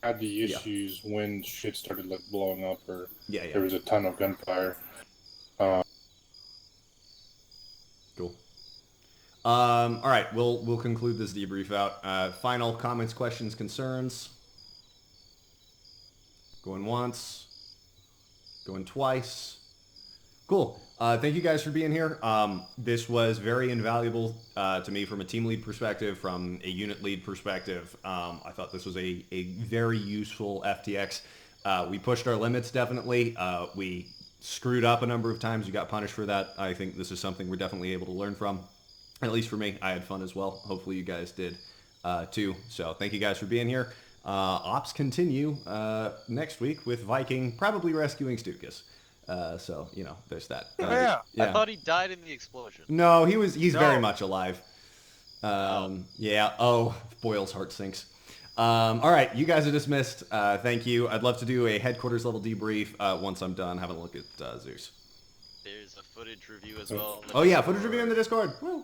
had the issues when shit started like blowing up, or there was a ton of gunfire. Cool. All right, we'll conclude this debrief out. Final comments, questions, concerns. Going once. Going twice. Cool. Thank you guys for being here. This was very invaluable to me from a team lead perspective, from a unit lead perspective. I thought this was a very useful FTX. We pushed our limits, definitely. We screwed up a number of times. We got punished for that. I think this is something we're definitely able to learn from. At least for me, I had fun as well. Hopefully you guys did too. So thank you guys for being here. Ops continue next week with Viking probably rescuing Stukas. So, you know, there's that. I thought he died in the explosion. No, he's very much alive. Yeah. Oh, Boyle's heart sinks. All right, you guys are dismissed. Thank you. I'd love to do a headquarters level debrief once I'm done having a look at Zeus. There's a footage review as well. Oh yeah, footage review in the Discord. Woo.